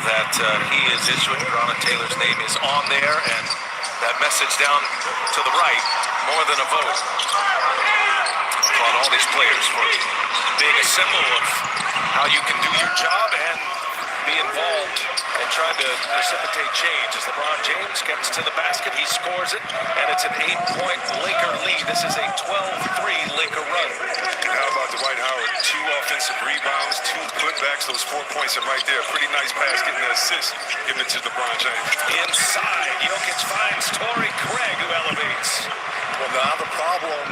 that he is issuing. Breonna Taylor's name is on there, and that message down to the right, more than a vote. Applaud all these players for being a symbol of how you can do your job and be involved in trying to precipitate change. As LeBron James gets to the basket, he scores it, and it's an 8-point Laker lead. This is a 12-3 Laker run. And how about Dwight Howard? 2 offensive rebounds, 2 putbacks. Those 4 points are right there. Pretty nice pass, getting the assist, giving it to LeBron James. Inside, Jokic finds Torrey Craig, who elevates. Well, now the problem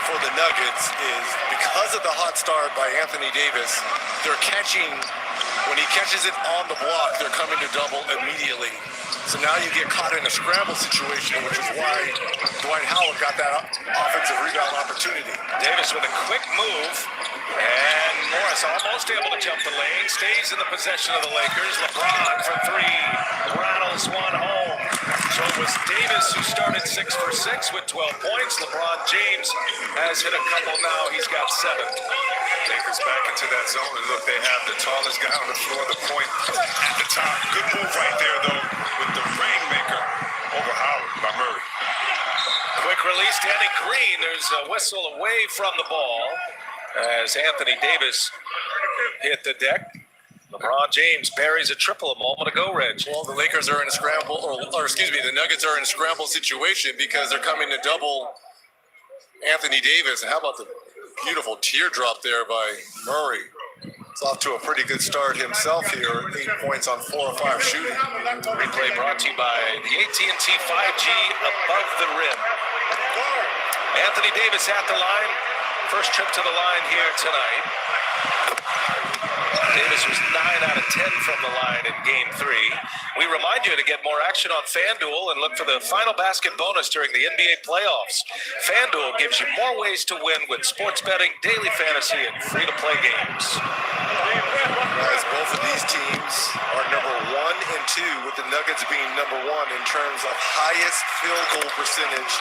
for the Nuggets is because of the hot start by Anthony Davis, they're catching. When he catches it on the block, they're coming to double immediately. So now you get caught in a scramble situation, which is why Dwight Howard got that offensive rebound opportunity. Davis with a quick move, and Morris almost able to jump the lane, stays in the possession of the Lakers. LeBron for 3, rattles one home. So it was Davis who started 6 for 6 with 12 points. LeBron James has hit a couple now. He's got 7. Lakers back into that zone, and look, they have the tallest guy on the floor, the point at the top. Good move right there, though, with the rainmaker over Howard by Murray. Quick release, Danny Green. There's a whistle away from the ball as Anthony Davis hit the deck. LeBron James buries a triple a moment ago, Reg. Well, the Lakers are in a scramble, or excuse me, the Nuggets are in a scramble situation because they're coming to double Anthony Davis. And how about the beautiful teardrop there by Murray? It's off to a pretty good start himself here. 8 points on 4 or 5 shooting. Replay brought to you by the AT&T 5G above the rim. Anthony Davis at the line. First trip to the line here tonight. Davis was 9 out of 10 from the line in Game 3. We remind you to get more action on FanDuel and look for the final basket bonus during the NBA playoffs. FanDuel gives you more ways to win with sports betting, daily fantasy, and free-to-play games. Guys, both of these teams are number 1 and 2, with the Nuggets being number 1 in terms of highest field goal percentage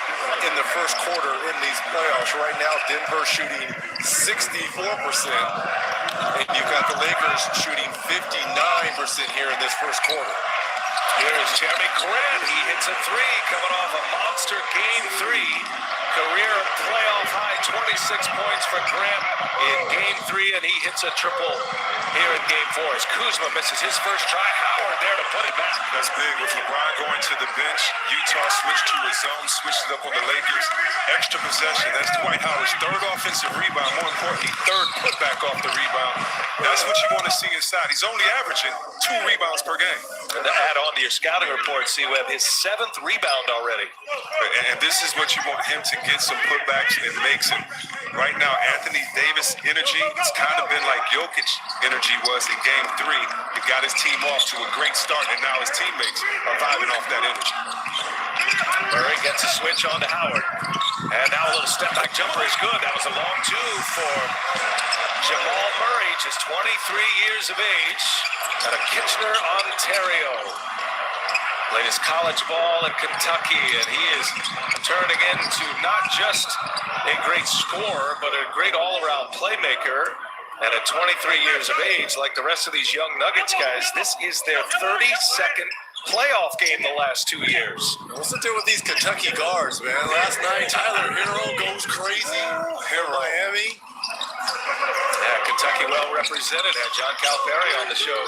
in the first quarter in these playoffs. Right now, Denver shooting 64%. And you've got the Lakers shooting 59% here in this first quarter. Here's Jeremy Grant. He hits a 3 coming off a monster Game 3. Career playoff high 26 points for Grant in Game 3, and he hits a triple here in Game 4. As Kuzma misses his first try, Howard there to put it back. That's big. With LeBron going to the bench, Utah switched to his zone, switched it up on the Lakers. Extra possession. That's Dwight Howard's 3rd offensive rebound. More importantly, 3rd putback off the rebound. That's what you want to see inside. He's only averaging 2 rebounds per game. And to add on to your scouting report, C-Web, his 7th rebound already. And this is what you want him to get some putbacks and makes him. Right now, Anthony Davis' energy, it's kind of been like Jokic energy was in Game 3. He got his team off to a great start, and now his teammates are vibing off that energy. Murray gets a switch on to Howard. And now a little step-back jumper is good. That was a long 2 for Jamal Murray, just 23 years of age, out of Kitchener, Ontario. Played his college ball in Kentucky, and he is turning into not just a great scorer, but a great all-around playmaker. And at 23 years of age, like the rest of these young Nuggets guys, this is their 32nd playoff game the last 2 years. What's it do with these Kentucky guards, man? Last night, Tyler Hero goes crazy. Miami. Yeah, Kentucky well represented. Had John Calipari on the show,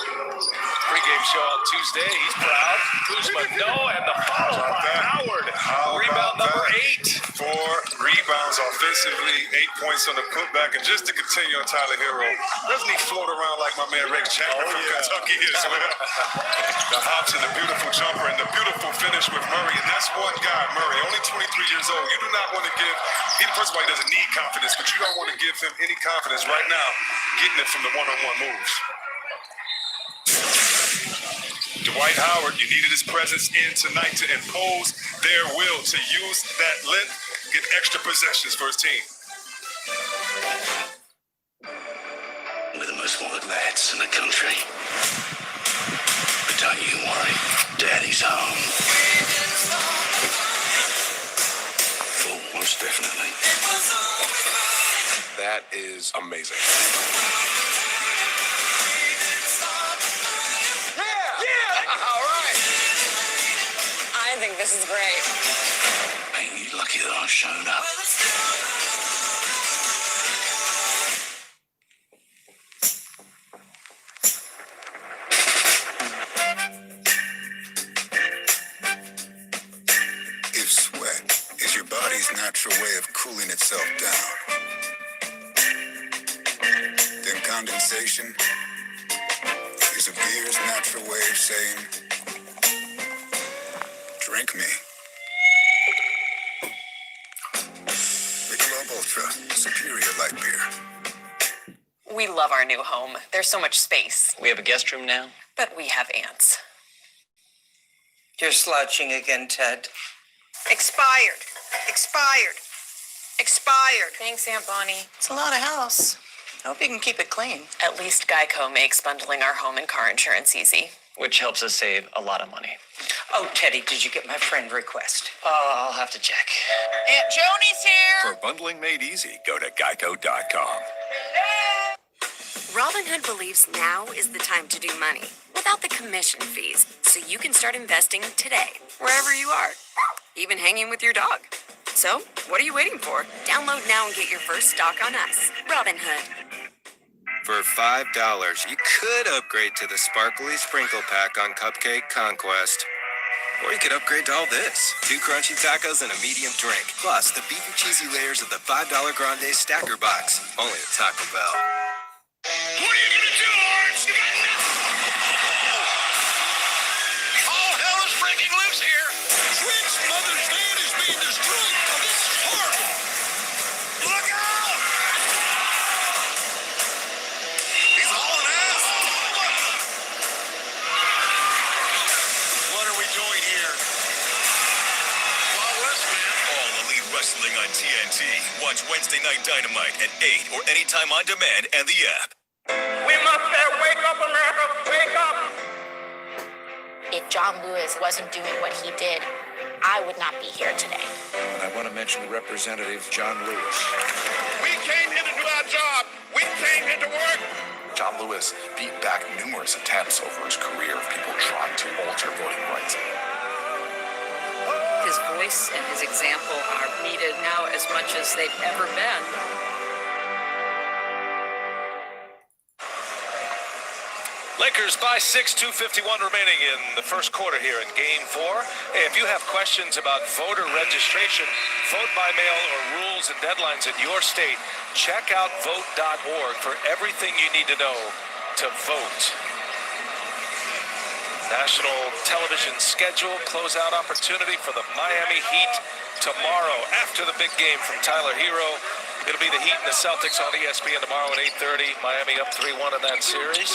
pregame show on Tuesday. He's proud. Kuzma, no, and the follow by Howard. Rebound number 8. 4 rebounds offensively, 8 points on the putback. And just to continue on Tyler Hero, doesn't he float around like my man Rick Chapman from Kentucky as well? The hops and the beautiful jumper and the beautiful finish with Murray. And that's one guy, Murray, only 23 years old. You do not want to give, first of all, he doesn't need confidence, but you don't want to give him any confidence right now, getting it from the one-on-one moves. Dwight Howard, you needed his presence in tonight to impose their will, to use that length, get extra possessions for his team. We're the most wanted lads in the country. But don't you worry, Daddy's home. Oh, most definitely. That is amazing. Yeah! This is great. Ain't you lucky that I showed up? If sweat is your body's natural way of cooling itself down, then condensation is a beer's natural way of saying, drink me. Michelob Ultra, superior light beer. We love our new home. There's so much space. We have a guest room now. But we have ants. You're slouching again, Ted. Expired. Expired. Expired. Thanks, Aunt Bonnie. It's a lot of house. I hope you can keep it clean. At least Geico makes bundling our home and car insurance easy. Which helps us save a lot of money. Oh, Teddy, did you get my friend request? I'll have to check. Aunt Joni's here. For bundling made easy, go to geico.com. Robinhood believes now is the time to do money without the commission fees, so you can start investing today, wherever you are, even hanging with your dog. So, what are you waiting for? Download now and get your first stock on us. Robinhood. For $5, you could upgrade to the Sparkly Sprinkle Pack on Cupcake Conquest. Or you could upgrade to all this. 2 crunchy tacos and a medium drink. Plus, the beefy cheesy layers of the $5 Grande Stacker Box. Only at Taco Bell. What are you gonna do, Orange? You got nothing! All hell is breaking loose here! Twitch Mother's Land is being destroyed! This is horrible! Look out! He's hauling ass! What are we doing here? Wild West, man. All Elite Wrestling on TNT. Watch Wednesday Night Dynamite at 8 or anytime on demand and the app. We must say, wake up, America, wake up. If John Lewis wasn't doing what he did, I would not be here today. And I want to mention Representative John Lewis. We came here to do our job. We came here to work. John Lewis beat back numerous attempts over his career of people trying to alter voting rights. His voice and his example are needed now as much as they've ever been. Lakers by 6, 2:51 remaining in the first quarter here in Game 4. Hey, if you have questions about voter registration, vote by mail, or rules and deadlines in your state, check out vote.org for everything you need to know to vote. National television schedule, closeout opportunity for the Miami Heat tomorrow after the big game from Tyler Hero. It'll be the Heat and the Celtics on ESPN tomorrow at 8:30. Miami up 3-1 in that series.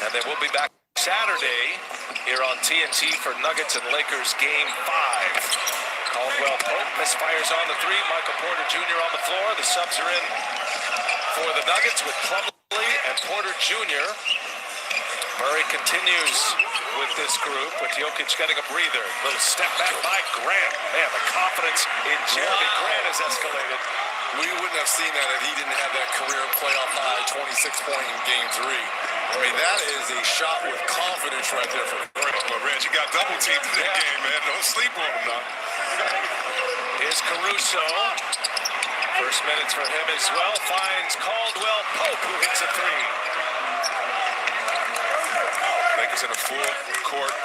And then we'll be back Saturday here on TNT for Nuggets and Lakers Game 5. Caldwell Pope misfires on the 3. Michael Porter Jr. on the floor. The subs are in for the Nuggets with Plumlee and Porter Jr. Murray continues with this group, with Jokic getting a breather. Little step back by Grant. Man, the confidence in Jeremy Grant has escalated. We wouldn't have seen that if he didn't have that career playoff high 26-point in Game 3. I mean, that is a shot with confidence right there for Grant. Reg, you got double teamed in that game, man. Don't sleep on him now. Here's Caruso. First minutes for him as well. Finds Caldwell Pope, who hits a 3. Lakers in a full court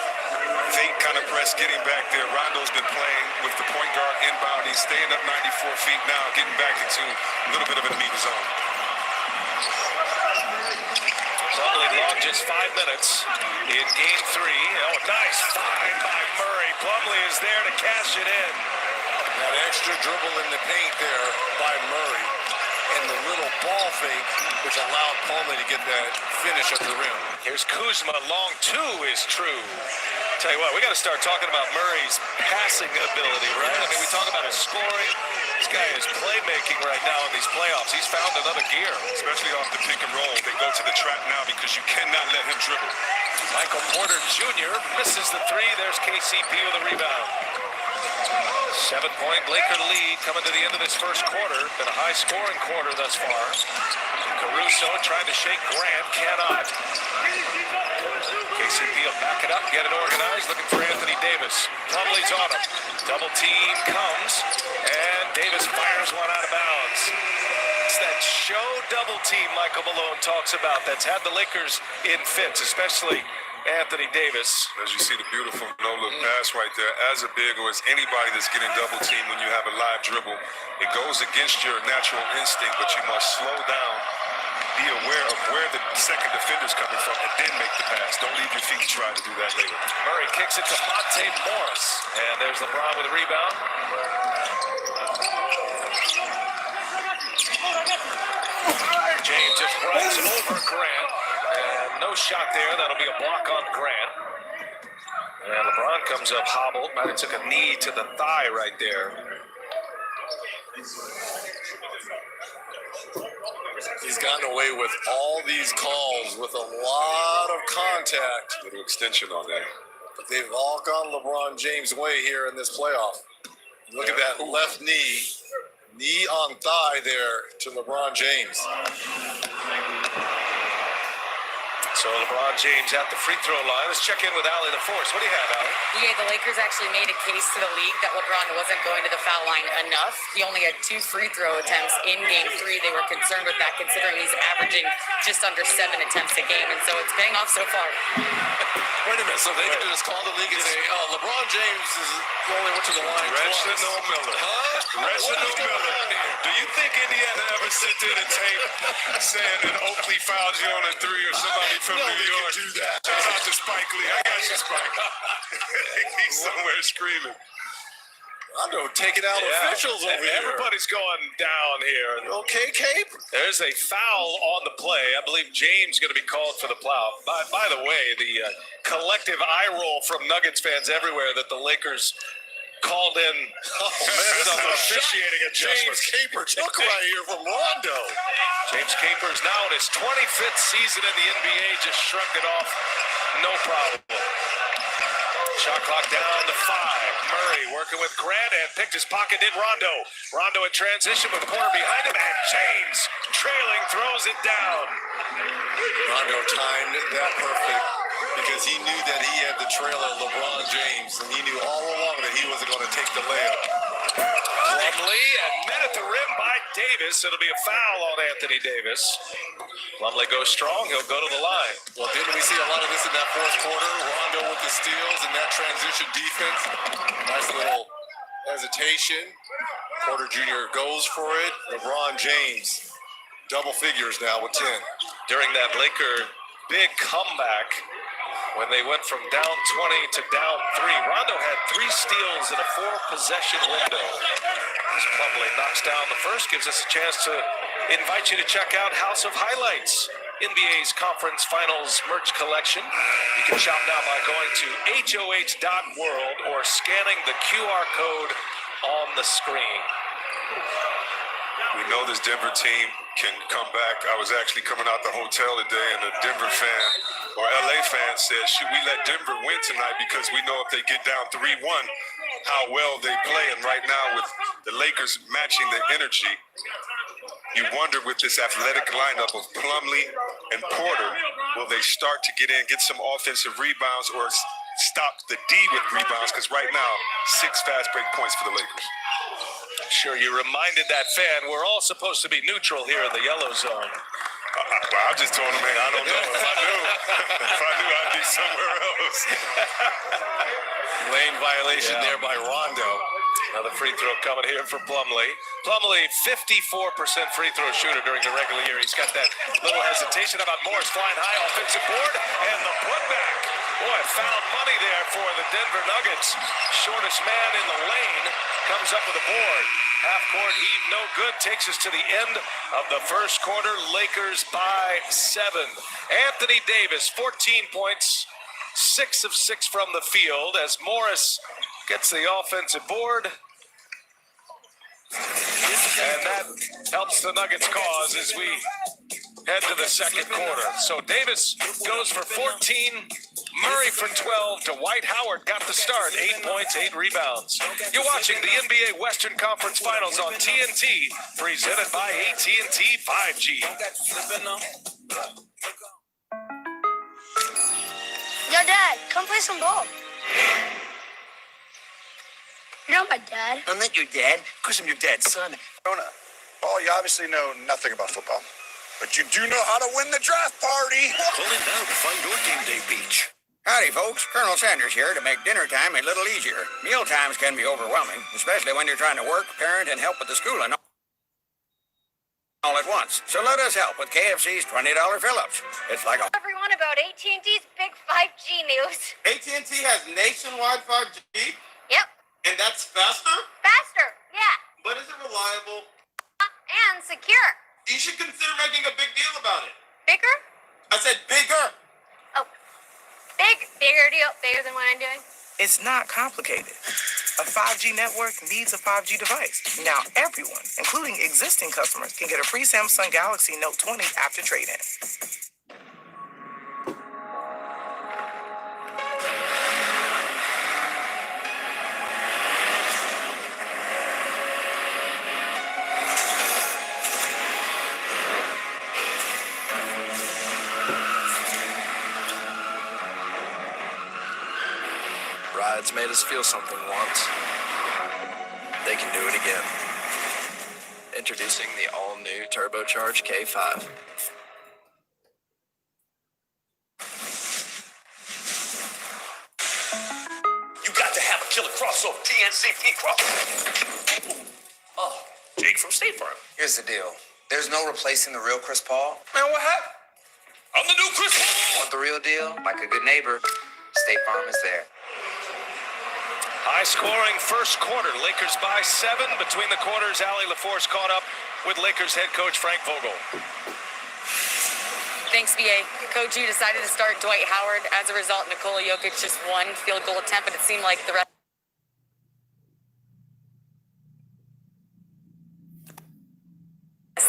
fake kind of press, getting back there. Rondo's been playing with the point guard inbound. He's staying up 94 feet now, getting back into a little bit of a neat zone. Plumlee logged just 5 minutes in Game 3. Oh, nice find by Murray. Plumlee is there to cash it in. That extra dribble in the paint there by Murray. And the little ball fake, which allowed Plumlee to get that finish at the rim. Here's Kuzma. Long 2 is true. Tell you what, we got to start talking about Murray's passing ability, right? I mean, we talk about his scoring. This guy is playmaking right now in these playoffs. He's found another gear. Especially off the pick and roll. They go to the trap now because you cannot let him dribble. Michael Porter Jr. misses the 3. There's KCP with a rebound. 7-point Laker lead coming to the end of this first quarter. Been a high-scoring quarter thus far. Caruso trying to shake Grant, cannot. KCP a back it up, get it organized, looking for Anthony Davis. Plumlee's on him. Double team comes, and Davis fires one out of bounds. It's that show double team Michael Malone talks about that's had the Lakers in fits, especially Anthony Davis. As you see the beautiful no-look pass right there, as a big or as anybody that's getting double team when you have a live dribble, it goes against your natural instinct, but you must slow down, be aware of where the second defender's coming from, and then make the pass. Don't leave your feet try to do that later. Murray kicks it to Monte Morris, and there's LeBron with a rebound. James just runs over Grant, and no shot there. That'll be a block on Grant. And LeBron comes up hobbled. Might have took a knee to the thigh right there. He's gotten away with all these calls with a lot of contact. Little extension on that. But they've all gone LeBron James' way here in this playoff. Look at that left knee on thigh there to LeBron James. So LeBron James at the free throw line. Let's check in with Allie LaForce. What do you have, Allie? Yeah, the Lakers actually made a case to the league that LeBron wasn't going to the foul line enough. He only had 2 free throw attempts in Game 3. They were concerned with that, considering he's averaging just under 7 attempts a game, and so it's paying off so far. Wait a minute, so they can just call the league and say, LeBron James only went to the line twice. Reginald Miller. Reginald Miller. Do you think Indiana ever sent in a tape saying that Oakley fouled you on a 3 or somebody from New York? Do that. Shout out to Spike Lee. I got you, Spike. He's somewhere screaming. Rondo taking out officials over here. Everybody's going down here. Okay, Cape. There's a foul on the play. I believe James going to be called for the plow. By the way, the collective eye roll from Nuggets fans everywhere that the Lakers called in some officiating adjustments. James Caper took right here from Rondo. James Capers now in his 25th season in the NBA, just shrugged it off. No problem. Shot clock down to 5. Murray working with Grant and picked his pocket, did Rondo. Rondo in transition with Porter behind him, and James trailing throws it down. Rondo timed that perfect because he knew that he had the trailer LeBron James, and he knew all along that he wasn't going to take the layup. Plumlee and met at the rim by Davis. It'll be a foul on Anthony Davis. Plumlee goes strong. He'll go to the line. Well, didn't we see a lot of this in that fourth quarter? Rondo with the steals and that transition defense. Nice little hesitation. Porter Jr. goes for it. LeBron James, double figures now with 10. During that Laker big comeback, when they went from down 20 to down 3, Rondo had 3 steals in a 4-possession window. As Plumlee knocks down the first, gives us a chance to invite you to check out House of Highlights, NBA's Conference Finals merch collection. You can shop now by going to hoh.world or scanning the QR code on the screen. We know this Denver team can come back. I was actually coming out the hotel today, and a Denver fan or LA fan said, should we let Denver win tonight because we know if they get down 3-1, how well they play. And right now with the Lakers matching the energy, you wonder with this athletic lineup of Plumlee and Porter, will they start to get in, get some offensive rebounds, or stop the D with rebounds? Because right now, 6 fast break points for the Lakers. Sure, you reminded that fan we're all supposed to be neutral here in the yellow zone. Well, I just told him, man, I don't know. If I knew, I'd be somewhere else. Lane violation there by Rondo. Another free throw coming here for Plumlee. Plumlee, 54% free throw shooter during the regular year. He's got that little hesitation about Morris flying high, offensive board, and the putback. Boy, found money there for the Denver Nuggets. Shortest man in the lane comes up with a board. Half-court heave, no good. Takes us to the end of the first quarter. Lakers by 7. Anthony Davis, 14 points, 6 of 6 from the field as Morris gets the offensive board. And that helps the Nuggets' cause as we head to the second quarter. So Davis goes for 14. Murray from 12 to Dwight Howard got the start. 8 points, 8 rebounds. You're watching the NBA Western Conference Finals on TNT, presented by AT&T 5G. Yo, Dad, want to play some ball. You're not my dad. I'm not your dad. Of course I'm your dad's son. Rona, Paul, you obviously know nothing about football, but you do know how to win the draft party. Pull him down to find your game day beach. Howdy, folks. Colonel Sanders here to make dinner time a little easier. Meal times can be overwhelming, especially when you're trying to work, parent, and help with the schooling all at once. So let us help with KFC's $20 fill-ups. It's like a... Everyone about AT&T's big 5G news. AT&T has nationwide 5G, Yep. and that's faster, Faster. Yeah. but is it reliable? And secure. You should consider making a big deal about it. Bigger? I said bigger. Oh. Bigger deal. Bigger than what I'm doing. It's not complicated. A 5G network needs a 5G device. Now everyone, including existing customers, can get a free Samsung Galaxy Note 20 after trade-in. Rides made us feel something once. They can do it again. Introducing the all-new turbocharged K5. You got to have a killer crossover. TNCP crossover. Oh, Jake from State Farm. Here's the deal. There's no replacing the real Chris Paul. Man, what happened? I'm the new Chris Paul. Want the real deal? Like a good neighbor, State Farm is there. High-scoring first quarter. Lakers by 7. Between the quarters, Allie LaForce caught up with Lakers head coach Frank Vogel. Thanks, BA. Coach, you decided to start Dwight Howard. As a result, Nikola Jokic just one field goal attempt, but it seemed like the rest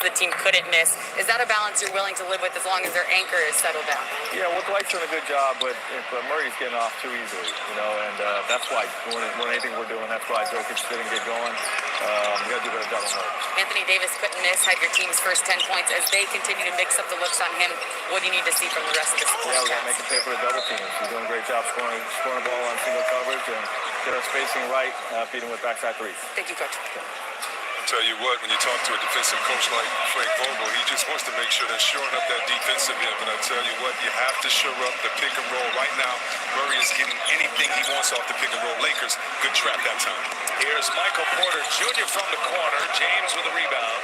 the team couldn't miss. Is that a balance you're willing to live with as long as their anchor is settled down? Yeah, well, Dwight's doing a good job, but if Murray's getting off too easily, and that's why when anything we're doing, that's why Jokic didn't get going. We got to do a better job on Murray. Anthony Davis couldn't miss, had your team's first 10 points. As they continue to mix up the looks on him, what do you need to see from the rest of the Yeah, we got to make him pay for the double teams. He's doing a great job scoring the ball on single coverage and get our spacing right, feeding with backside threes. Thank you, Coach. Tell you what, when you talk to a defensive coach like Frank Vogel, he just wants to make sure they're shoring up that defensive end. But I tell you what, you have to shore up the pick and roll. Right now, Murray is getting anything he wants off the pick and roll. Lakers, good trap that time. Here's Michael Porter Jr. from the corner. James with a rebound.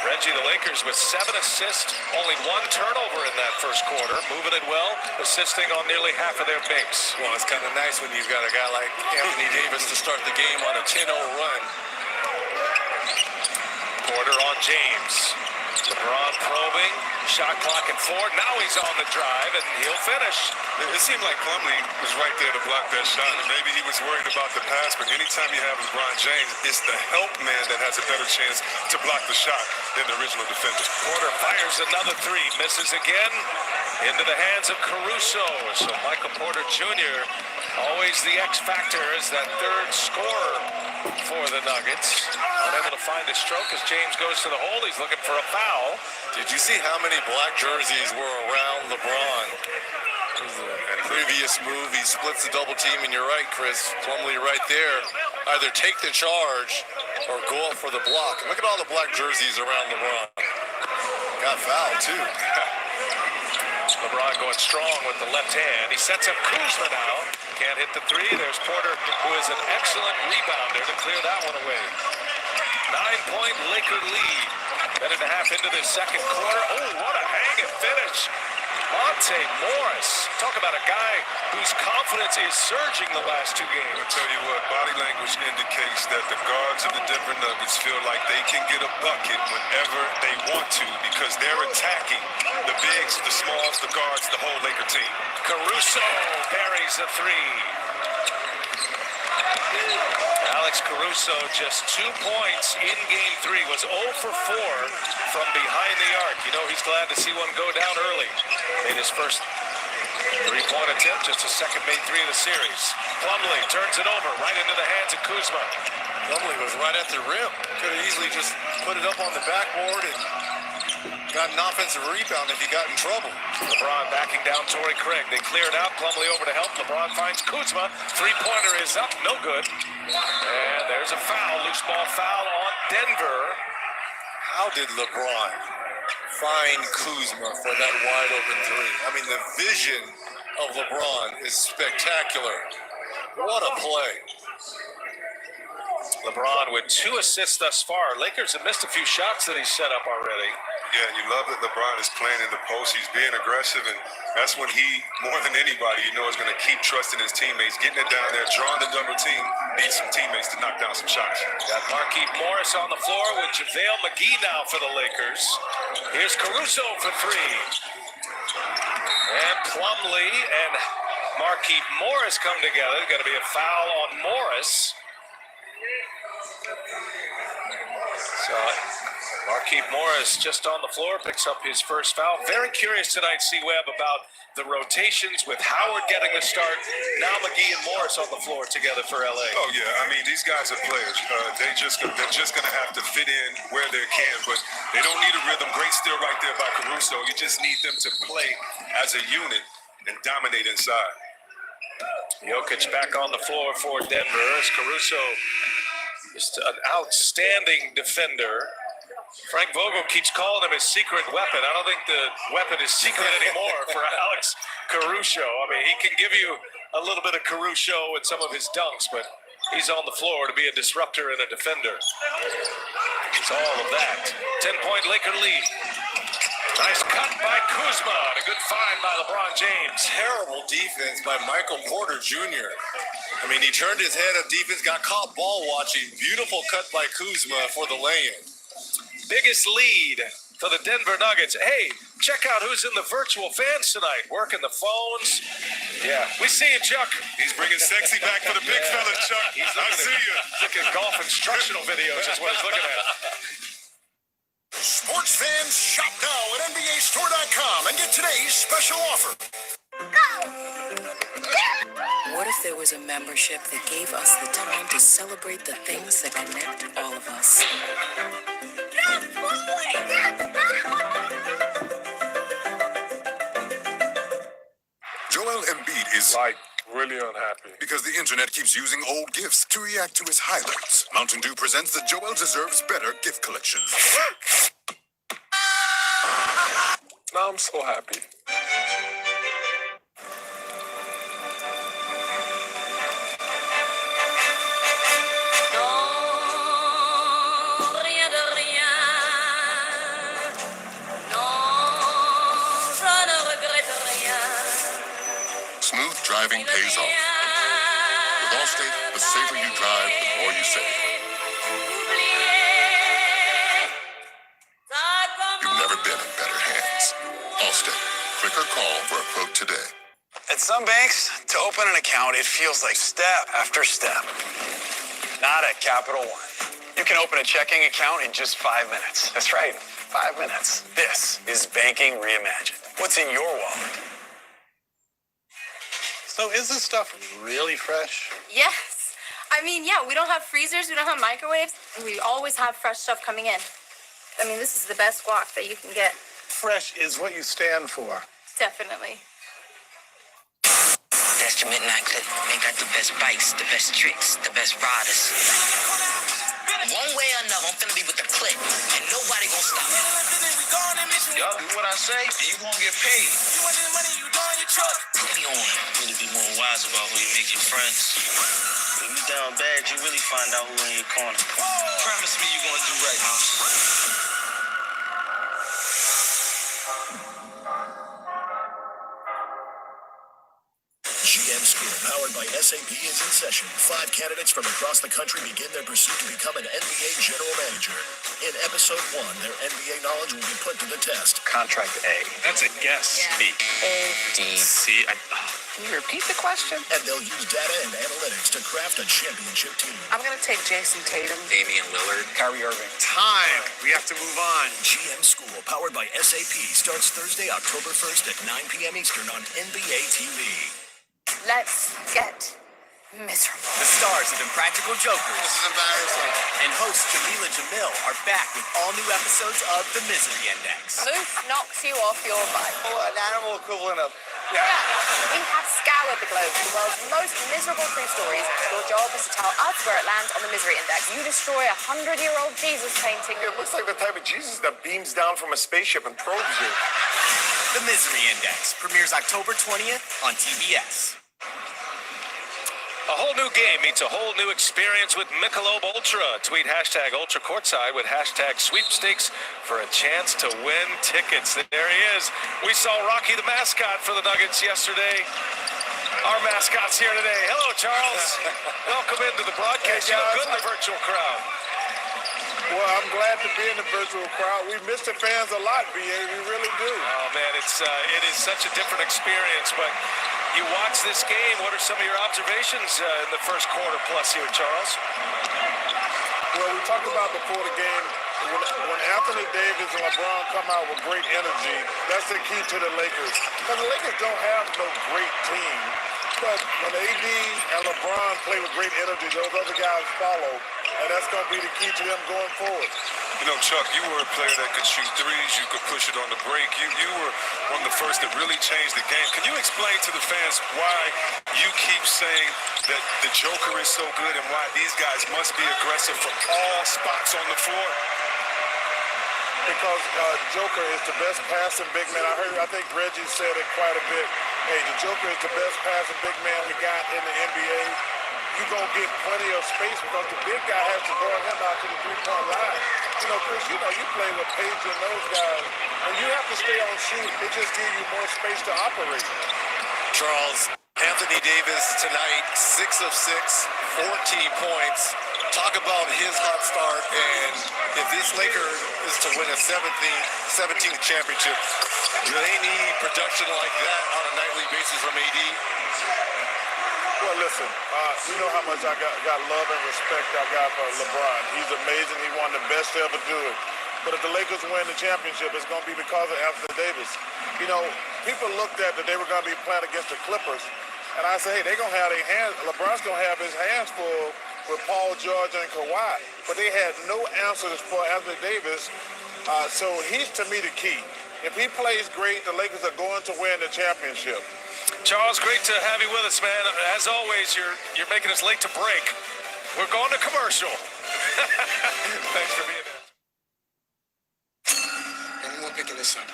Reggie, the Lakers with 7 assists, only 1 turnover in that first quarter, moving it well, assisting on nearly half of their bigs. Well, it's kind of nice when you've got a guy like Anthony Davis to start the game on a 10-0 run. Porter on James. LeBron probing. Shot clock at 4. Now he's on the drive, and he'll finish. It seemed like Plumlee was right there to block that shot, and maybe he was worried about the pass, but anytime you have LeBron James, it's the help man that has a better chance to block the shot than the original defender. Porter fires another 3. Misses again. Into the hands of Caruso. So Michael Porter Jr., always the X factor, is that third scorer for the Nuggets. Unable to find his stroke as James goes to the hole. He's looking for a foul. Did you see how many black jerseys were around LeBron? In previous move, he splits the double team, and you're right, Chris. Plumlee right there. Either take the charge or go up for the block. And look at all the black jerseys around LeBron. Got fouled, too. LeBron going strong with the left hand. He sets up Kuzma now. Can't hit the 3. There's Porter, who is an excellent rebounder to clear that one away. 9-point Laker lead. Minute and a half into this second quarter. Oh, what a hang and finish. Monte Morris. Talk about a guy whose confidence is surging the last 2 games. I'll tell you what, body language indicates that the guards of the Denver Nuggets feel like they can get a bucket whenever they want to because they're attacking the bigs, the smalls, the guards, the whole Laker team. Caruso buries a 3. Alex Caruso just 2 points in Game 3. Was 0 for 4 from behind the arc. You know he's glad to see one go down early. Made his first 3-point attempt, just a second made 3 of the series. Plumlee turns it over right into the hands of Kuzma. Plumlee was right at the rim. Could have easily just put it up on the backboard and got an offensive rebound if he got in trouble. LeBron backing down Torrey Craig. They clear it out. Plumlee over to help. LeBron finds Kuzma. Three-pointer is up. No good. And there's a foul. Loose ball foul on Denver. How did LeBron find Kuzma for that wide open three? I mean, the vision of LeBron is spectacular. What a play. LeBron with 2 assists thus far. Lakers have missed a few shots that he's set up already. Yeah, and you love that LeBron is playing in the post. He's being aggressive, and that's when he, more than anybody, you know, is going to keep trusting his teammates, getting it down there, drawing the double team, needs some teammates to knock down some shots. Got Markieff Morris on the floor with JaVale McGee now for the Lakers. Here's Caruso for 3. And Plumlee and Markieff Morris come together. Got to be a foul on Morris. So Markieff Morris just on the floor picks up his first foul. Very curious tonight, C-Web, about the rotations with Howard getting the start. Now McGee and Morris on the floor together for LA. Oh yeah, I mean these guys are players. They're just going to have to fit in where they can, but they don't need a rhythm. Great steal right there by Caruso. You just need them to play as a unit and dominate inside. Jokic back on the floor for Denver as Caruso is an outstanding defender. Frank Vogel keeps calling him his secret weapon. I don't think the weapon is secret anymore for Alex Caruso. I mean, he can give you a little bit of Caruso with some of his dunks, but he's on the floor to be a disruptor and a defender. It's all of that. 10-point Laker lead. Nice cut by Kuzma. And a good find by LeBron James. Terrible defense by Michael Porter Jr. I mean, he turned his head up defense, got caught ball watching. Beautiful cut by Kuzma for the lay-in. Biggest lead for the Denver Nuggets. Hey, check out who's in the virtual fans tonight. Working the phones. Yeah, we see you, Chuck. He's bringing sexy back for the big fella, Chuck. I see you. Looking at golf instructional videos is what he's looking at. Sports fans, shop now at NBAStore.com and get today's special offer. What if there was a membership that gave us the time to celebrate the things that connect all of us? Joel Embiid is really unhappy because the internet keeps using old gifts to react to his highlights. Mountain Dew presents the Joel Deserves Better gift collection. Now I'm so happy. Smooth driving pays off. With Allstate, the safer you drive, the more you save. You've never been in better hands. Allstate. Click or call for a quote today. At some banks, to open an account, it feels like step after step. Not at Capital One. You can open a checking account in just 5 minutes. That's right, 5 minutes. This is banking reimagined. What's in your wallet? So is this stuff really fresh? Yes. I mean, yeah, we don't have freezers, we don't have microwaves. We always have fresh stuff coming in. I mean, this is the best guac that you can get. Fresh is what you stand for. Definitely. That's your midnight clip. They got the best bikes, the best tricks, the best riders. One way or another, I'm finna be with the clip, and nobody gonna stop me. Y'all do what I say, and you won't get paid. Put me on. Really be more wise about who you make your friends. When you down bad, you really find out who in your corner. Promise me you're gonna do right, House. GM School, powered by SAP, is in session. 5 candidates from across the country begin their pursuit to become an NBA general manager. In episode 1, their NBA knowledge will be put to the test. Contract A. That's a guess. B. D. C. Can you repeat the question? And they'll use data and analytics to craft a championship team. I'm going to take Jason Tatum. Damian Lillard. Kyrie Irving. Time. We have to move on. GM School, powered by SAP, starts Thursday, October 1st at 9 p.m. Eastern on NBA TV. Let's get Miserable. The stars of Impractical Jokers. This is embarrassing. And host Jamila Jamil are back with all new episodes of The Misery Index. Moose knocks you off your bike. Oh, an animal equivalent of. Yeah. We have scoured the globe for the world's most miserable true stories. Your job is to tell us where it lands on the Misery Index. You destroy a 100-year-old Jesus painting. It looks like the type of Jesus that beams down from a spaceship and probes you. The Misery Index premieres October 20th on TBS. A whole new game meets a whole new experience with Michelob Ultra. Tweet hashtag Ultra Courtside with hashtag Sweepstakes for a chance to win tickets. There he is. We saw Rocky the mascot for the Nuggets yesterday. Our mascot's here today. Hello, Charles. Welcome into the broadcast. You look good in the virtual crowd. Well, I'm glad to be in the virtual crowd. We miss the fans a lot, B.A. We really do. Oh, man, it is such a different experience, but you watch this game. What are some of your observations in the first quarter plus here, Charles? Well, we talked about before the game, when Anthony Davis and LeBron come out with great energy, that's the key to the Lakers. Because the Lakers don't have no great team. But when AD and LeBron play with great energy, those other guys follow. And that's going to be the key to them going forward. You know, Chuck, you were a player that could shoot threes. You could push it on the break. You were one of the first that really changed the game. Can you explain to the fans why you keep saying that the Joker is so good and why these guys must be aggressive from all spots on the floor? Because Joker is the best passing big man. I think Reggie said it quite a bit. Hey, the Joker is the best passing big man we got in the NBA. You're going to get plenty of space because the big guy has to guard him out to the three-point line. You know, Chris, you play with Page and those guys, and you have to stay on shoot. It just gives you more space to operate. Charles, Anthony Davis tonight, 6 of 6, 14 points. Talk about his hot start, and if this Lakers is to win a 17th championship, do they need production like that on a nightly basis from AD? Well, listen, you know how much I got love and respect I got for LeBron. He's amazing. He's one of the best to ever do it. But if the Lakers win the championship, it's going to be because of Anthony Davis. You know, people looked at that they were going to be playing against the Clippers, and I said, hey, they're going to have their hands, LeBron's going to have his hands full with Paul George and Kawhi. But they had no answers for Anthony Davis, so he's, to me, the key. If he plays great, the Lakers are going to win the championship. Charles, great to have you with us, man. As always, you're making us late to break. We're going to commercial. Thanks for being here. Anyone picking this up,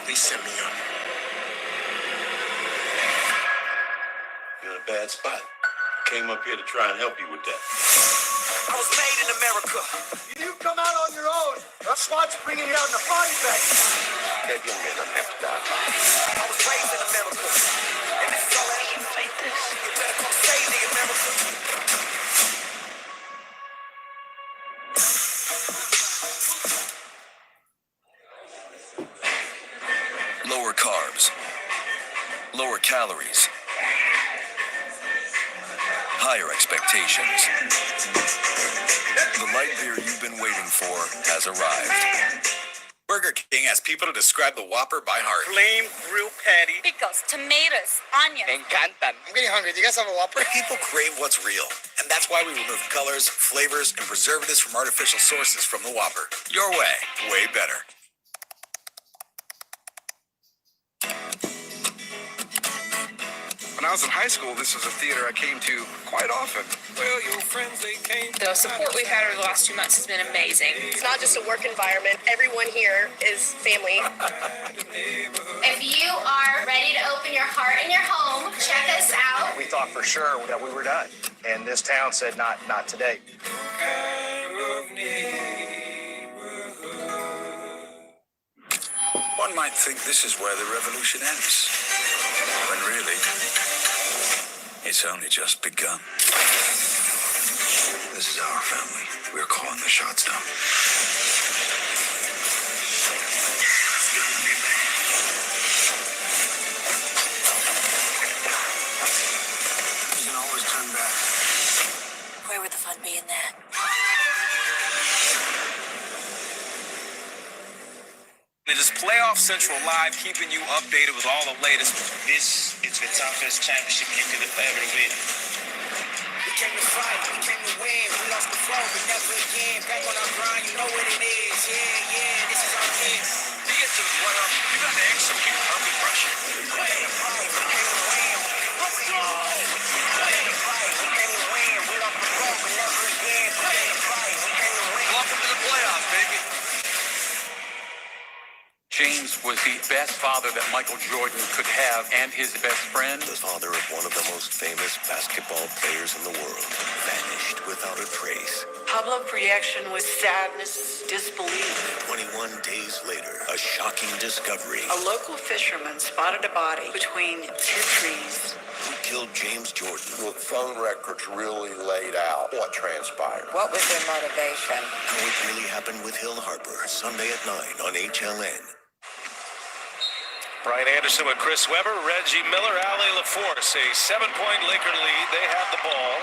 please send me up. You're in a bad spot. Came up here to try and help you with that. I was made in America. You come out on your own. That's why it's bringing you out in the party back. That young man doesn't have to die. I was raised in America. And this is all I can fight this. You better come save the America. Lower carbs. Lower calories. Higher expectations. The light beer you've been waiting for has arrived. Burger King asks people to describe the Whopper by heart. Flame grilled patty. Pickles, tomatoes, onions. Me encantan. I'm getting hungry. Do you guys have a Whopper? People crave what's real, and that's why we remove colors, flavors, and preservatives from artificial sources from the Whopper. Your way, way better. When I was in high school, this was a theater I came to quite often. Well, your friends, they came. The support we've had over the last 2 months has been amazing. It's not just a work environment. Everyone here is family. If you are ready to open your heart and your home, check us out. We thought for sure that we were done. And this town said, not today. One might think this is where the revolution ends, when really, it's only just begun. This is our family. We're calling the shots now. You can always turn back. Where would the fun be in that? It is Playoff Central Live, keeping you updated with all the latest. This is the toughest championship you could have ever win. We came to fight, we came to win. We lost before, but never again. Back on our grind, you know what it is. Yeah, this is our list. To get to the playoffs, you got to execute under pressure. Play the fight, we came to win. Let's go! Play the fight, we came to win. We lost before, but never again. Play the fight, we came to win. Welcome to the playoffs, baby. James was the best father that Michael Jordan could have and his best friend. The father of one of the most famous basketball players in the world vanished without a trace. Public reaction was sadness, disbelief. 21 days later, a shocking discovery. A local fisherman spotted a body between two trees. Who killed James Jordan? The phone records really laid out what transpired. What was their motivation? How it really happened with Hill Harper, Sunday at 9 on HLN. Brian Anderson with Chris Webber, Reggie Miller, Ali LaForce. A 7-point Laker lead. They have the ball.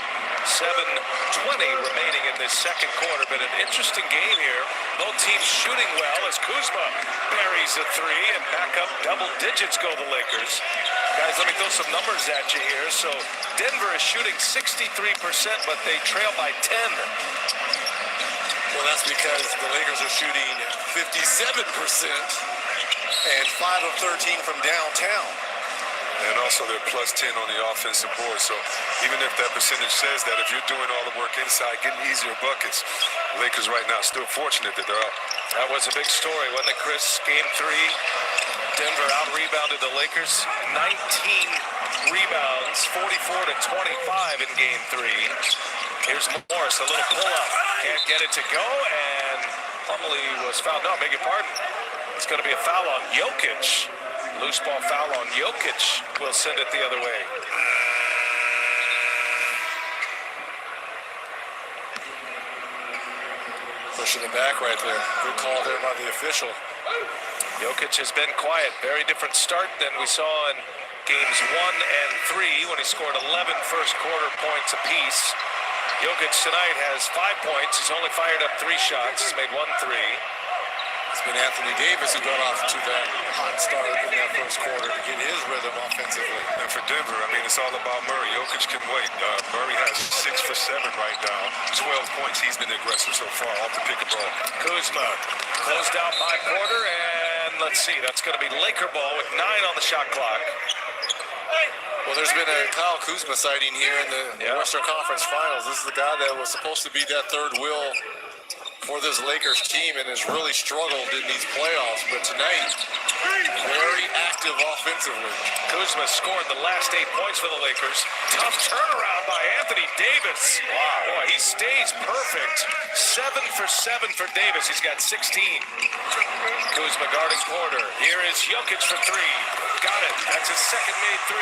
7:20 remaining in this second quarter, but an interesting game here. Both teams shooting well as Kuzma buries a three, and back up double digits go the Lakers. Guys, let me throw some numbers at you here. So Denver is shooting 63%, but they trail by 10. Well, that's because the Lakers are shooting 57% and 5 of 13 from downtown. And also they're plus 10 on the offensive board. So even if that percentage says that, if you're doing all the work inside, getting easier buckets, Lakers right now still fortunate that they're up. That was a big story, wasn't it, Chris? Game 3, Denver out-rebounded the Lakers. 19 rebounds, 44-25 in Game 3. Here's Morris, a little pull-up. Can't get it to go, and Plumlee was fouled. No, beg your pardon. It's going to be a foul on Jokic. Loose ball foul on Jokic. Will send it the other way. Pushing it back right there. Good call there by the official. Jokic has been quiet. Very different start than we saw in games 1 and 3 when he scored 11 first quarter points apiece. Jokic tonight has 5 points. He's only fired up 3 shots. He's made 1 3. It's been Anthony Davis who got off to that hot start in that first quarter to get his rhythm offensively. And for Denver, I mean, it's all about Murray. Jokic can wait. Murray has 6 for 7 right now. 12 points. He's been aggressive so far off the pick and roll. Kuzma closed out by Porter, and let's see. That's going to be Laker ball with 9 on the shot clock. Well, there's been a Kyle Kuzma sighting here in the Western Conference Finals. This is the guy that was supposed to be that third wheel for this Lakers team and has really struggled in these playoffs. But tonight, very active offensively. Kuzma scored the last 8 points for the Lakers. Tough turnaround by Anthony Davis. Wow. Boy, he stays perfect. 7 for 7 for Davis. He's got 16. Kuzma guarding Porter. Here is Jokic for 3. Got it. That's his second made 3.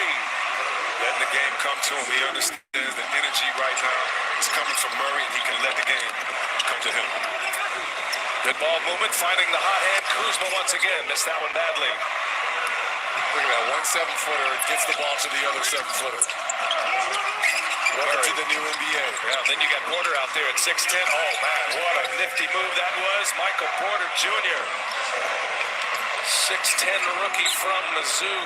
Letting the game come to him. He understands the energy right now is coming from Murray, and he can let the game come to him. Good ball movement, finding the hot hand. Kuzma once again missed that one badly. Look at that, 1 7-footer gets the ball to the other 7-footer. Welcome to the new NBA. Yeah, then you got Porter out there at 6'10". Oh, man, what a nifty move that was. Michael Porter Jr., 6'10" rookie from Mizzou.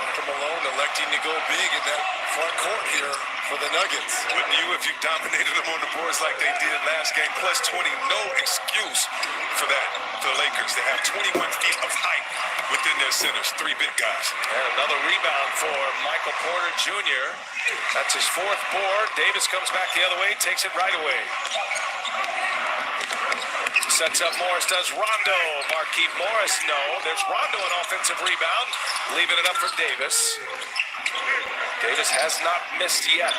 Michael Malone electing to go big in that front court here for the Nuggets. Wouldn't you if you dominated them on the boards like they did last game? Plus 20, no excuse for that for the Lakers. They have 21 feet of height within their centers, 3 big guys. And another rebound for Michael Porter Jr. That's his 4th board. Davis comes back the other way, takes it right away. Sets up Morris, does Rondo. Markieff Morris, no. There's Rondo, an offensive rebound. Leaving it up for Davis. Davis has not missed yet.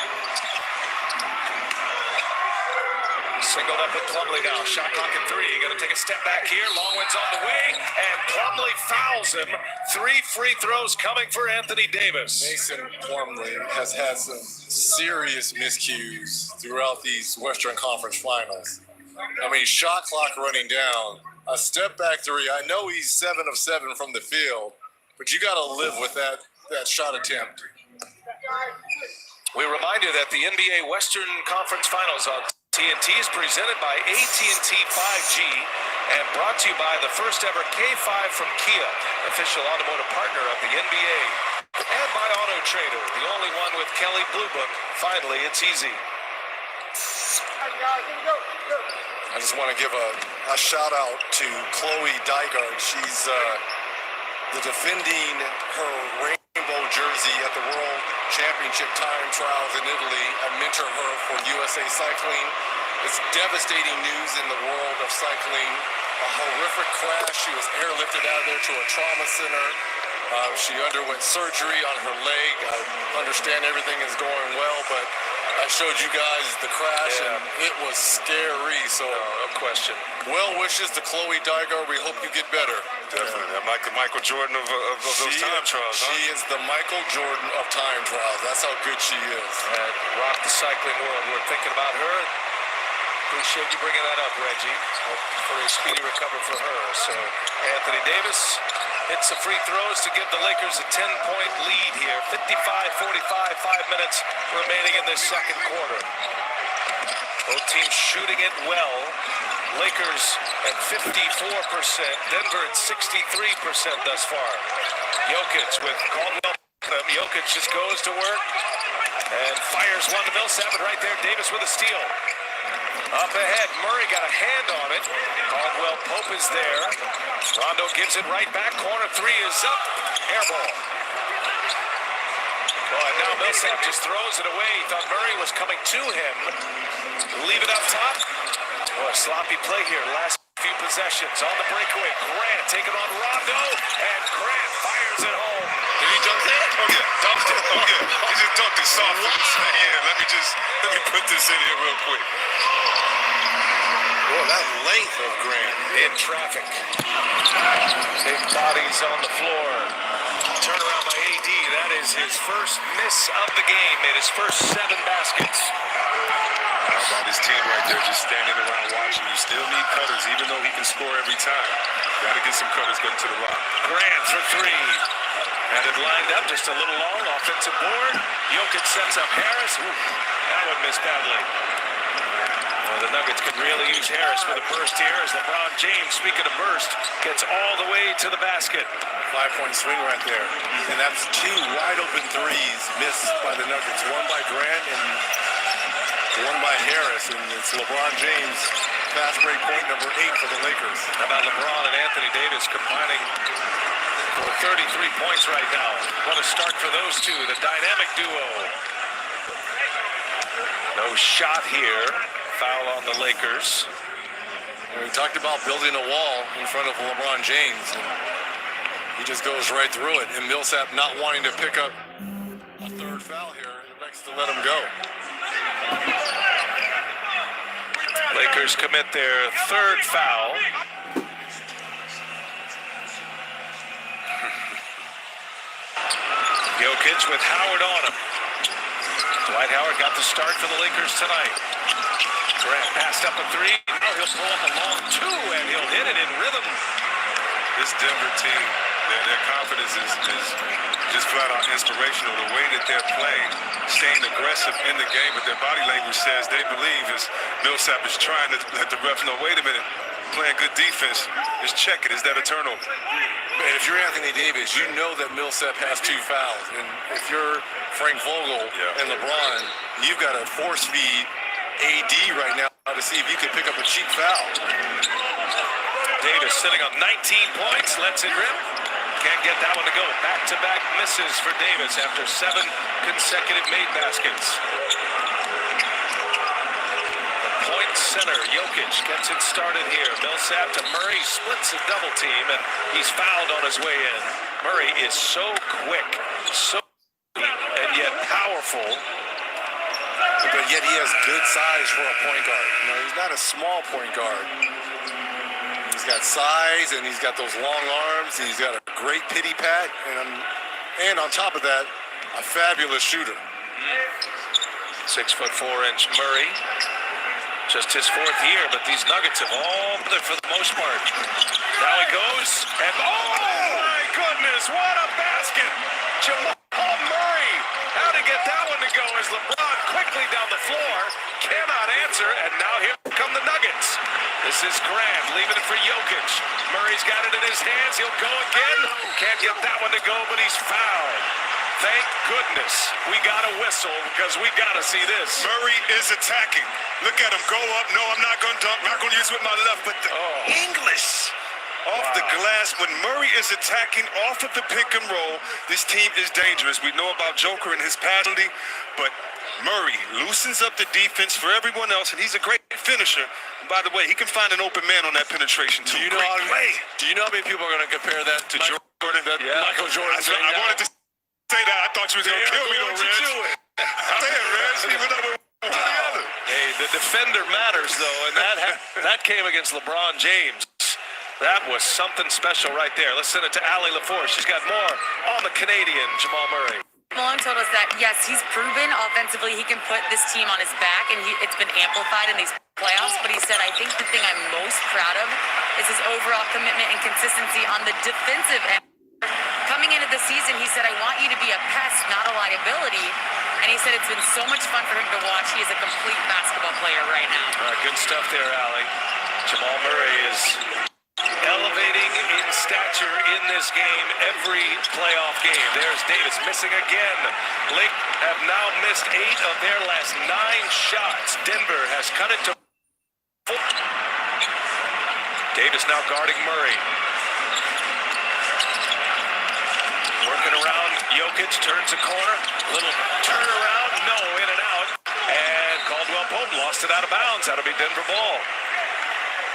Singled up with Plumlee now. Shot clock at 3. Going to take a step back here. Long one's on the way. And Plumlee fouls him. 3 free throws coming for Anthony Davis. Mason Plumlee has had some serious miscues throughout these Western Conference Finals. I mean, shot clock running down. A step back 3. I know he's 7 of 7 from the field, but you got to live with that shot attempt. We remind you that the NBA Western Conference Finals on TNT is presented by AT&T 5G and brought to you by the first ever K5 from Kia, official automotive partner of the NBA, and by Auto Trader, the only one with Kelley Blue Book. Finally, it's easy. I just want to give a shout out to Chloe Dygard. She's the defending her rainbow jersey at the World Championship time trials in Italy. I mentor her for USA Cycling. It's devastating news in the world of cycling. A horrific crash. She was airlifted out there to a trauma center. She underwent surgery on her leg. I understand everything is going well, but I showed you guys the crash, and it was scary. So, no question. Well wishes to Chloe Dygard. We hope you get better. Definitely. Michael Jordan of those time trials. She is the Michael Jordan of time trials. That's how good she is. And rock the cycling world. We're thinking about her. Appreciate you bringing that up, Reggie. Hope for a speedy recovery for her. So Anthony Davis hits the free throws to give the Lakers a 10-point lead here. 55-45, 5 minutes remaining in this second quarter. Both teams shooting it well. Lakers at 54%, Denver at 63% thus far. Jokic with Caldwell. Jokic just goes to work and fires one to Millsap, and right there, Davis with a steal. Up ahead, Murray got a hand on it. Caldwell Pope is there. Rondo gives it right back. Corner three is up. Air ball. Oh, and now Millsap just throws it away. He thought Murray was coming to him. Leave it up top. Oh, a sloppy play here. Last few possessions on the breakaway. Grant taking on Rondo, and Grant fires it home. Did he dunk that? Oh yeah, dunked it. Oh yeah, he just dunked it soft. Yeah, let me put this in here real quick. Boy, that length of Grant. In traffic. Big bodies on the floor. Turnaround by AD. That is his first miss of the game. Made his first 7 baskets. How about his team right there just standing around watching? You still need cutters, even though he can score every time. Got to get some cutters getting to the rock. Grant for 3. Had it lined up just a little long. Offensive board. Jokic sets up Harris. Ooh, that one missed badly. Well, the Nuggets could really use Harris with a burst here as LeBron James, speaking of burst, gets all the way to the basket. 5-point swing right there. And that's 2 wide open threes missed by the Nuggets. One by Grant and one by Harris. And it's LeBron James, fast break point number 8 for the Lakers. How about LeBron and Anthony Davis combining for 33 points right now? What a start for those two, the dynamic duo. No shot here. Foul on the Lakers. And we talked about building a wall in front of LeBron James. And he just goes right through it. And Millsap not wanting to pick up a 3rd foul here. He likes to let him go. Lakers commit their 3rd foul. Jokic with Howard on him. Dwight Howard got the start for the Lakers tonight. Grant passed up a 3. Now he'll throw up a long 2, and he'll hit it in rhythm. This Denver team, their confidence is just flat out inspirational. The way that they're playing, staying aggressive in the game, but their body language says they believe as Millsap is trying to let the ref know, wait a minute, playing good defense, just check it. Is that a turnover? And if you're Anthony Davis, you know that Millsap has 2 fouls. And if you're Frank Vogel and LeBron, you've got to force feed AD right now to see if you can pick up a cheap foul. Davis sitting on 19 points, lets it rip. Can't get that one to go. Back-to-back misses for Davis after 7 consecutive made baskets. The point center, Jokic, gets it started here. Millsap to Murray, splits a double team, and he's fouled on his way in. Murray is so quick, so and yet powerful. But yet he has good size for a point guard. You know, he's not a small point guard. He's got size, and he's got those long arms. He's got a great pity pat, and on top of that, a fabulous shooter. 6'4" Murray. Just his 4th year, but these Nuggets have all been for the most part. Now he goes, and oh my goodness, what a basket! Jamal Murray, how to get that one to go as LeBron quickly down the floor, cannot answer, and now here come the Nuggets. This is Grant, leaving it for Jokic. Murray's got it in his hands, he'll go again. Can't get that one to go, but he's fouled. Thank goodness we got a whistle because we got to see this. Murray is attacking. Look at him go up. No, I'm not going to dunk. Not going to use it with my left, but the English off the glass. When Murray is attacking off of the pick and roll, this team is dangerous. We know about Joker and his penalty, but Murray loosens up the defense for everyone else, and he's a great finisher. And by the way, he can find an open man on that penetration too. Do you know how many people are going to compare that to Jordan? Michael Jordan. I wanted to say that. I thought you was going to kill me though, Reg. Damn, Reg. Even though we're together. Hey, the defender matters, though, and that came against LeBron James. That was something special right there. Let's send it to Allie LaForce. She's got more on the Canadian Jamal Murray. Malone told us that, yes, he's proven offensively he can put this team on his back, and it's been amplified in these playoffs, but he said, I think the thing I'm most proud of is his overall commitment and consistency on the defensive end. Coming into the season, he said, I want you to be a pest, not a liability. And he said it's been so much fun for him to watch. He is a complete basketball player right now. All right, good stuff there, Allie. Jamal Murray is elevating in stature in this game every playoff game. There's Davis missing again. Lake have now missed 8 of their last 9 shots. Denver has cut it to 4. Davis now guarding Murray. Working around, Jokic turns a corner. Little turnaround, no, in and out. And Caldwell Pope lost it out of bounds. That'll be Denver ball.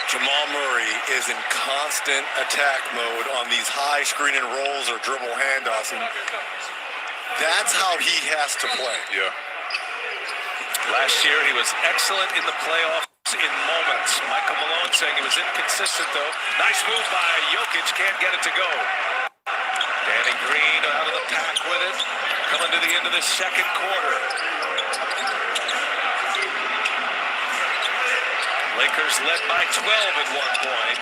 Jamal Murray is in constant attack mode on these high screen and rolls or dribble handoffs, and that's how he has to play. Yeah. Last year, he was excellent in the playoffs in moments. Michael Malone saying he was inconsistent, though. Nice move by Jokic, can't get it to go. Danny Green out of the pack with it. Coming to the end of the second quarter. Lakers led by 12 at one point.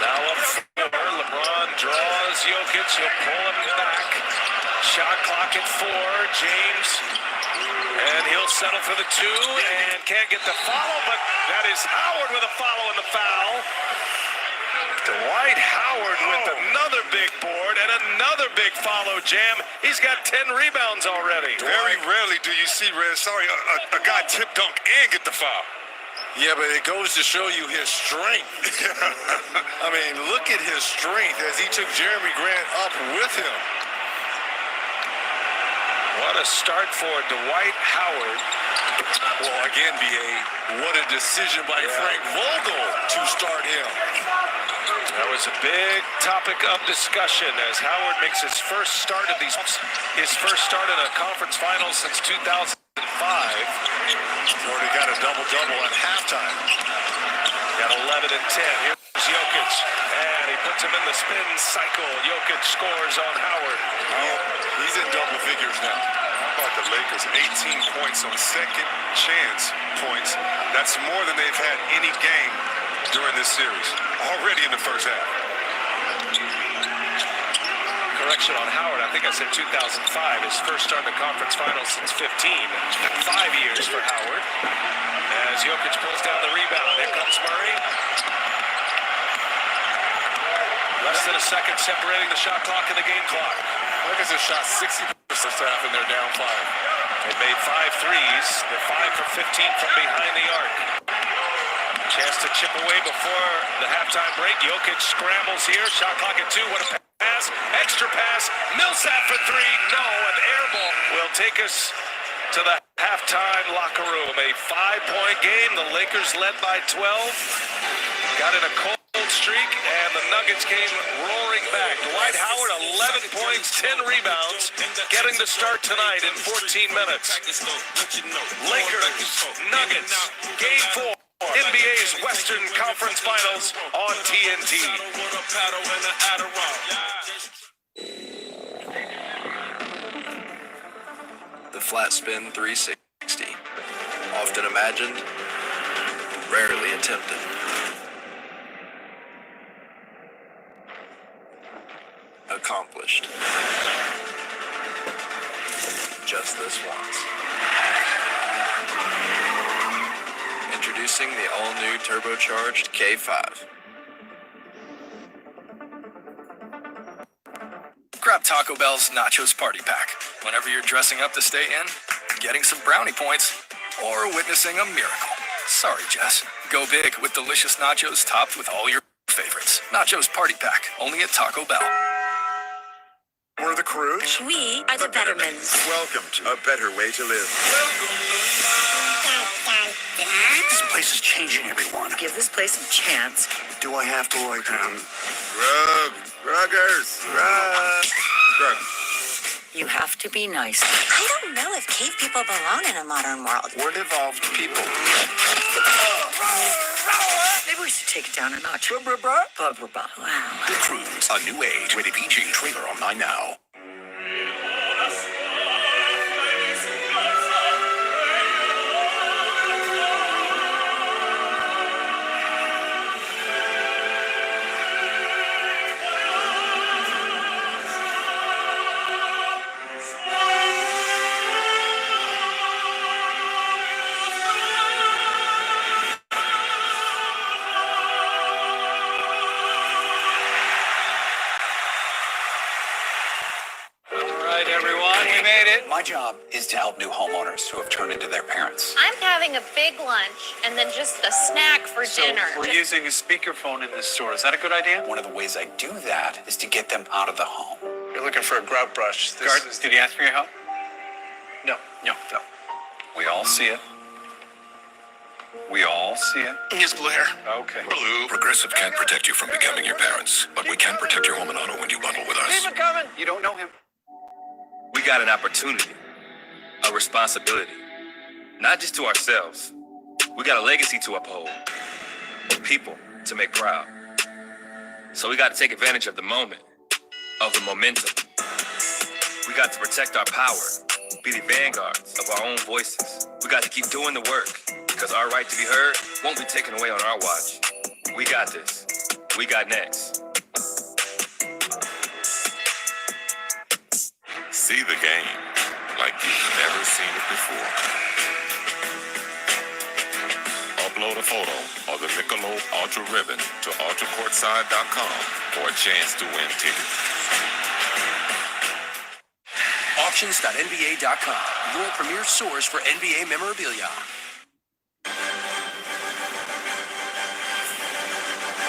Now up 4. LeBron draws Jokic. He'll pull him back. Shot clock at 4. James. And he'll settle for the 2 and can't get the follow, but that is Howard with a follow in the foul. Dwight Howard with another big board and another big follow jam. He's got 10 rebounds already. Very rarely do you see, Red, a guy tip dunk and get the foul. Yeah, but it goes to show you his strength. I mean, look at his strength as he took Jeremy Grant up with him. What a start for Dwight Howard. Well, again, B.A., what a decision by Frank Vogel to start him. That was a big topic of discussion as Howard makes his first start in a conference finals since 2005. Already got a double-double at halftime. Got 11 and 10. Here's Jokic, and he puts him in the spin cycle. Jokic scores on Howard. He's in double figures now. How about the Lakers? 18 points on second chance points. That's more than they've had any game during this series. Already in the first half. Correction on Howard. I think I said 2005. His first start in the conference finals since 15. 5 years for Howard. As Jokic pulls down the rebound. Here comes Murray. Less than a second separating the shot clock and the game clock. Lakers have shot 60% half and they're down 5. They made 5 threes. They're 5 for 15 from behind the arc. Chance to chip away before the halftime break. Jokic scrambles here. Shot clock at 2. What a pass. Extra pass. Millsap for 3. No, an air ball will take us to the halftime locker room. A 5-point game. The Lakers led by 12. Got in a cold streak, and the Nuggets came roaring back. Dwight Howard, 11 points, 10 rebounds, getting the start tonight in 14 minutes. Lakers, Nuggets, Game 4. NBA's Western Conference Finals on TNT. The flat spin 360. Often imagined, rarely attempted. Accomplished. Just this once. Introducing the all-new turbocharged K5. grab Taco Bell's Nachos Party Pack whenever you're dressing up to stay in, getting some brownie points, or witnessing a miracle. Sorry, Jess. Go big with delicious nachos topped with all your favorites. Nachos Party Pack, only at Taco Bell. We're the Croods. We are the Bettermans. Welcome to a better way to live. This place is changing everyone. Give this place a chance. Do I have to like Ruggers, Rug. You have to be nice. I don't know if cave people belong in a modern world. We're evolved people. Maybe we should take it down a notch. Wow. The Croods, a new age, rated PG, trailer online now. My job is to help new homeowners who have turned into their parents. I'm having a big lunch and then just a snack for dinner. We're using a speakerphone in this store. Is that a good idea? One of the ways I do that is to get them out of the home. You're looking for a grout brush. Did he ask for your help? No. We all see it. We all see it. Yes, Blair. Okay. Blue. Progressive can't protect you from becoming your parents, but we can protect your home and auto when you bundle with us. Keep it coming. You don't know him. We got an opportunity, a responsibility, not just to ourselves. We got a legacy to uphold, people to make proud. So we got to take advantage of the moment, of the momentum. We got to protect our power, be the vanguards of our own voices. We got to keep doing the work, because our right to be heard won't be taken away on our watch. We got this. We got next. See the game like you've never seen it before. Upload a photo of the Michelob Ultra Ribbon to ultracourtside.com for a chance to win tickets. Auctions.nba.com, your premier source for NBA memorabilia.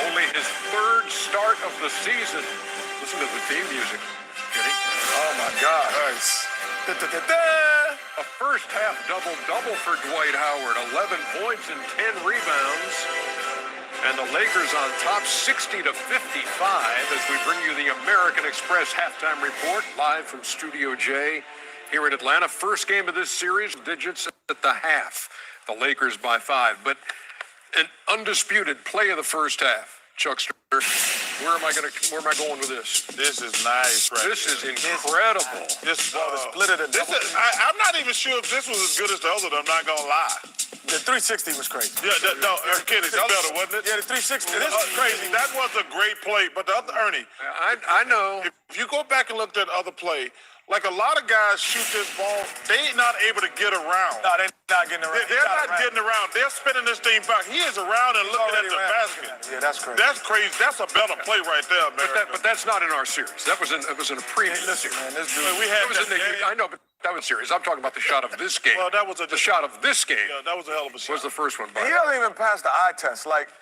Only his third start of the season. Listen to the theme music. Kenny. Oh my God. Nice. A first half double-double for Dwight Howard. 11 points and 10 rebounds. And the Lakers on top 60-55 as we bring you the American Express halftime report live from Studio J here in Atlanta. First game of this series, digits at the half. The Lakers by 5. But an undisputed play of the first half. Chuckster, where am I going with this? This is nice, right? This is incredible. Split it. I'm not even sure if this was as good as the other. I'm not gonna lie. The 360 was crazy. Yeah, Kenny, it's better, wasn't it? Yeah, the 360. This is crazy. That was a great play, but the other Ernie, I know. If you go back and look at the other play, like a lot of guys shoot this ball, they ain't not able to get around. No, they're not getting around. They're not getting around. They're spinning this thing back. He is around and looking at the basket. Yeah, that's crazy. That's crazy. That's a better play right there, man. But that's not in our series. That was in a previous series. Man, this dude. We had That was in the, I know, but that was serious. I'm talking about the shot of this game. Well, that was the shot of this game. Yeah, that was a hell of a shot. Was the first one. He doesn't even pass the eye test. Like,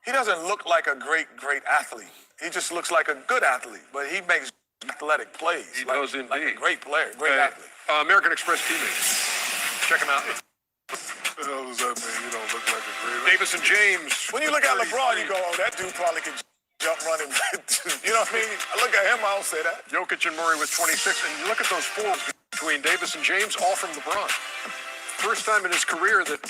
he doesn't look like a great athlete. He just looks like a good athlete, but he makes athletic plays. He does indeed. Like a great player, great athlete. American Express teammates. Check him out. What the hell does that mean? You don't look like a great. Davis and James. When you look at LeBron, you go, oh, that dude probably can jump, run, and you know what I mean? I look at him, I don't say that. Jokic and Murray with 26. And you look at those fours between Davis and James, all from LeBron. First time in his career that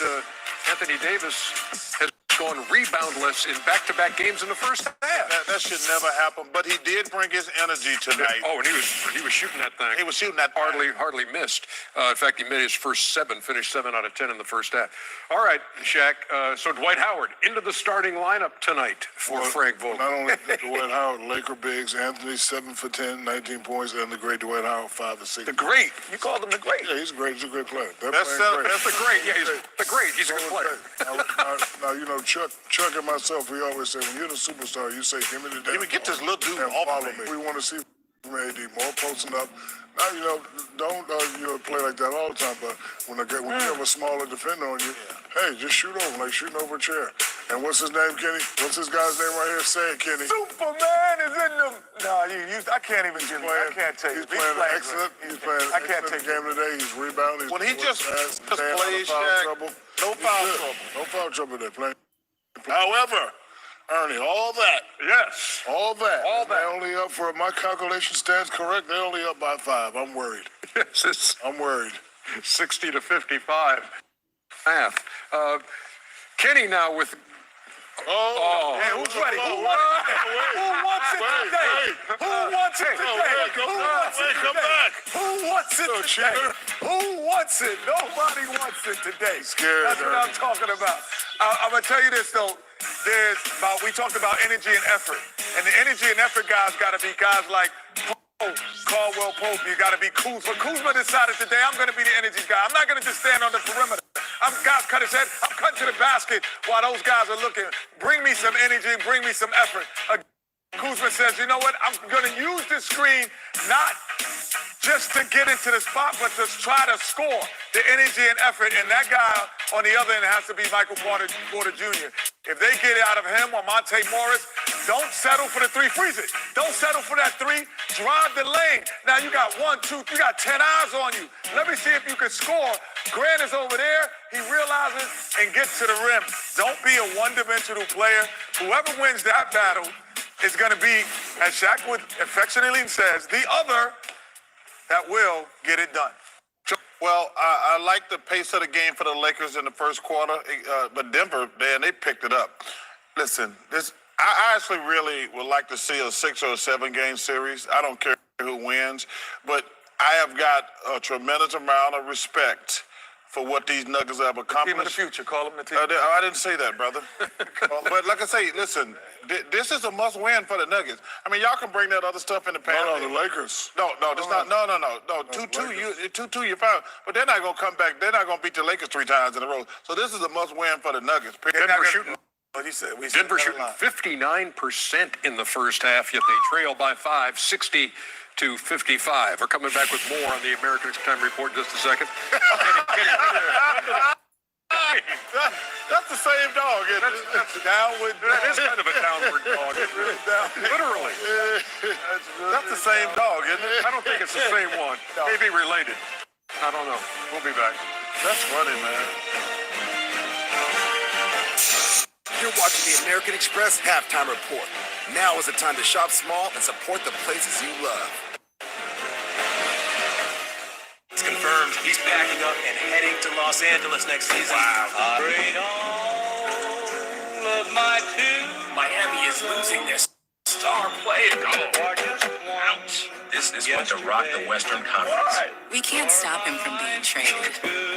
Anthony Davis has gone reboundless in back-to-back games in the first half. That should never happen, but he did bring his energy tonight. Oh, and he was shooting that thing. He was shooting that hardly missed. In fact, he made his first 7, finished 7 out of 10 in the first half. All right, Shaq. So Dwight Howard into the starting lineup tonight for Frank Vogel. Not only Dwight Howard, Laker bigs, Anthony 7 for 10, 19 points, and the great Dwight Howard 5 for 6. The great. You called him the great. Yeah, he's great. He's a great player. That's the great. Yeah, he's the great. He's a good player. Now, you know, Chuck and myself, we always say, when you're the superstar, you say, give me the damn. Get this little dude and off follow me. me. We want to see AD, more posting up. Now, don't play like that all the time, but when you have a smaller defender on you, hey, just shoot over, like shooting over a chair. And what's his name, Kenny? What's this guy's name right here? Say it, Kenny. Superman is in them. No, I can't even give I can't take it. He's playing excellent. He's playing I can't take game today. He's rebounding. When he just plays, Shaq, no foul trouble. No foul trouble there. However, Ernie, all that. Yes. All that. They're only up for, my calculation stands correct, they're only up by 5. I'm worried. Yes, I'm worried. 60 to 55. Math. Kenny now with. Hey, who's ready? Who wants it today? Who wants it today? Who wants it today? Who wants it today? Who wants it? Nobody wants it today. That's what I'm talking about. I'm going to tell you this, though. We talked about energy and effort. And the energy and effort guys got to be guys like Caldwell Pope. You got to be Kuzma. Kuzma decided today, I'm going to be the energy guy. I'm not going to just stand on the perimeter. Guys cut his head. I'm cutting to the basket while those guys are looking. Bring me some energy. Bring me some effort. Kuzma says, you know what? I'm going to use this screen not just to get into the spot, but to try to score. The energy and effort. And that guy on the other end has to be Michael Porter Jr. If they get it out of him or Monte Morris, don't settle for the 3. Freeze it. Don't settle for that 3. Drive the lane. Now you got 1, 2, you got 10 eyes on you. Let me see if you can score. Grant is over there. He realizes and gets to the rim. Don't be a one-dimensional player. Whoever wins that battle is going to be, as Shaq would affectionately says, the other that will get it done. Well, I like the pace of the game for the Lakers in the first quarter, but Denver, man, they picked it up. Listen, I actually really would like to see a 6 or a 7 game series. I don't care who wins, but I have got a tremendous amount of respect for what these Nuggets have accomplished. Team of the future, call them the team. I didn't say that, brother. But like I say, listen, this is a must-win for the Nuggets. I mean, y'all can bring that other stuff in the past. No, the Lakers. No, it's not. No. 2-2, you're fine. But they're not going to come back. They're not going to beat the Lakers 3 times in a row. So this is a must-win for the Nuggets. Denver shooting 59% in the first half, yet they trail by 5, 60 to 55. We're coming back with more on the American Time Report in just a second. That's the same dog, isn't it? That's downward. That is kind of a downward dog. Literally. That's the same dog, isn't it? I don't think it's the same one. Maybe related. I don't know. We'll be back. That's funny, man. You're watching the American Express Halftime Report. Now is the time to shop small and support the places you love. It's confirmed he's backing up and heading to Los Angeles next season. Wow. Miami is losing their star player. Ouch. This is going to rock the Western Conference. We can't stop him from being traded,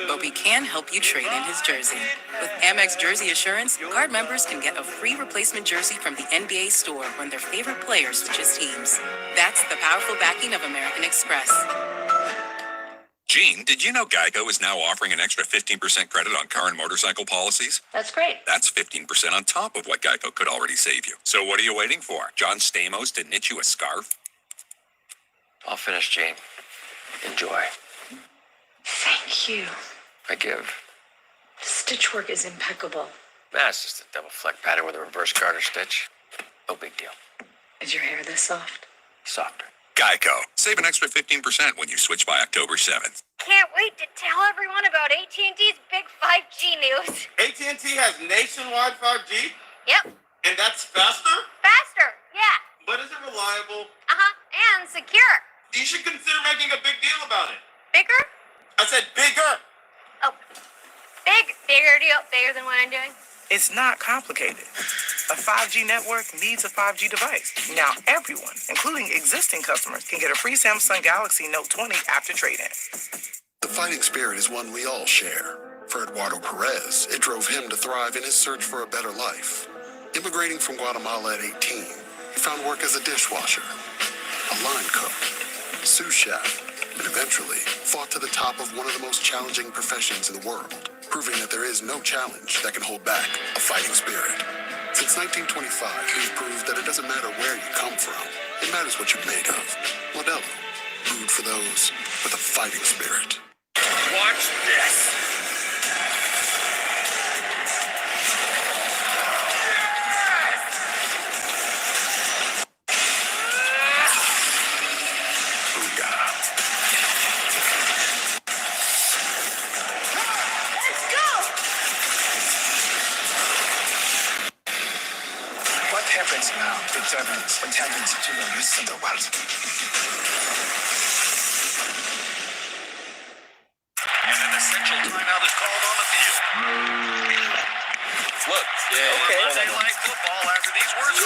but we can help you trade in his jersey. With Amex Jersey Assurance, card members can get a free replacement jersey from the NBA store when their favorite player switches teams. That's the powerful backing of American Express. Gene, did you know Geico is now offering an extra 15% credit on car and motorcycle policies? That's great. That's 15% on top of what Geico could already save you. So what are you waiting for? John Stamos to knit you a scarf? I'll finish, Gene. Enjoy. Thank you. I give. The stitch work is impeccable. That's just a double fleck pattern with a reverse garter stitch. No big deal. Is your hair this soft? Softer. Geico. Save an extra 15% when you switch by October 7th. Can't wait to tell everyone about AT&T's big 5G news. AT&T has nationwide 5G? Yep. And that's faster? Faster, yeah. But is it reliable? Uh-huh, and secure. You should consider making a big deal about it. Bigger? I said bigger. Oh, bigger deal, bigger than what I'm doing. It's not complicated. A 5G network needs a 5G device. Now everyone, including existing customers, can get a free Samsung Galaxy Note 20 after trade-in. The fighting spirit is one we all share. For Eduardo Perez, it drove him to thrive in his search for a better life. Immigrating from Guatemala at 18, he found work as a dishwasher, a line cook, sous chef, and eventually fought to the top of one of the most challenging professions in the world, proving that there is no challenge that can hold back a fighting spirit. Since 1925, we've proved that it doesn't matter where you come from. It matters what you're made of. Modelo, brewed for those with a fighting spirit. Watch this. What happens now determines what happens to the rest of the world. And an essential timeout is called on the field. Look, okay. Monday Night Football after these words.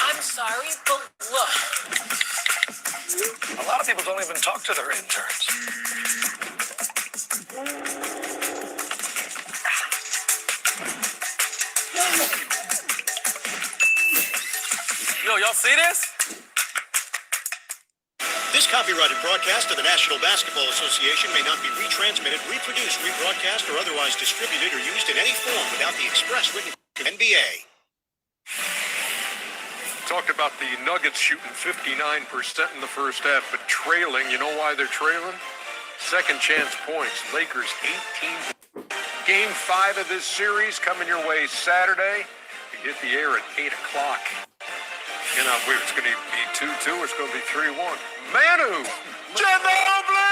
I'm sorry, but look. A lot of people don't even talk to their interns. Yo, y'all see this? This copyrighted broadcast of the National Basketball Association may not be retransmitted, reproduced, rebroadcast, or otherwise distributed or used in any form without the express written NBA. Talked about the Nuggets shooting 59% in the first half, but trailing. You know why they're trailing? Second chance points. Lakers 18. Game 5 of this series coming your way Saturday. We hit the air at 8 o'clock. Cannot wait. It's going to be 2-2. It's going to be 3-1. Manu Ginobili!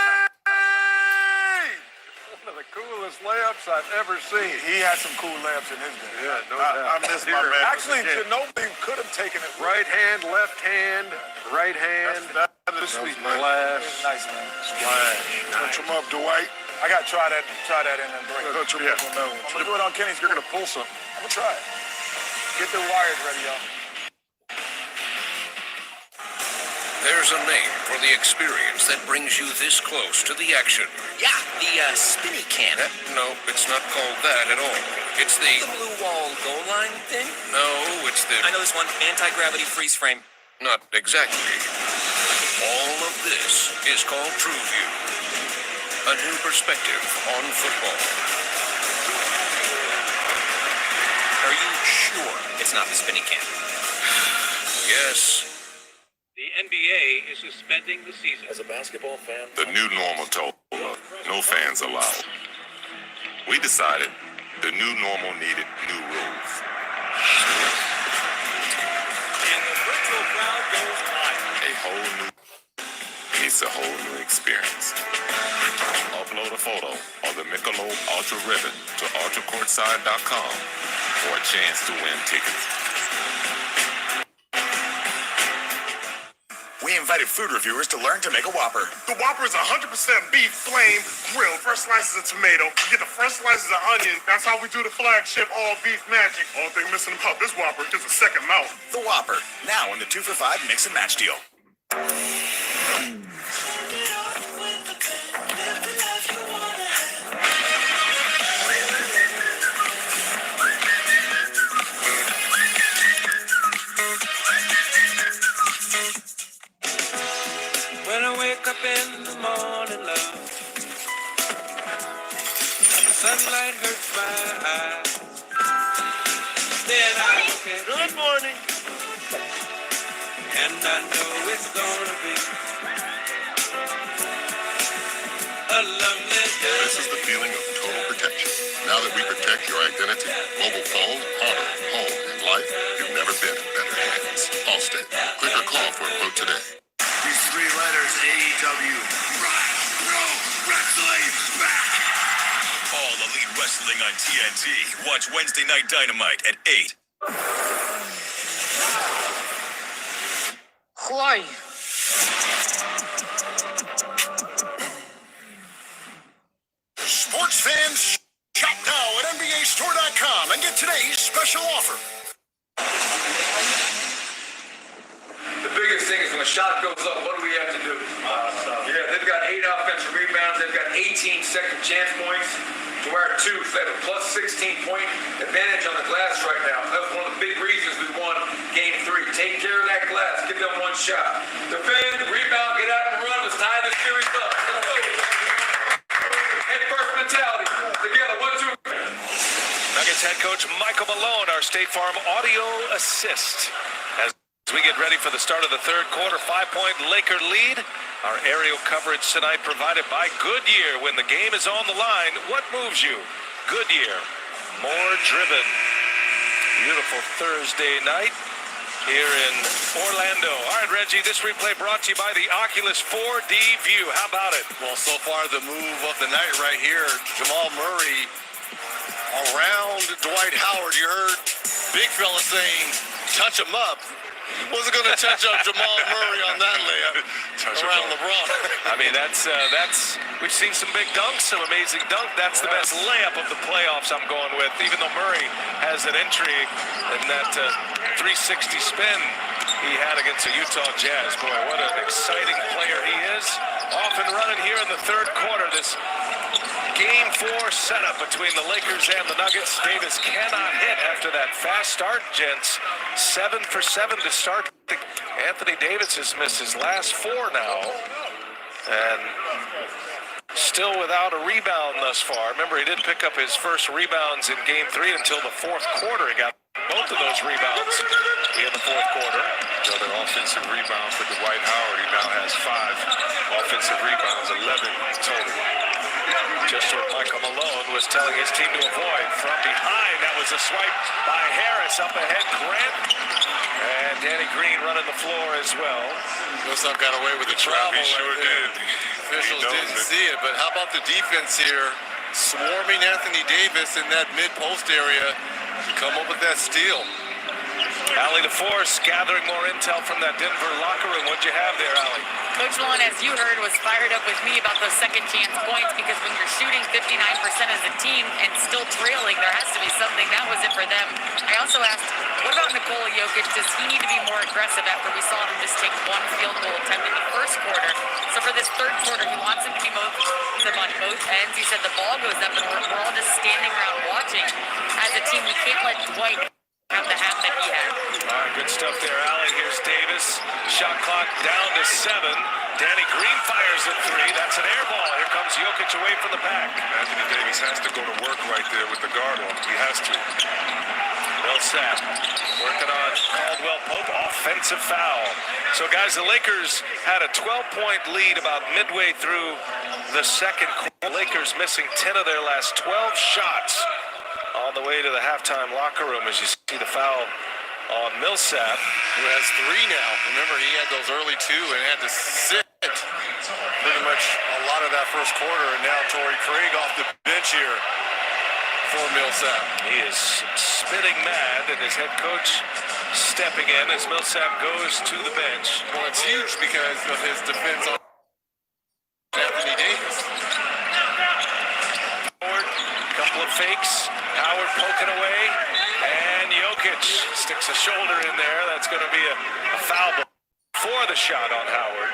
One of the coolest layups I've ever seen. He had some cool layups in his day. Yeah, no doubt. I miss my man. Actually, Ginobili could have taken it. Right hand, left hand, right hand. This Sweet was glass. nice, man. Splash. Touch him up, Dwight. I got to try that in and break. Touch him up. I'm going to do it on Kenny's. You're going to pull something. I'm going to try it. Get the wires ready, y'all. There's a name for the experience that brings you this close to the action. Yeah, the spinny can. No, it's not called that at all. It's The blue wall goal line thing? No, it's the... I know this one. Anti-gravity freeze frame. Not exactly. All of this is called TrueView. A new perspective on football. Are you sure it's not the spinny can? Yes. The NBA is suspending the season. As a basketball fan, the new normal told us no fans allowed. We decided the new normal needed new rules. And the virtual crowd goes wild. A whole new needs a whole new experience. Upload a photo of the Michelob Ultra Ribbon to ultracourtside.com for a chance to win tickets. We invited food reviewers to learn to make a Whopper. The Whopper is 100% beef, flame, grilled. First slice is a tomato. You get the first slice is an onion. That's how we do the flagship all beef magic. Only thing missing about this Whopper is a second mouth. The Whopper, now in the 2 for $5 mix and match deal. When I wake up in the morning, love, and the sunlight hurts my eyes, then I look at good morning, and I know it's gonna be a lovely day. This is the feeling of total protection. Now that we protect your identity, mobile phone, auto, home, and life, you've never been in better hands. Allstate. Click or call for a quote today. These 3 letters, AEW. Wrestling back. All Elite Wrestling on TNT. Watch Wednesday Night Dynamite at 8. Who are you? Sports fans, shop now at NBAStore.com and get today's special offer. The biggest thing is when a shot goes up, what do we have to do? Yeah, they've got 8 offensive rebounds. They've got 18 second chance points to our 2. They have a plus 16-point advantage on the glass right now. That's one of the big reasons we won Game 3. Take care of that glass. Give them one shot. Defend, rebound, get out and run. Let's tie this series up. Let's go. Head first mentality. Together. 1, 2. Coach Michael Malone, our State Farm audio assist. As we get ready for the start of the third quarter, 5-point Laker lead. Our aerial coverage tonight provided by Goodyear. When the game is on the line, what moves you? Goodyear, more driven. Beautiful Thursday night here in Orlando. All right, Reggie, this replay brought to you by the Oculus 4D View. How about it? Well, so far the move of the night right here, Jamal Murray around Dwight Howard. You heard big fella saying, touch him up. Wasn't going to touch up Jamal Murray on that layup around LeBron. I mean, that's we've seen some big dunks, some amazing dunk. That's the best layup of the playoffs I'm going with, even though Murray has an entry in that 360 spin he had against the Utah Jazz. Boy, what an exciting player he is. Off and running here in the third quarter. This Game 4 setup between the Lakers and the Nuggets. Davis cannot hit after that fast start, gents. 7 for 7 to start. Anthony Davis has missed his last 4 now. And still without a rebound thus far. Remember, he didn't pick up his first rebounds in Game 3 until the fourth quarter. He got both of those rebounds in the fourth quarter. Another offensive rebound for Dwight Howard. He now has 5 offensive rebounds, 11 total. Just what Michael Malone was telling his team to avoid. From behind, that was a swipe by Harris. Up ahead, Grant. And Danny Green running the floor as well. Millsap got away with the travel. He sure did. Officials didn't see it, but how about the defense here? Swarming Anthony Davis in that mid-post area to come up with that steal. Allie DeForest gathering more intel from that Denver locker room. What'd you have there, Allie? Coach Malone, as you heard, was fired up with me about those second chance points because when you're shooting 59% as a team and still trailing, there has to be something. That was it for them. I also asked, what about Nikola Jokic? Does he need to be more aggressive after we saw him just take 1 field goal attempt in the first quarter? So for this third quarter, he wants him to be on both ends. He said the ball goes up and we're all just standing around watching. As a team, we can't let Dwight have the half that he had. All right, good stuff there, Allie. Here's Davis. Shot clock down to 7. Danny Green fires at 3. That's an air ball. Here comes Jokic away from the pack. Anthony Davis has to go to work right there with the guard on. He has to. Millsap working on Caldwell Pope. Offensive foul. So, guys, the Lakers had a 12-point lead about midway through the second quarter. Lakers missing 10 of their last 12 shots on the way to the halftime locker room as you see the foul on Millsap, who has 3 now. Remember, he had those early 2 and had to sit pretty much a lot of that first quarter, and now Torrey Craig off the bench here for Millsap. He is spitting mad, and his head coach stepping in as Millsap goes to the bench. Well, it's huge because of his defense on Anthony Davis. Forward, couple of fakes. Howard poking away, and Jokic sticks a shoulder in there. That's going to be a foul before the shot on Howard.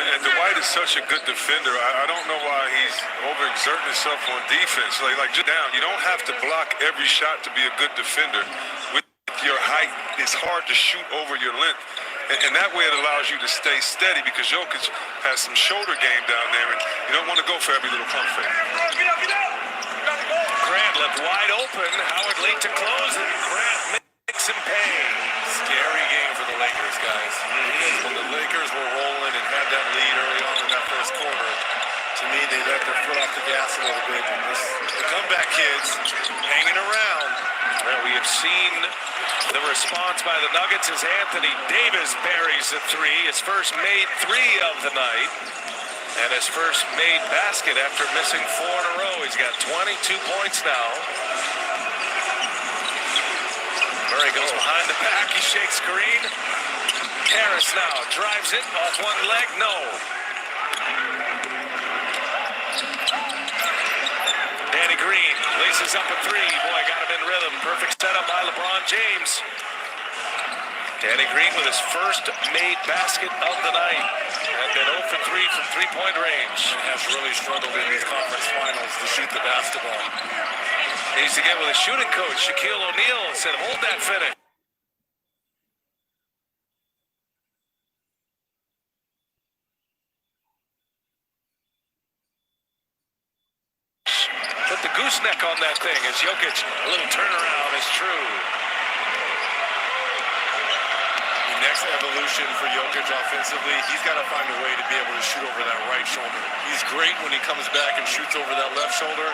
And Dwight is such a good defender. I don't know why he's overexerting himself on defense. Like just down. You don't have to block every shot to be a good defender. With your height, it's hard to shoot over your length. And that way it allows you to stay steady because Jokic has some shoulder game down there, and you don't want to go for every little pump fake. Grant left wide open. Howard late to close, and Grant makes him pay. Scary game for the Lakers, guys. Because when the Lakers were rolling and had that lead early on in that first quarter, to me, they let their foot off the gas a little bit. And the comeback kids hanging around. Well, we have seen the response by the Nuggets as Anthony Davis buries the 3. His first made 3 of the night. And his first made basket after missing 4 in a row. He's got 22 points now. Murray goes behind the back. He shakes Green. Harris now drives it off one leg. No. Danny Green laces up a 3. Boy, got him in rhythm. Perfect setup by LeBron James. Danny Green with his first made basket of the night. And been 0 for 3 from three-point range. And has really struggled in these conference finals to shoot the basketball. Needs to get with a shooting coach, Shaquille O'Neal, and said, hold that finish. Put the gooseneck on that thing as Jokic, a little turnaround is true. The next evolution for Jokic offensively, he's got to find a way to be able to shoot over that right shoulder. He's great when he comes back and shoots over that left shoulder,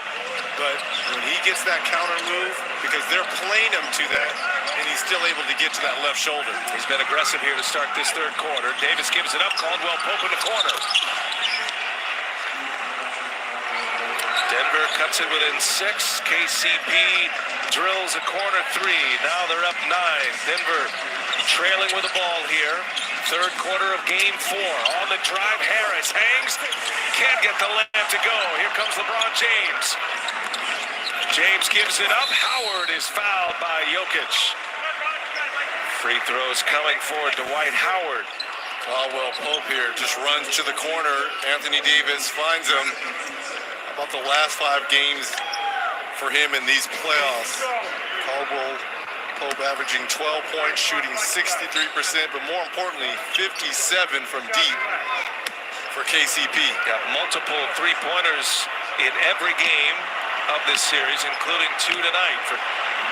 but when he gets that counter move, because they're playing him to that, and he's still able to get to that left shoulder. He's been aggressive here to start this third quarter. Davis gives it up. Caldwell Pope in the corner. Denver cuts it within 6. KCP drills a corner 3. Now they're up 9. Denver trailing with the ball here. Third quarter of game 4. On the drive, Harris hangs. Can't get the layup to go. Here comes LeBron James. James gives it up. Howard is fouled by Jokic. Free throws coming for Dwight Howard. Caldwell Pope here just runs to the corner. Anthony Davis finds him. How about the last 5 games for him in these playoffs? Caldwell Pope averaging 12 points, shooting 63%, but more importantly, 57 from deep for KCP. Got multiple three-pointers in every game of this series, including 2 tonight for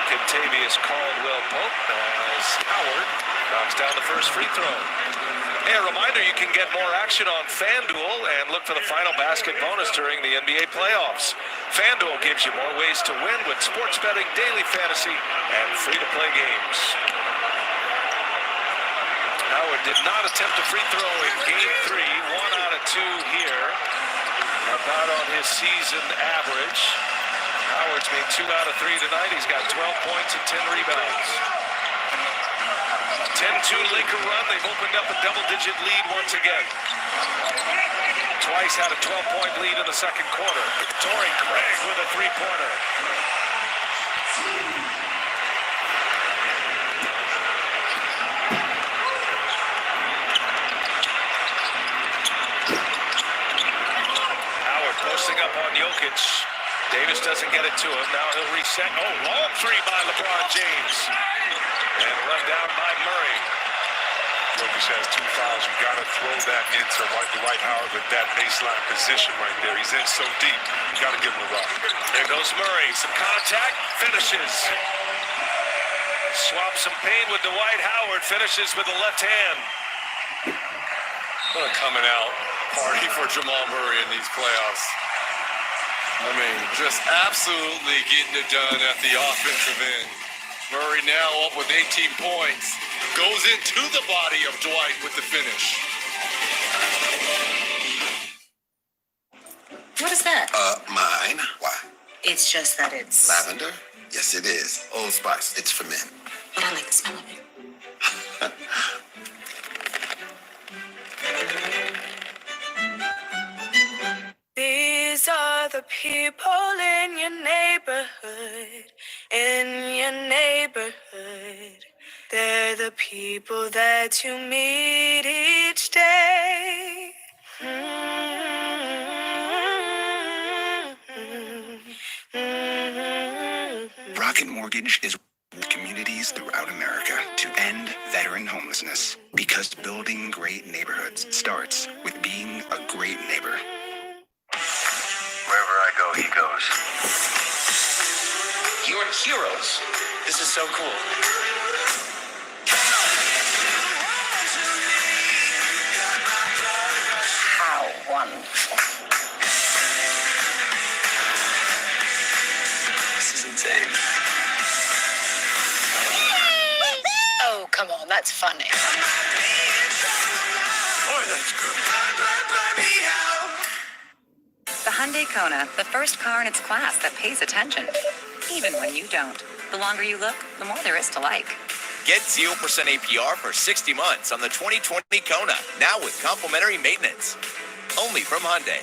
Kentavious Caldwell Pope as Howard knocks down the first free throw. Hey, a reminder, you can get more action on FanDuel and look for the final basket bonus during the NBA playoffs. FanDuel gives you more ways to win with sports betting, daily fantasy, and free-to-play games. Howard did not attempt a free throw in Game 3. 1 out of 2 here. About on his season average. Howard's made 2 out of 3 tonight. He's got 12 points and 10 rebounds. 10-2 Laker run. They've opened up a double-digit lead once again. Twice had a 12-point lead in the second quarter. Torrey Craig with a three-pointer. Howard posting up on Jokic. Davis doesn't get it to him. Now he'll reset. Oh, long 3 by LeBron James. And run down by Murray. Jokic has 2 fouls. You got to throw that into Dwight Howard with that baseline position right there. He's in so deep. You got to give him a rock. There goes Murray. Some contact. Finishes. Swap some pain with Dwight Howard. Finishes with the left hand. What a coming out party for Jamal Murray in these playoffs. I mean, just absolutely getting it done at the offensive end. Murray now up with 18 points. Goes into the body of Dwight with the finish. What is that? Mine. Why? It's just that it's... Lavender? Yes, it is. Old Spice. It's for men. But I like the smell of it. These are the people in your neighborhood, They're the people that you meet each day. Rocket Mortgage is with communities throughout America to end veteran homelessness, because building great neighborhoods starts with being a great neighbor. Wherever I go, he goes. You're heroes. This is so cool. How wonderful. This is insane. Oh, come on, that's funny. Oh, that's good. The Hyundai Kona, the first car in its class that pays attention, even when you don't. The longer you look, the more there is to like. Get 0% APR for 60 months on the 2020 Kona, now with complimentary maintenance. Only from Hyundai.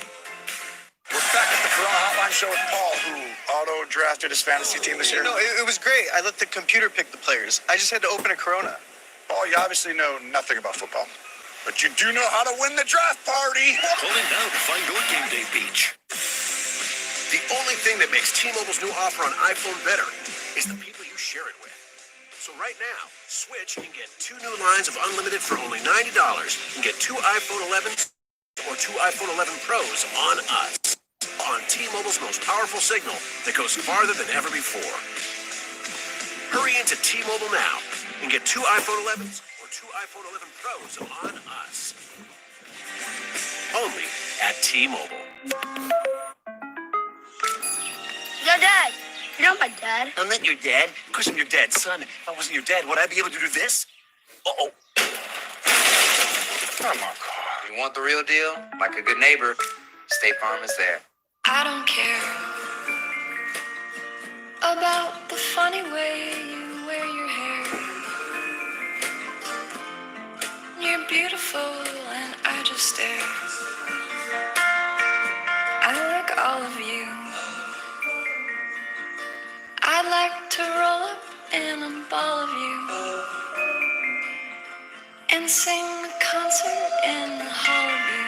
We're back at the Corral Hotline Show with Paul, who auto-drafted his fantasy team this year. No, it was great. I let the computer pick the players. I just had to open a Corona. Paul, you obviously know nothing about football, but you do know how to win the draft party. Call in now to find your game day beach. The only thing that makes T-Mobile's new offer on iPhone better is the people you share it with. So right now, switch and get 2 new lines of unlimited for only $90 and get 2 iPhone 11s or 2 iPhone 11 Pros on us. on T-Mobile's most powerful signal that goes farther than ever before. Hurry into T-Mobile now and get 2 iPhone 11s or 2 iPhone 11 Pros on us. Only at T-Mobile. Yo, Dad. You're not my dad. I'm not your dad. Of course I'm your dad, son. If I wasn't your dad, would I be able to do this? Uh-oh. Come on, Carl. You want the real deal? Like a good neighbor, State Farm is there. I don't care about the funny way you wear your hair. You're beautiful and I just stare. I like all of you. I'd like to roll up in a ball of you and sing a concert in the hall of you.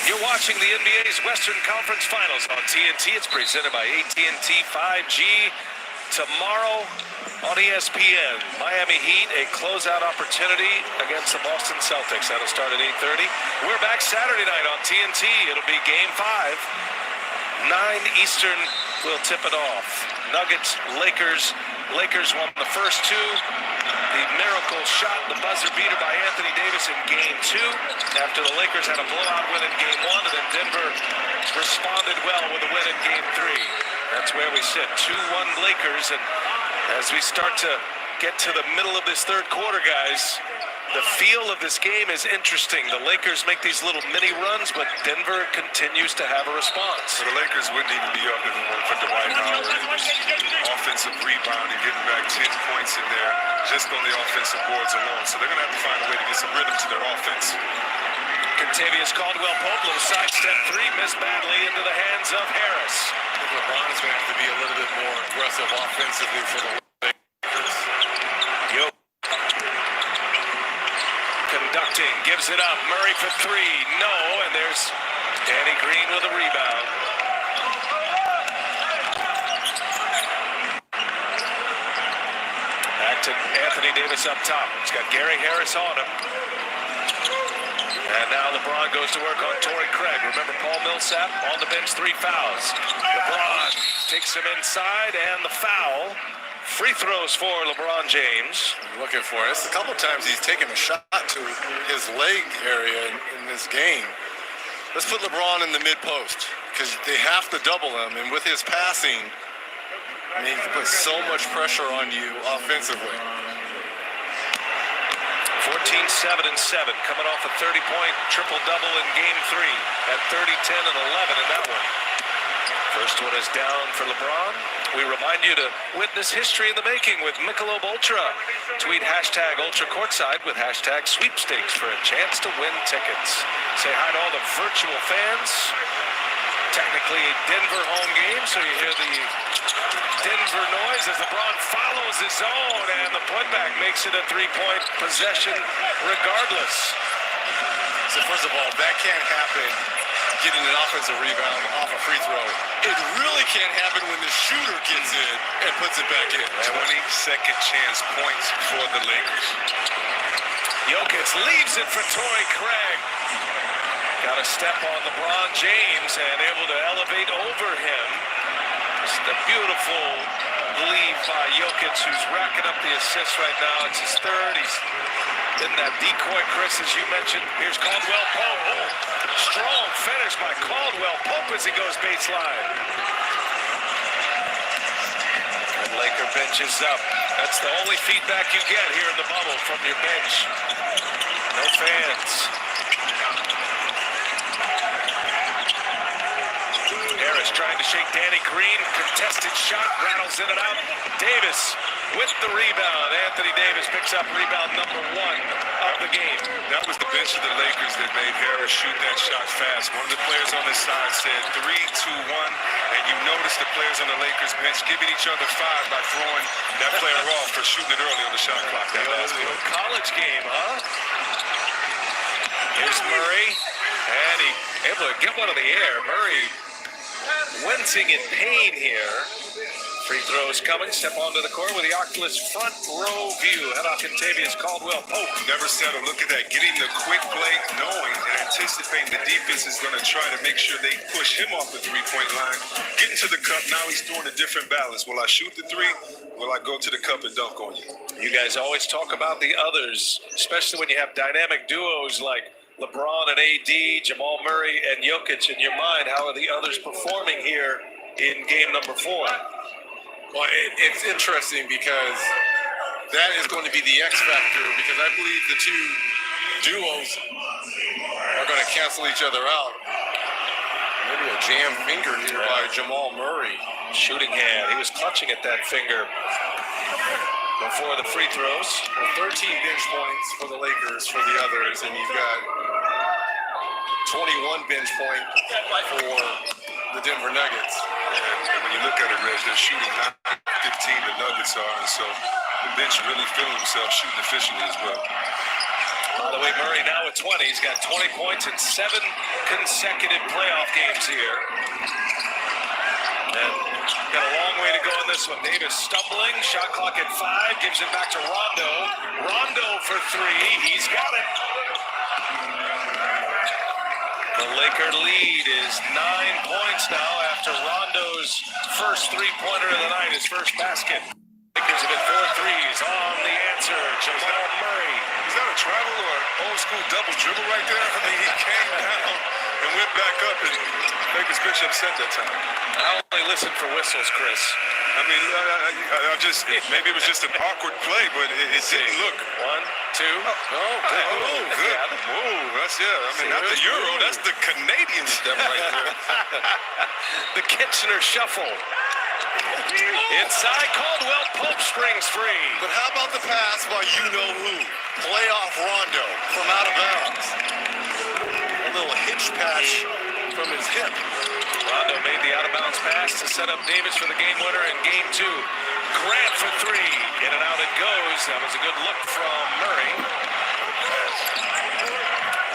You're watching the NBA's Western Conference Finals on TNT. It's presented by AT&T 5G. Tomorrow on ESPN, Miami Heat, a closeout opportunity against the Boston Celtics. That'll start at 8:30. We're back Saturday night on TNT. It'll be Game 5. 9 Eastern will tip it off. Nuggets, Lakers. Lakers won the first 2. The miracle shot, the buzzer beater by Anthony Davis in Game 2 after the Lakers had a blowout win in Game 1, and then Denver responded well with a win in Game 3. That's where we sit, 2-1 Lakers, and as we start to get to the middle of this third quarter, guys, the feel of this game is interesting. The Lakers make these little mini runs, but Denver continues to have a response. So the Lakers wouldn't even be up if it weren't for Dwight Howard and his offensive rebound and getting back 10 points in there just on the offensive boards alone. So they're going to have to find a way to get some rhythm to their offense. Contavious Caldwell-Pope, little sidestep 3, missed badly into the hands of Harris. I think LeBron is going to have to be a little bit more aggressive offensively for the Lakers. Conducting, gives it up. Murray for 3, no, and there's Danny Green with a rebound. Back to Anthony Davis up top. He's got Gary Harris on him. And now LeBron goes to work on Torrey Craig. Remember Paul Millsap on the bench, 3 fouls. LeBron takes him inside and the foul. Free throws for LeBron James. Looking for it. It's a couple times he's taken a shot to his leg area in this game. Let's put LeBron in the mid-post because they have to double him. And with his passing, I mean, he can put so much pressure on you offensively. 14, 7, and 7, coming off a 30-point triple-double in Game 3 at 30, 10, and 11 in that one. First one is down for LeBron. We remind you to witness history in the making with Michelob Ultra. Tweet hashtag Ultra Courtside with hashtag sweepstakes for a chance to win tickets. Say hi to all the virtual fans. Technically a Denver home game, so you hear the Denver noise as LeBron follows his own, and the putback makes it a 3-point possession regardless. So first of all, that can't happen getting an offensive rebound off a free throw. It really can't happen when the shooter gets in and puts it back in. 20-second chance points for the Lakers. Jokic leaves it for Torrey Craig. Got a step on LeBron James and able to elevate over him. Just a beautiful lead by Jokic, who's racking up the assists right now. It's his third. He's in that decoy, Chris, as you mentioned. Here's Caldwell-Pope. Oh, strong finish by Caldwell-Pope as he goes baseline. And Laker bench is up. That's the only feedback you get here in the bubble from your bench. No fans. Harris trying to shake Danny Green. Contested shot, rattles in and out. Davis with the rebound. Anthony Davis picks up rebound number 1 of the game. That was the bench of the Lakers that made Harris shoot that shot fast. One of the players on this side said 3, 2, 1, and you notice the players on the Lakers bench giving each other 5 by throwing that player off for shooting it early on the shot clock. That last the old college game, huh? Here's Murray, and he able to get one in the air. Murray wincing in pain here. Free throws coming. Step onto the court with the Oculus front row view. Head off Contavious Caldwell Pope. Never settle. Look at that. Getting the quick play, knowing and anticipating the defense is going to try to make sure they push him off the three-point line. Getting to the cup, now he's doing a different balance. Will I shoot the three? Will I go to the cup and dunk on you? You guys always talk about the others, especially when you have dynamic duos like LeBron and AD, Jamal Murray and Jokic in your mind. How are the others performing here in game number 4? Well, it's interesting because that is going to be the X factor because I believe the two duos are going to cancel each other out. Maybe a jam finger here by Jamal Murray. Shooting hand. He was clutching at that finger before the free throws. 13 bench points for the Lakers for the others, and you've got 21 bench point for the Denver Nuggets. And when you look at it, Reg, they're shooting 9-15, the Nuggets are, and so the bench really feeling himself shooting efficiently as well. By the way, Murray now at 20. He's got 20 points in 7 consecutive playoff games here. And got a long way to go in this one. Davis stumbling. Shot clock at 5. Gives it back to Rondo. Rondo for 3. He's got it. The Laker lead is 9 points now after Rondo's first three-pointer of the night, his first basket. Lakers have hit 4 threes on the answer. Jamal Murray. Is that a travel or an old school double dribble right there? I mean, he came down and went back up, and Lakers bench upset that time. I only listen for whistles, Chris. I mean, I just, maybe it was just an awkward play, but it didn't look. 1, 2. Oh, good move. Good move. That's, I mean, not the Euro. That's the Canadian step right there. The Kitchener shuffle. Inside, Caldwell Pope springs free. But how about the pass by you-know-who? Playoff Rondo from out of bounds. A little hitch patch from his hip. Rondo made the out-of-bounds pass to set up Davis for the game winner in game 2. Grant for 3. In and out it goes. That was a good look from Murray.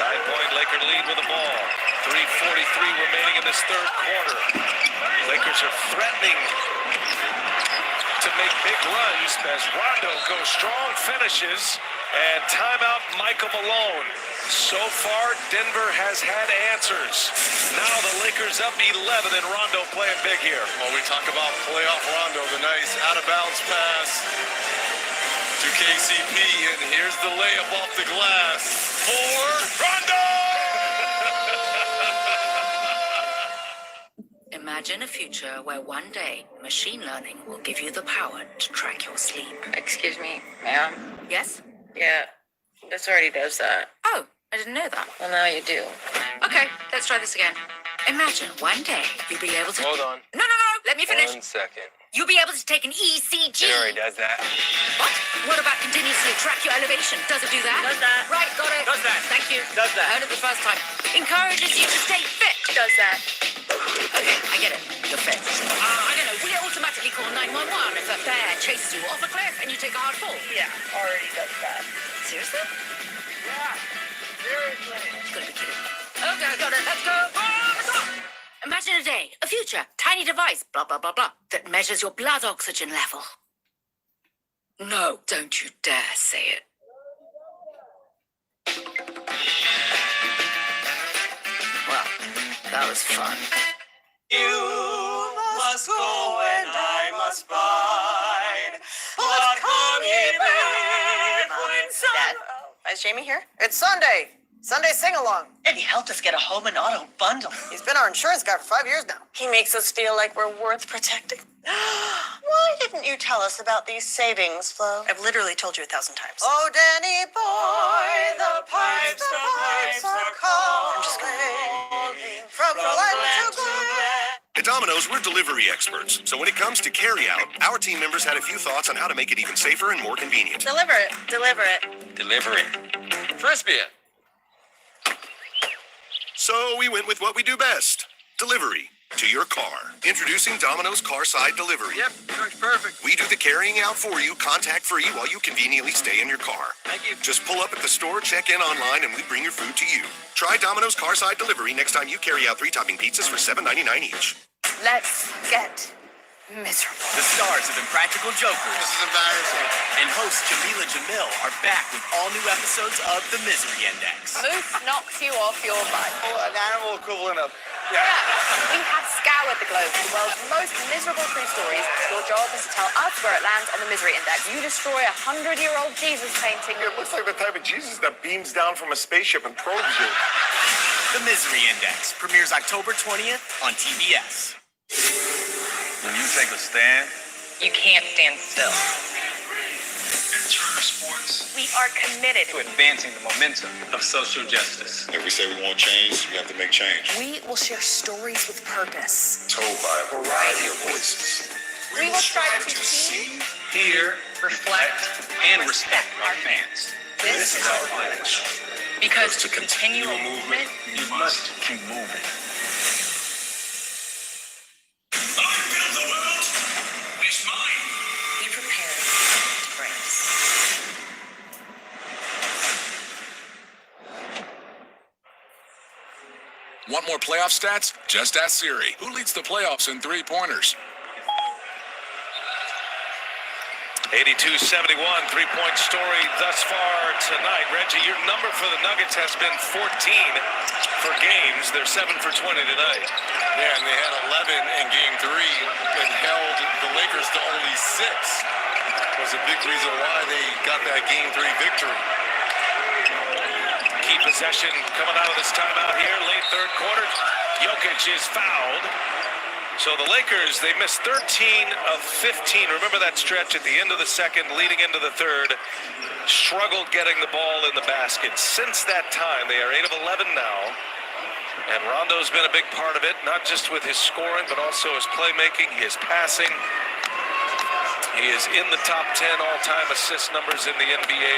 9-point Laker lead with the ball. 3:43 remaining in this third quarter. Lakers are threatening to make big runs as Rondo goes strong, finishes, and timeout Michael Malone. So far, Denver has had answers. Now the Lakers up 11 and Rondo playing big here. Well, we talk about playoff Rondo, the nice out-of-bounds pass to KCP, and here's the layup off the glass for Rondo! Imagine a future where one day machine learning will give you the power to track your sleep. Excuse me, ma'am. Yes? Yeah, this already does that. Oh, I didn't know that. Well, now you do. Okay, let's try this again. Imagine one day you'll be able to... Hold on. No, let me finish. 1 second. You'll be able to take an ECG. It already does that. What? What about continuously track your elevation? Does it do that? Does that. Right, got it. Does that. Thank you. Does that. Heard it the first time. Encourages you to stay fit. Does that. Okay, I get it. You're fit. I don't know. Will it automatically call 911 if a bear chases you off a cliff and you take a hard fall? Yeah, already does that. Seriously? Yeah, seriously. You gotta be kidding me. Okay, got it. Let's go. Imagine a day, a future, tiny device, blah, blah, blah, blah, that measures your blood oxygen level. No, don't you dare say it. Well, that was fun. You must go and I must bide. But come ye back when Dad, is Jamie here? It's Sunday. Sunday sing-along. And he helped us get a home and auto bundle. He's been our insurance guy for 5 years now. He makes us feel like we're worth protecting. Why didn't you tell us about these savings, Flo? I've literally told you 1,000 times. Oh, Danny boy, the pipes are calling. I'm just going from glen to glen. At Domino's, we're delivery experts. So when it comes to carry-out, our team members had a few thoughts on how to make it even safer and more convenient. Deliver it. Deliver it. Deliver it. Frisbee it. So we went with what we do best. Delivery to your car. Introducing Domino's Carside Delivery. Yep, works perfect. We do the carrying out for you, contact-free, while you conveniently stay in your car. Thank you. Just pull up at the store, check in online, and we bring your food to you. Try Domino's Carside Delivery next time you carry out 3-topping pizzas for $7.99 each. Let's get miserable. The stars of Impractical Jokers. This is embarrassing. And host Jamila Jamil are back with all new episodes of The Misery Index. Moose knocks you off your bike. Oh, an animal equivalent of. We have scoured the globe for the world's most miserable true stories. Your job is to tell us where it lands on the Misery Index. You destroy a 100-year-old Jesus painting. It looks like the type of Jesus that beams down from a spaceship and probes you. The Misery Index premieres October 20th on TBS. When you take a stand, You can't stand still. In Turner Sports, We are committed. to advancing the momentum of social justice. If we say we want change, we have to make change. We will share stories with purpose. Told by a variety of voices. We will strive to see, Hear, reflect, and respect our fans. this is our pledge. Because to continue a movement, You must keep moving. be prepared to brace. Want more playoff stats? Just ask Siri. Who leads the playoffs in three-pointers? 82-71, three-point story thus far tonight. Reggie, your number for the Nuggets has been 14 for games. They're 7 for 20 tonight. Yeah, and they had 11 in game 3 and held the Lakers to only 6. Was a big reason why they got that game 3 victory. Key possession coming out of this timeout here, late third quarter. Jokic is fouled. So the Lakers, they missed 13 of 15. Remember that stretch at the end of the second, leading into the third. Struggled getting the ball in the basket. Since that time, they are 8 of 11 now. And Rondo's been a big part of it, not just with his scoring, but also his playmaking, his passing. He is in the top 10 all-time assist numbers in the NBA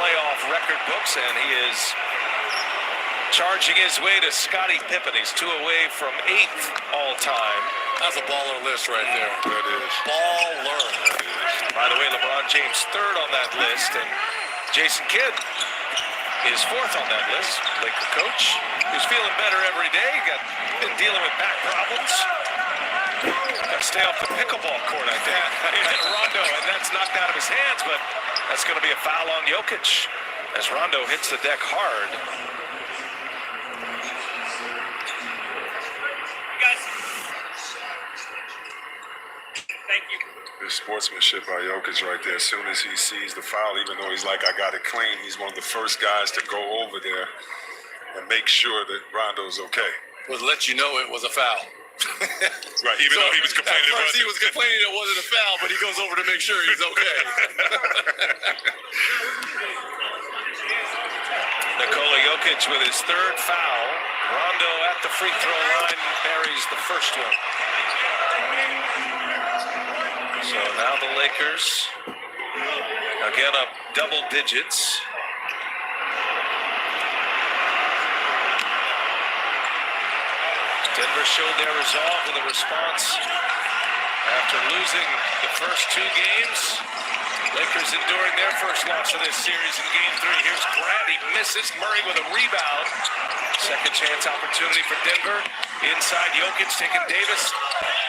playoff record books, and he is charging his way to Scottie Pippen. He's 2 away from 8th all-time. That's a baller list right there. That is. Baller. By the way, LeBron James 3rd on that list, and Jason Kidd is 4th on that list. Laker coach, who's feeling better every day. Been dealing with back problems. Got to stay off the pickleball court, I think. He hit Rondo, and that's knocked out of his hands, but that's going to be a foul on Jokic as Rondo hits the deck hard. Thank you. The sportsmanship by Jokic right there. As soon as he sees the foul, even though he's like, I got it clean, he's one of the first guys to go over there and make sure that Rondo's okay. Would let you know it was a foul. Right, even though he was complaining. At first he was complaining it wasn't a foul, but he goes over to make sure he's okay. Nikola Jokic with his 3rd foul. Rondo at the free throw line buries the first one. So now the Lakers, again up double digits. Denver showed their resolve with a response after losing the first 2 games. Lakers enduring their first loss of this series in game 3. Here's Grant, he misses. Murray with a rebound. Second chance opportunity for Denver. Inside Jokic taking Davis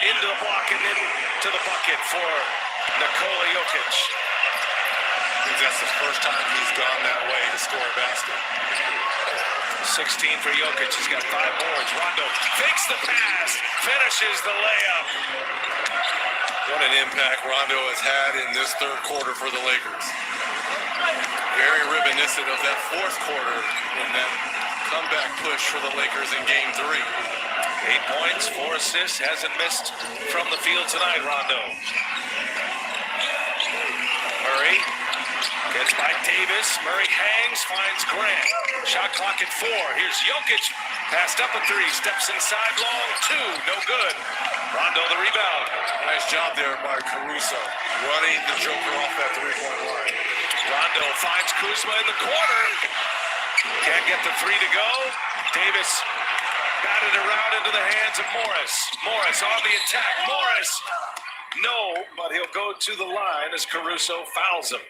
into the block and then to the bucket for Nikola Jokic. I think that's the first time he's gone that way to score a basket. 16 for Jokic. He's got 5 boards. Rondo fakes the pass, finishes the layup. What an impact Rondo has had in this third quarter for the Lakers. Very reminiscent of that fourth quarter in that comeback push for the Lakers in game 3. 8 points, 4 assists, hasn't missed from the field tonight, Rondo. Murray gets by Davis. Murray hangs, finds Grant. Shot clock at 4. Here's Jokic. Passed up a 3. Steps inside long. 2. No good. Rondo the rebound. Nice job there by Caruso, running the Joker off that 3-point line. Rondo finds Kuzma in the corner. Can't get the 3 to go. Davis batted around into the hands of Morris. Morris on the attack. Morris. No, but he'll go to the line as Caruso fouls him.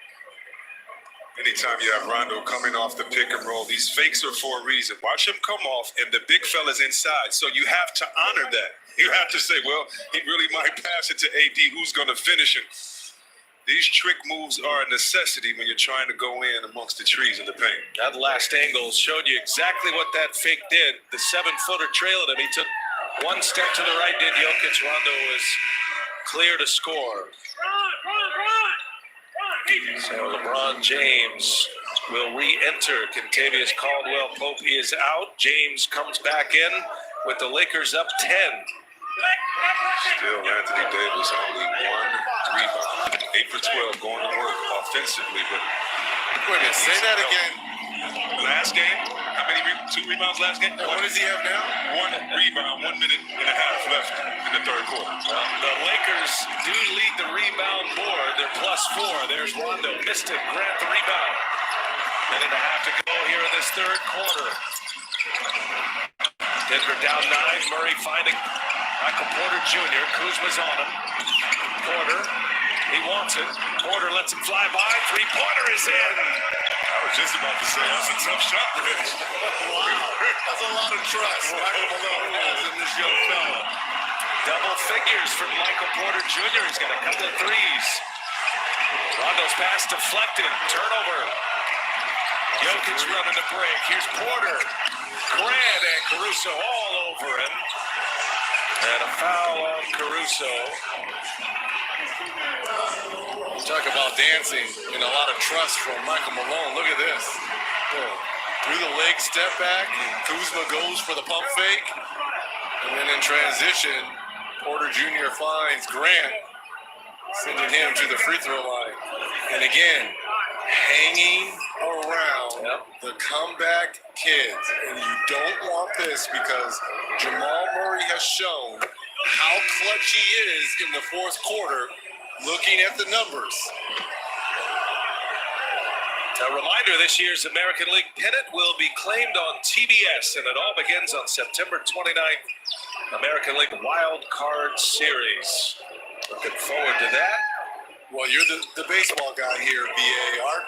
Anytime you have Rondo coming off the pick and roll, these fakes are for a reason. Watch him come off, and the big fella's inside, so you have to honor that. You have to say, well, he really might pass it to AD. Who's going to finish it? These trick moves are a necessity when you're trying to go in amongst the trees in the paint. That last angle showed you exactly what that fake did. The 7-footer trailed him. He took one step to the right, did Jokic. Rondo was clear to score. So LeBron James will re-enter. Kentavious Caldwell-Pope is out. James comes back in with the Lakers up 10. Still, Anthony Davis only 1 rebound. 8 for 12 going to work offensively. But wait a minute, say that again. Last game, how many? 2 rebounds last game? What does he have now? 1 rebound, 1 minute and a half left in the third quarter. The Lakers do lead the rebound board. They're +4. There's Rondo. Missed it. Grant the rebound. Minute and a half to go here in this third quarter. Denver down 9. Murray finding Michael Porter Jr. Kuzma's on him. Porter, he wants it. Porter lets him fly by. 3-pointer is in. I was just about to say, that's a tough shot, Rich. Wow. That's a lot of trust Michael Malone has in this young fella. Double figures from Michael Porter Jr. He's got a couple of threes. Rondo's pass deflected. Turnover. Jokic running the break. Here's Porter. Grant and Caruso all over him. And a foul on Caruso. Talk about dancing and a lot of trust from Michael Malone. Look at this. Through the leg step back, Kuzma goes for the pump fake. And then in transition, Porter Jr. finds Grant, sending him to the free throw line. And again, hanging around the comeback kids. And you don't want this because Jamal Murray has shown how clutch he is in the fourth quarter, looking at the numbers. A reminder, this year's American League pennant will be claimed on TBS, and it all begins on September 29th. American League Wild Card Series. Looking forward to that. Well, you're the baseball guy here, BA. Art.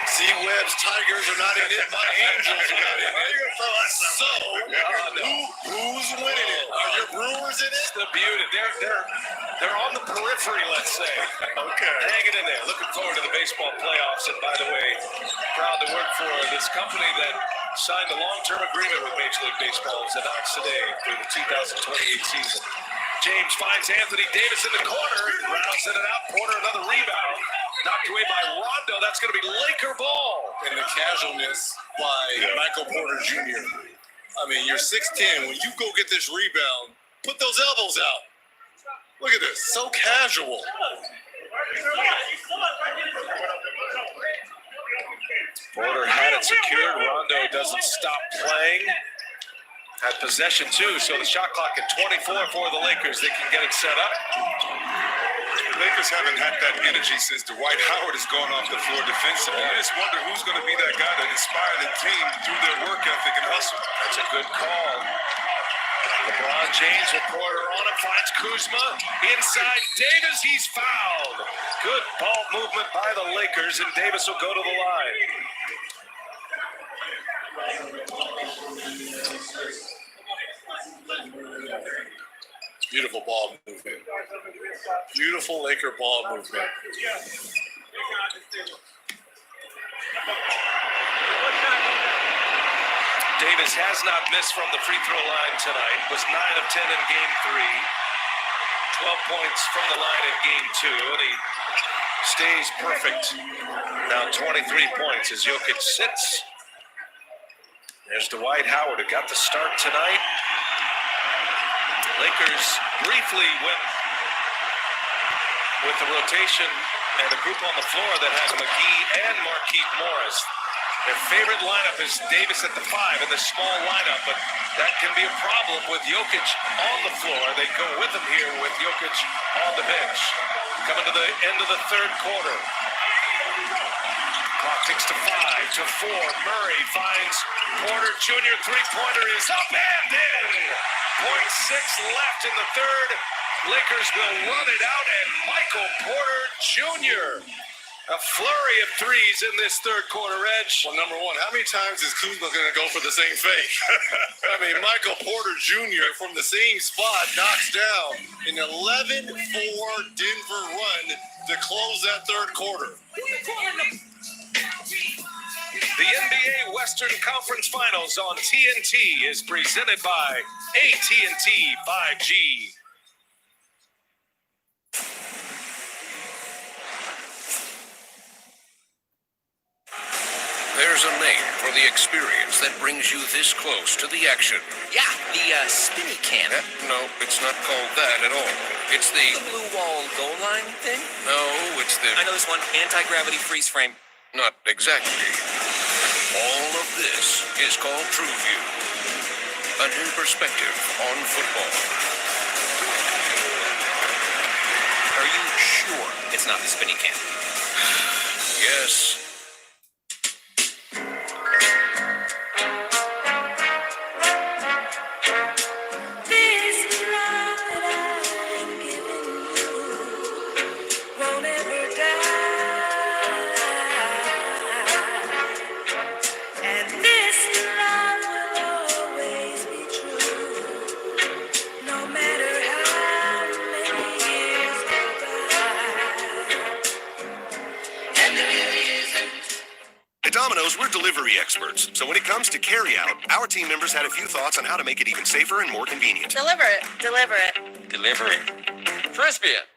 See, Webb's Tigers are not in it. My Angels are not in it. So, who's winning it? Are your Brewers in it? It's the beauty. They're on the periphery, let's say. Okay. Hanging in there. Looking forward to the baseball playoffs. And by the way, proud to work for this company that signed a long-term agreement with Major League Baseball. It's announced today through the 2028 season. James finds Anthony Davis in the corner. Rounds it out. Porter another rebound. Knocked away by Rondo. That's going to be Laker ball. And the casualness by Michael Porter Jr. I mean, you're 6'10". When you go get this rebound, put those elbows out. Look at this. So casual. Porter had it secured. Rondo doesn't stop playing. Had possession too, so the shot clock at 24 for the Lakers. They can get it set up. The Lakers haven't had that energy since Dwight Howard has gone off the floor defensively. You just wonder who's going to be that guy to inspire the team through their work ethic and hustle. That's a good call. LeBron James with Porter on him, finds Kuzma. Inside Davis, he's fouled. Good ball movement by the Lakers, and Davis will go to the line. Beautiful ball movement. Beautiful Laker ball movement. Davis has not missed from the free throw line tonight. Was 9 of 10 in game 3. 12 points from the line in game 2. And he stays perfect. Now 23 points as Jokic sits. There's Dwight Howard who got the start tonight. Lakers briefly went with the rotation and a group on the floor that has McGee and Markieff Morris. Their favorite lineup is Davis at the 5 in the small lineup, but that can be a problem with Jokic on the floor. They go with him here with Jokic on the bench. Coming to the end of the third quarter. Clock ticks to 5 to 4. Murray finds Porter Jr. Three-pointer is up and in. 0.6 left in the third. Lakers will run it out, and Michael Porter Jr. A flurry of threes in this third quarter, Reg. Well, number one, how many times is Kuzma going to go for the same fake? I mean, Michael Porter Jr. from the same spot knocks down an 11-4 Denver run to close that third quarter. The NBA Western Conference Finals on TNT is presented by AT&T 5G. There's a name for the experience that brings you this close to the action. Yeah, the spinny can. No, it's not called that at all. It's the blue wall goal line thing? No, it's the... I know this one, anti-gravity freeze frame. Not exactly. All of this is called True View. A new perspective on football. Are you sure it's not the spinny can? Yes. Domino's, we're delivery experts. So when it comes to carryout, our team members had a few thoughts on how to make it even safer and more convenient. Deliver it. Deliver it. Deliver it. Crispy it.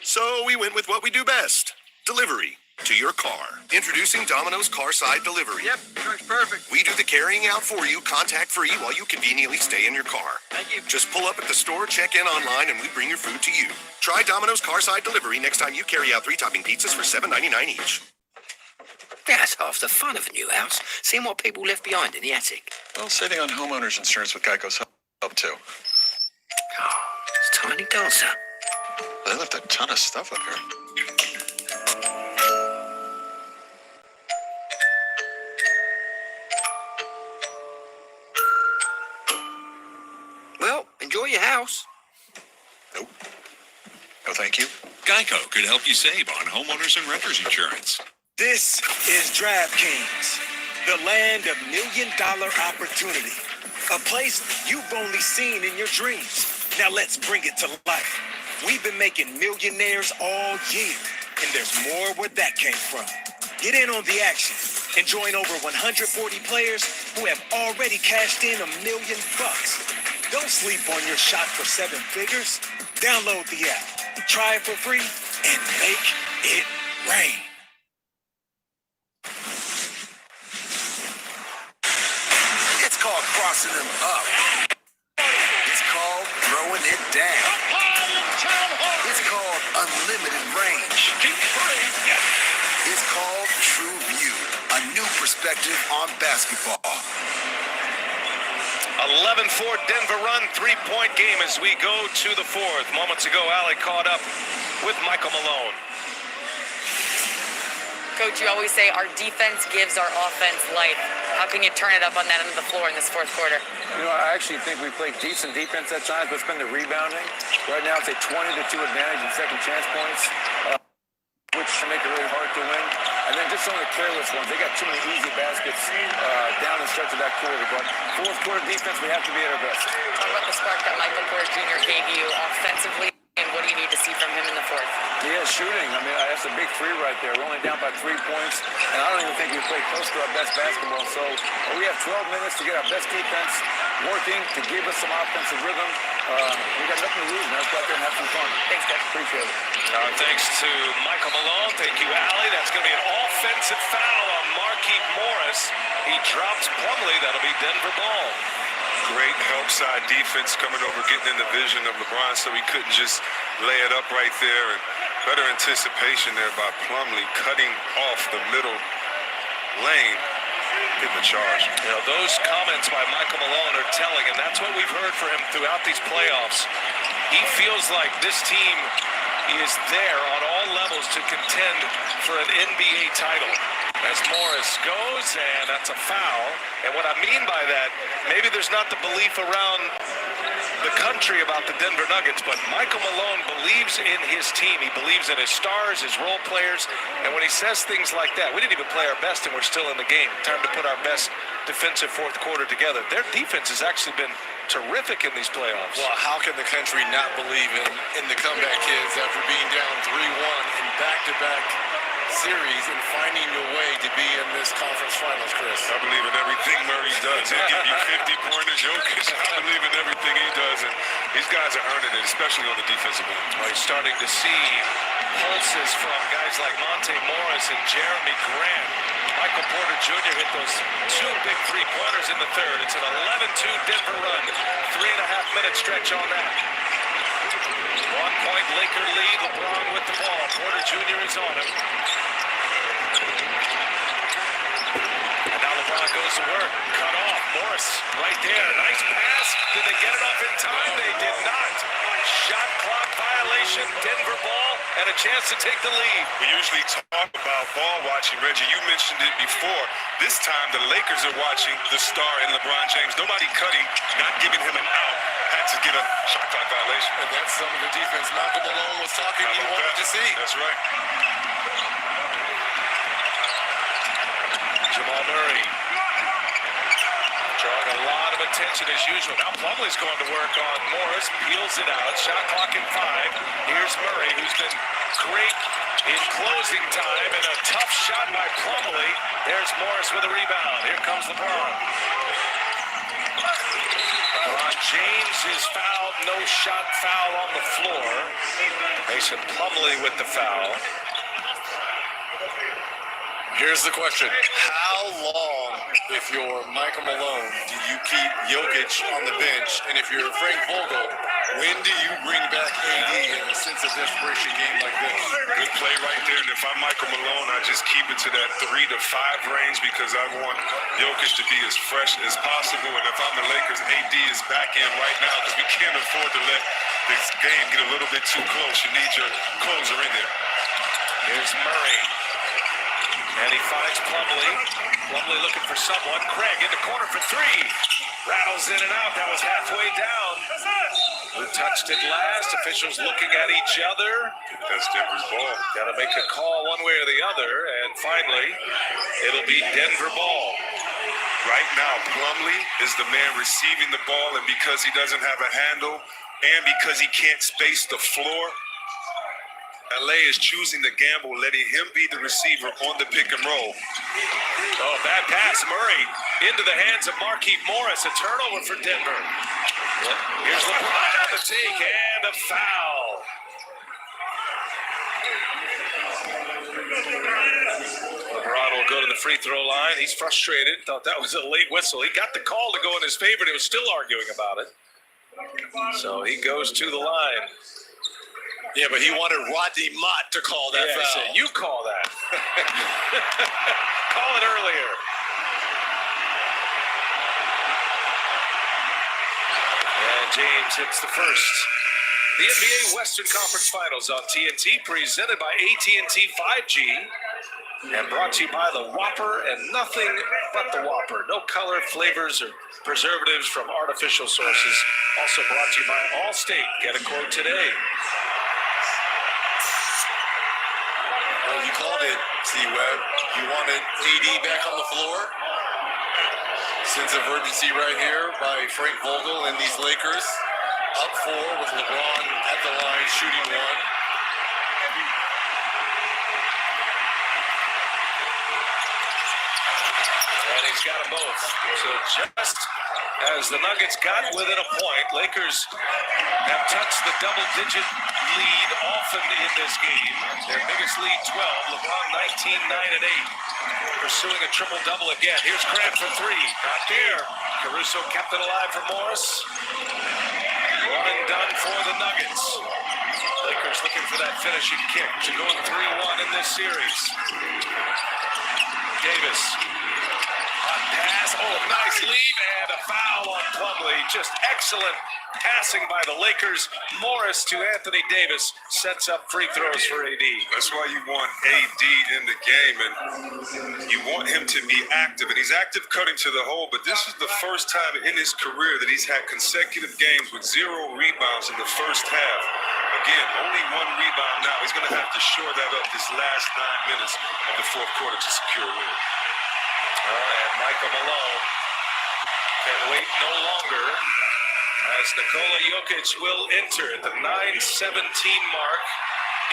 So we went with what we do best. Delivery to your car. Introducing Domino's Carside Delivery. Yep, works perfect. We do the carrying out for you, contact-free, while you conveniently stay in your car. Thank you. Just pull up at the store, check in online, and we bring your food to you. Try Domino's Carside Delivery next time you carry out 3-topping pizzas for $7.99 each. That's half the fun of a new house. Seeing what people left behind in the attic. Well, saving on homeowners insurance with Geico's help too. Oh, it's Tiny Dancer. They left a ton of stuff up here. Well, enjoy your house. Nope. No, thank you. Geico could help you save on homeowners and renters insurance. This is DraftKings, the land of million-dollar opportunity. A place you've only seen in your dreams. Now let's bring it to life. We've been making millionaires all year, and there's more where that came from. Get in on the action and join over 140 players who have already cashed in $1 million. Don't sleep on your shot for 7 figures. Download the app, try it for free, and make it rain. It's called crossing them up. It's called throwing it down. It's called unlimited range. It's called True View, a new perspective on basketball. 11-4 Denver run, 3-point game as we go to the fourth. Moments ago, Allie caught up with Michael Malone. Coach, you always say our defense gives our offense life. How can you turn it up on that end of the floor in this fourth quarter? You know, I actually think we played decent defense at times, but it's been the rebounding. Right now, it's a 20-2 advantage in second chance points, which make it really hard to win. And then just some of the careless ones. They got too many easy baskets down the stretch of that quarter. But fourth quarter defense, we have to be at our best. Talk about the spark that Michael Porter Jr. gave you offensively, and what do you need to see from him in the fourth? Yeah, shooting. I mean, that's a big three right there. We're only down by 3 points, and I don't even think we played close to our best basketball. So we have 12 minutes to get our best defense working, to give us some offensive rhythm. We got nothing to lose, man. Let's go out there and have some fun. Thanks, guys. Appreciate it. Thanks to Michael Malone. Thank you, Allie. That's going to be an offensive foul on Markieff Morris. He drops Plumlee. That'll be Denver ball. Great help side defense coming over, getting in the vision of LeBron so he couldn't just lay it up right there. And better anticipation there by Plumlee, cutting off the middle lane, hitting the charge. You know, those comments by Michael Malone are telling, and that's what we've heard from him throughout these playoffs. He feels like this team is there on all levels to contend for an NBA title. As Morris goes, and that's a foul. And what I mean by that, maybe there's not the belief around the country about the Denver Nuggets, but Michael Malone believes in his team. He believes in his stars, his role players, and when he says things like that, we didn't even play our best and we're still in the game. Time to put our best defensive fourth quarter together. Their defense has actually been terrific in these playoffs. Well, how can the country not believe in the comeback kids after being down 3-1 in back-to-back series and finding your way to be in this conference finals, Chris? I believe in everything Murray does. He'll give you 50 pointers, Jokic. I believe in everything he does, and these guys are earning it, especially on the defensive end. Well, he's starting to see pulses from guys like Monte Morris and Jeremy Grant. Michael Porter Jr. hit those two big three-pointers in the third. It's an 11-2 Denver run. 3.5-minute stretch on that. 1-point Laker lead. LeBron with the ball. Porter Jr. is on him. And now LeBron goes to work. Cut off. Morris right there. Nice pass. Did they get it off in time? They did not. Shot clock violation. Denver ball and a chance to take the lead. We usually talk about ball watching, Reggie. You mentioned it before. This time the Lakers are watching the star in LeBron James. Nobody cutting, not giving him an out. Had to get a shot clock violation. And that's some of the defense Michael Malone was talking he wanted to see. That's right. Jamal Murray drawing a lot of attention as usual. Now Plumlee's going to work on Morris. Peels it out. Shot clock in 5. Here's Murray, who's been great in closing time, and a tough shot by Plumlee. There's Morris with a rebound. Here comes LeBron. LeBron James is fouled. No shot foul on the floor. Mason Plumlee with the foul. Here's the question. How long, if you're Michael Malone, do you keep Jokic on the bench? And if you're Frank Vogel, when do you bring back AD in a sense of desperation game like this? Good play right there. And if I'm Michael Malone, I just keep it to that 3 to 5 range because I want Jokic to be as fresh as possible. And if I'm the Lakers, AD is back in right now because we can't afford to let this game get a little bit too close. You need your closer in there. Here's Murray. And he finds Plumlee. Plumlee looking for someone. Craig in the corner for 3. Rattles in and out. That was halfway down. Who touched it last? Officials looking at each other. That's Denver's ball. Got to make a call one way or the other. And finally, it'll be Denver ball. Right now, Plumlee is the man receiving the ball, and because he doesn't have a handle and because he can't space the floor, LA is choosing the gamble, letting him be the receiver on the pick and roll. Oh, bad pass. Murray into the hands of Markieff Morris. A turnover for Denver. Here's LeBron on the take and a foul. LeBron will go to the free throw line. He's frustrated. Thought that was a late whistle. He got the call to go in his favor, and he was still arguing about it. So he goes to the line. Yeah, but he wanted Rodney Mott to call that foul. So you call that. Call it earlier. And James hits the first. The NBA Western Conference Finals on TNT, presented by AT&T 5G, and brought to you by the Whopper and nothing but the Whopper. No color, flavors, or preservatives from artificial sources. Also brought to you by Allstate. Get a quote today. Well, you called it, C-Web. You wanted AD back on the floor. Sense of urgency right here by Frank Vogel and these Lakers. Up 4 with LeBron at the line, shooting 1. And he's got them both. So just as the Nuggets got within a point, Lakers have touched the double-digit lead often in this game. Their biggest lead, 12. LeBron, 19, 9, and 8. Pursuing a triple-double again. Here's Grant for 3. Not there. Caruso kept it alive for Morris. 1 and done for the Nuggets. Lakers looking for that finishing kick to go 3-1 in this series. Davis. Hot pass. Oh, Nice lead and a foul on Plumlee. Just excellent passing by the Lakers. Morris to Anthony Davis sets up free throws for AD. That's why you want AD in the game, and you want him to be active. And he's active cutting to the hole, but this is the first time in his career that he's had consecutive games with 0 rebounds in the first half. Again, only 1 rebound now. He's going to have to shore that up this last 9 minutes of the fourth quarter to secure a win. And Michael Malone can wait no longer as Nikola Jokic will enter at the 9:17 mark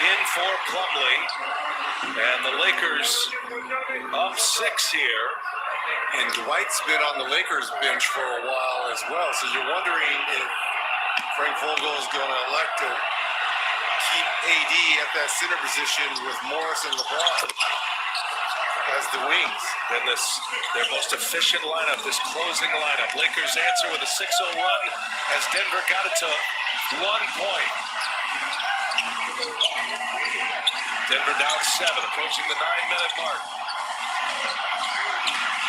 in for Plumlee. And the Lakers up 6 here. And Dwight's been on the Lakers bench for a while as well, so you're wondering if Frank Vogel is going to elect to keep AD at that center position with Morris and LeBron as the wings. Then their most efficient lineup, this closing lineup. Lakers answer with a 6-0 run as Denver got it to 1 point. Denver down 7, approaching the 9-minute mark.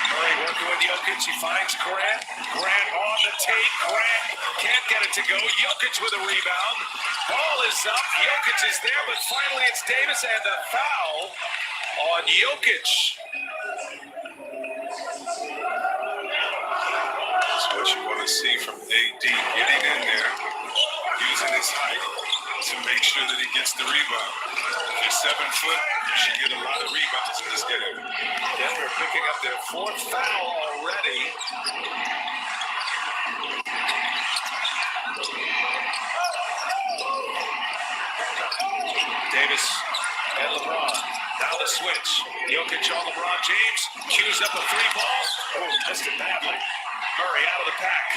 Murray working with Jokic. He finds Grant. Grant on the tape. Grant can't get it to go. Jokic with a rebound. Ball is up. Jokic is there, but finally it's Davis and a foul on Jokic. That's what you want to see from AD, getting in there, using his height to make sure that he gets the rebound. If you're 7 foot, you should get a lot of rebounds in this game. Denver picking up their 4th foul already. Davis and LeBron. Now the switch. Jokic on LeBron James. Cues up a 3-ball. Oh, missed it badly. Murray out of the pack.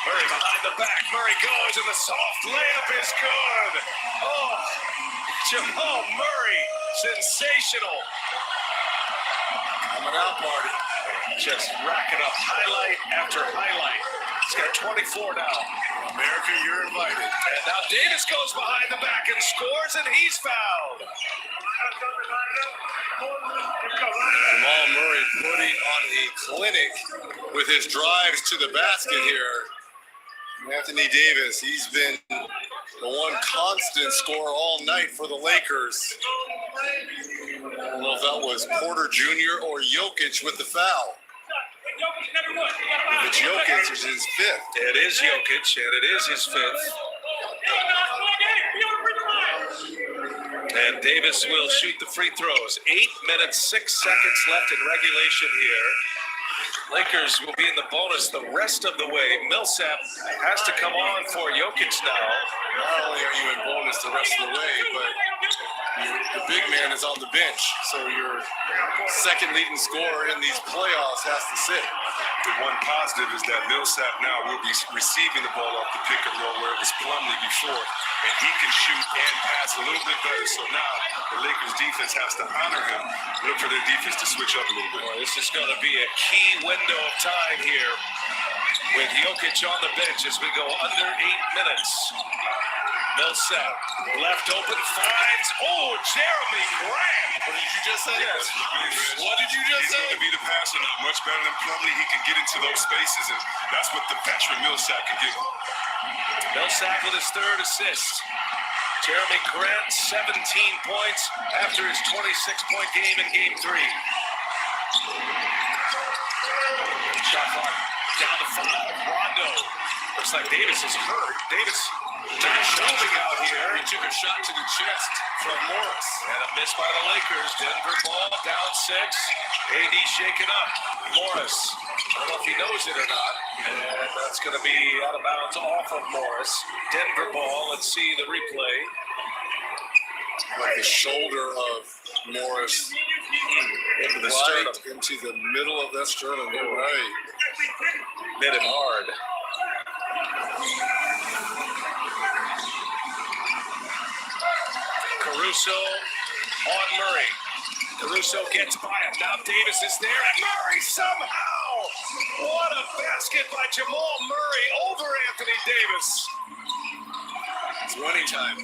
Murray behind the back. Murray goes, and the soft layup is good. Oh, Jamal Murray, sensational. Coming out party. Just racking up highlight after highlight. He's got 24 now. America, you're invited. And now Davis goes behind the back and scores, and he's fouled. Jamal Murray putting on a clinic with his drives to the basket here. Anthony Davis, he's been the one constant scorer all night for the Lakers. I don't know if that was Porter Jr. or Jokic with the foul. If it's Jokic, it's his 5th. It is Jokic, and it is his 5th. And Davis will shoot the free throws. 8 minutes, 6 seconds left in regulation here. Lakers will be in the bonus the rest of the way. Millsap has to come on for Jokic now. Not only are you in bonus the rest of the way, but the big man is on the bench. So your second leading scorer in these playoffs has to sit. The one positive is that Millsap now will be receiving the ball off the pick and roll where it was Plumlee before, and he can shoot and pass a little bit better. So now the Lakers defense has to honor him, look for their defense to switch up a little bit. Boy, this is going to be a key window of time here with Jokic on the bench as we go under 8 minutes. Millsap left open, finds, Jeremy Grant. What did you just say? Yes. What did you just say? He's going to be the passer now, much better than Plumlee. He can get into those spaces, and that's what the veteran Millsap can give him. Millsap with his 3rd assist. Jeremy Grant, 17 points after his 26-point game in Game 3. Shot clock down to 5. Rondo. Looks like Davis is hurt. Davis moving out here. He took a shot to the chest from Morris. And a miss by the Lakers. Denver ball down 6. AD shaken up. Morris. I don't know if he knows it or not. And that's going to be out of bounds off of Morris. Denver ball. Let's see the replay. Like the shoulder of Morris into the right sternum. into the middle of that sternum. You're right. Hit it hard. Caruso on Murray. Caruso gets by him. Now Davis is there, and Murray somehow. What a basket by Jamal Murray over Anthony Davis. It's running time.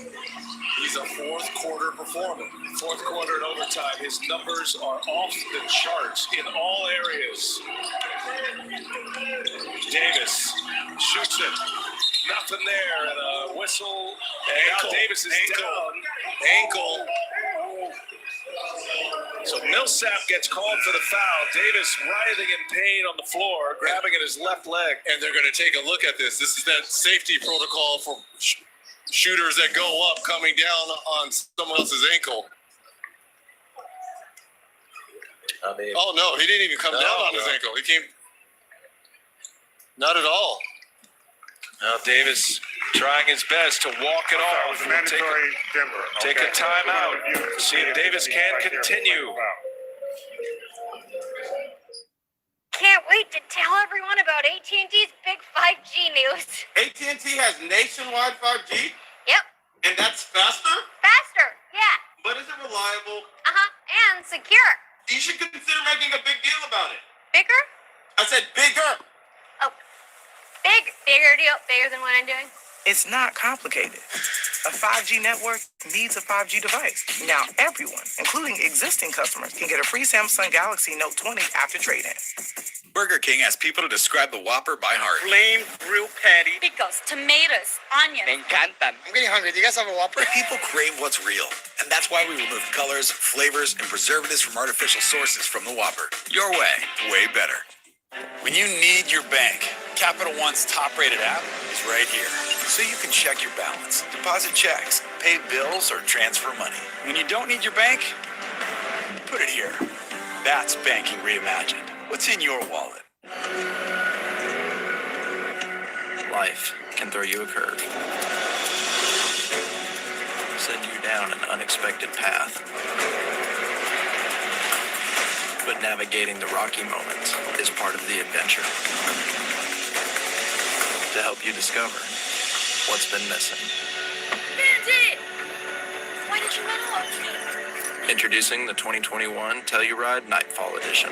He's a 4th quarter performer. Fourth quarter and overtime, his numbers are off the charts in all areas. Davis shoots it. Nothing there, and a whistle. And now Davis is down. Ankle. So Millsap gets called for the foul. Davis writhing in pain on the floor, grabbing at his left leg. And they're going to take a look at this. This is that safety protocol for shooters that go up coming down on someone else's ankle. Oh, no, he didn't even come down on his ankle. He came. Not at all. Now Davis trying his best to walk it off. Take a timeout. See if Davis can continue. Can't wait to tell everyone about AT&T's big 5G news. AT&T has nationwide 5G? Yep. And that's faster? Faster, yeah. But is it reliable? Uh-huh, and secure. You should consider making a big deal about it. Bigger? I said bigger. Oh, bigger deal, bigger than what I'm doing. It's not complicated. A 5G network needs a 5G device. Now everyone, including existing customers, can get a free Samsung Galaxy Note 20 after trade-in. Burger King asks people to describe the Whopper by heart. Flame grilled patty. Pickles, tomatoes, onions. Me encantan. I'm getting hungry. Do you guys have a Whopper? People crave what's real. And that's why we remove colors, flavors, and preservatives from artificial sources from the Whopper. Your way, way better. When you need your bank, Capital One's top-rated app is right here. So you can check your balance, deposit checks, pay bills, or transfer money. When you don't need your bank, put it here. That's banking reimagined. What's in your wallet? Life can throw you a curve. Send you down an unexpected path. But navigating the rocky moments is part of the adventure. To help you discover what's been missing. Bandit! Why did you run off? Introducing the 2021 Telluride Nightfall Edition.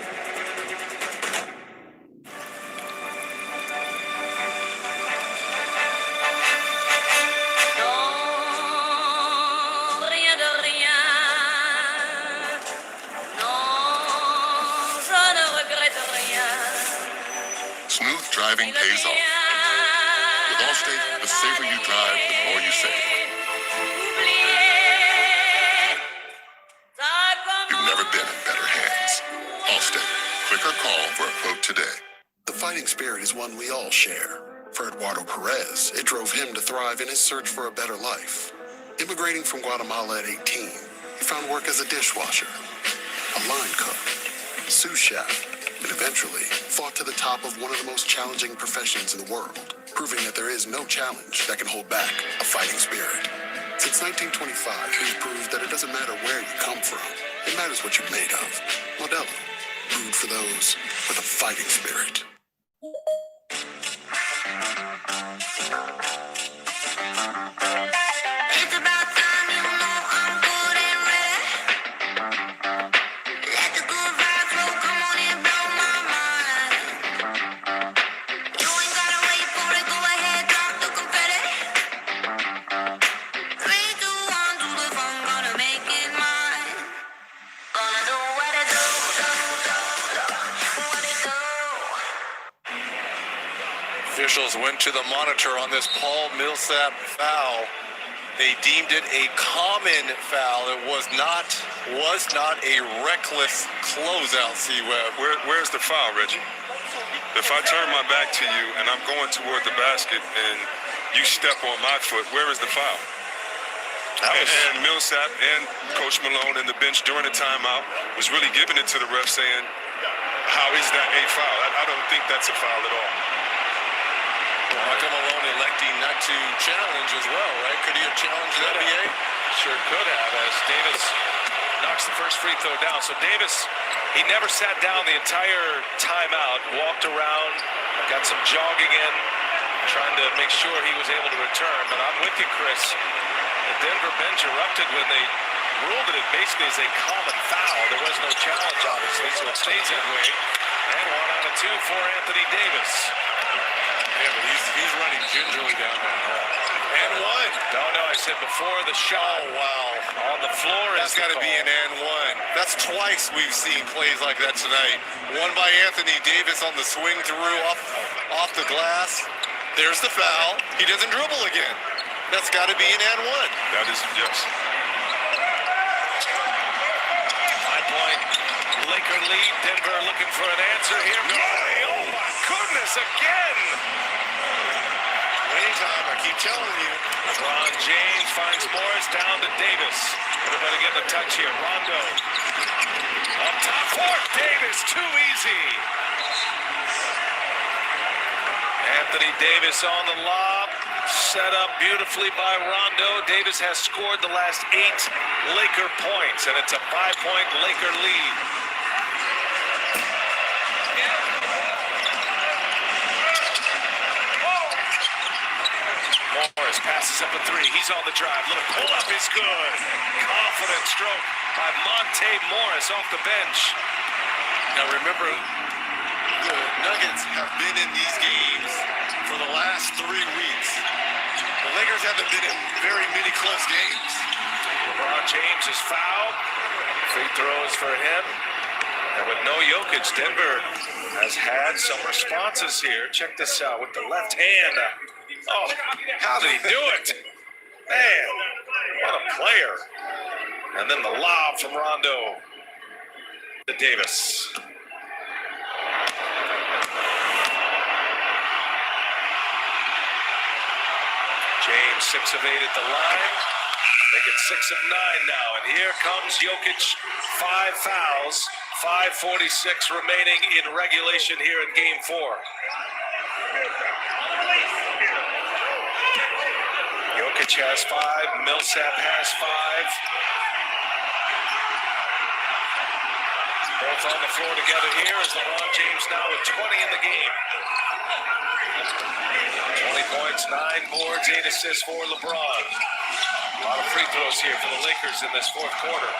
Smooth driving pays off. With Allstate, the safer you drive, the more you save. You've never been in better hands. Allstate. Click or call for a quote today. The fighting spirit is one we all share. For Eduardo Perez, it drove him to thrive in his search for a better life. Immigrating from Guatemala at 18, he found work as a dishwasher, a line cook, sous chef, and eventually fought to the top of one of the most challenging professions in the world, proving that there is no challenge that can hold back a fighting spirit. Since 1925, he's proved that it doesn't matter where you come from, it matters what you're made of. Modelo, brewed for those with a fighting spirit. It's about time you know I'm good and ready. Let the good vibes flow, come on and blow my mind. You ain't gotta wait for it, go ahead, drop the confetti. 3, 2, 1, do the fun, gonna make it mine. Gonna do what I do, what it do. Officials went to the monitor on this Paul Millsap foul. They deemed it a common foul. It was not a reckless closeout, C-Web. Where's the foul, Reggie? If I turn my back to you and I'm going toward the basket and you step on my foot, where is the foul? And Millsap and Coach Malone and the bench during the timeout was really giving it to the ref saying, how is that a foul? I don't think that's a foul at all. Michael Malone electing not to challenge as well, right? Could he have challenged the NBA? Sure could have, as Davis knocks the first free throw down. So Davis, he never sat down the entire timeout, walked around, got some jogging in, trying to make sure he was able to return. But I'm with you, Chris. The Denver bench erupted when they ruled it basically as a common foul. There was no challenge, obviously, so it stays that way. And 1 out of 2 for Anthony Davis. Yeah, but he's running gingerly down that hall. And one. No, I said before the shot. Oh, wow. On the floor That's is got to be an and one. That's twice we've seen plays like that tonight. One by Anthony Davis on the swing through off the glass. There's the foul. He doesn't dribble again. That's got to be an and one. That is, yes. 5-point Laker lead. Denver looking for an answer here. Murray, oh my goodness, again. Winning time, I keep telling you. LeBron James finds Morris down to Davis. Everybody getting a touch here. Rondo. Up top for Davis. Too easy. Anthony Davis on the lob. Set up beautifully by Rondo. Davis has scored the last 8 Laker points, and it's a 5-point Laker lead. Morris passes up a 3. He's on the drive. Little pull-up is good. Confident stroke by Monte Morris off the bench. Now remember, the Nuggets have been in these games for the last 3 weeks. The Lakers haven't been in very many close games. LeBron James is fouled. Free throws for him. And with no Jokic, Denver has had some responses here. Check this out with the left hand. Oh, how did he do it? Man, what a player. And then the lob from Rondo to Davis. James 6 of 8 at the line. Making 6 of 9 now. And here comes Jokic. 5 fouls. 5:46 remaining in regulation here in Game 4. Jokic has 5. Millsap has 5. Both on the floor together here as LeBron James now with 20 in the game. 20 points, 9 boards, 8 assists for LeBron. A lot of free throws here for the Lakers in this fourth quarter.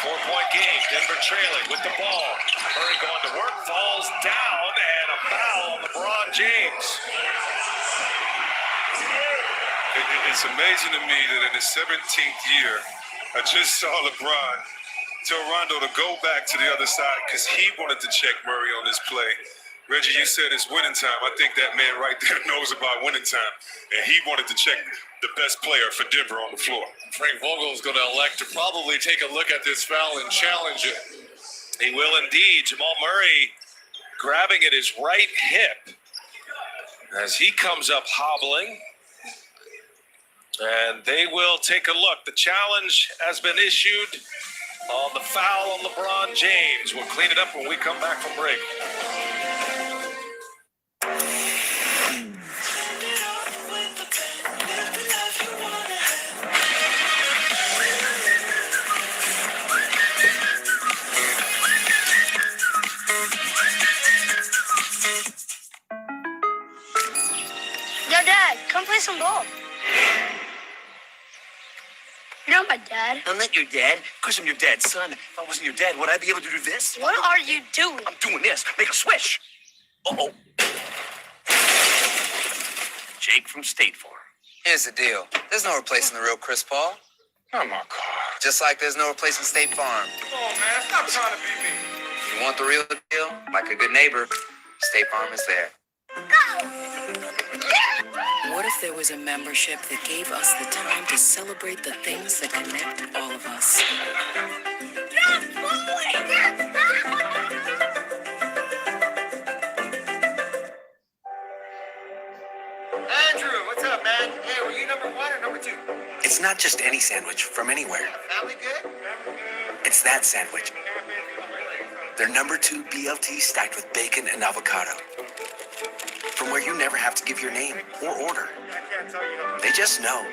4-point game, Denver trailing with the ball. Murray going to work, falls down, and a foul on LeBron James. It's amazing to me that in his 17th year, I just saw LeBron tell Rondo to go back to the other side because he wanted to check Murray on this play. Reggie, you said it's winning time. I think that man right there knows about winning time. And he wanted to check the best player for Denver on the floor. Frank Vogel is going to elect to probably take a look at this foul and challenge it. He will indeed. Jamal Murray grabbing at his right hip as he comes up hobbling. And they will take a look. The challenge has been issued on the foul on LeBron James. We'll clean it up when we come back from break. Yo, Dad, come play some ball. You're not my dad. I'm not your dad, because I'm your dad's son. If I wasn't your dad, would I be able to do this? What are you doing? I'm doing this. Make a swish. Uh-oh. Jake from State Farm. Here's the deal. There's no replacing the real Chris Paul. Not my car. Just like there's no replacing State Farm. Come on, man. Stop trying to be me. You want the real deal? Like a good neighbor, State Farm is there. What if there was a membership that gave us the time to celebrate the things that connect all of us? Andrew, what's up, man? Hey, were you number 1 or number 2? It's not just any sandwich from anywhere. Family good? It's that sandwich. They're number 2 BLT stacked with bacon and avocado. From where you never have to give your name or order. They just know.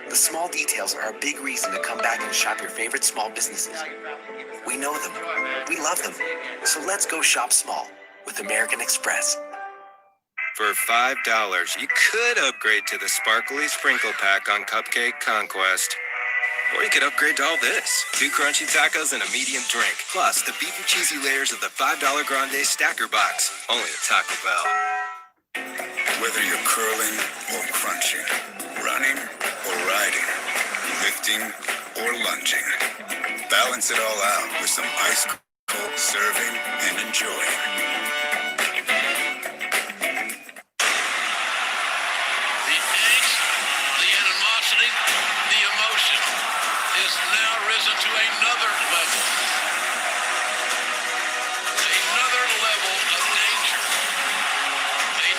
The small details are a big reason to come back and shop your favorite small businesses. We know them. We love them. So let's go shop small with American Express. For $5, you could upgrade to the Sparkly Sprinkle Pack on Cupcake Conquest. Or you could upgrade to all this. 2 crunchy tacos and a medium drink. Plus, the beef and cheesy layers of the $5 Grande Stacker Box. Only at Taco Bell. Whether you're curling or crunching, running or riding, lifting or lunging. Balance it all out with some ice cold serving and enjoying. The angst, the animosity, the emotion is now risen to another level. Another level of danger.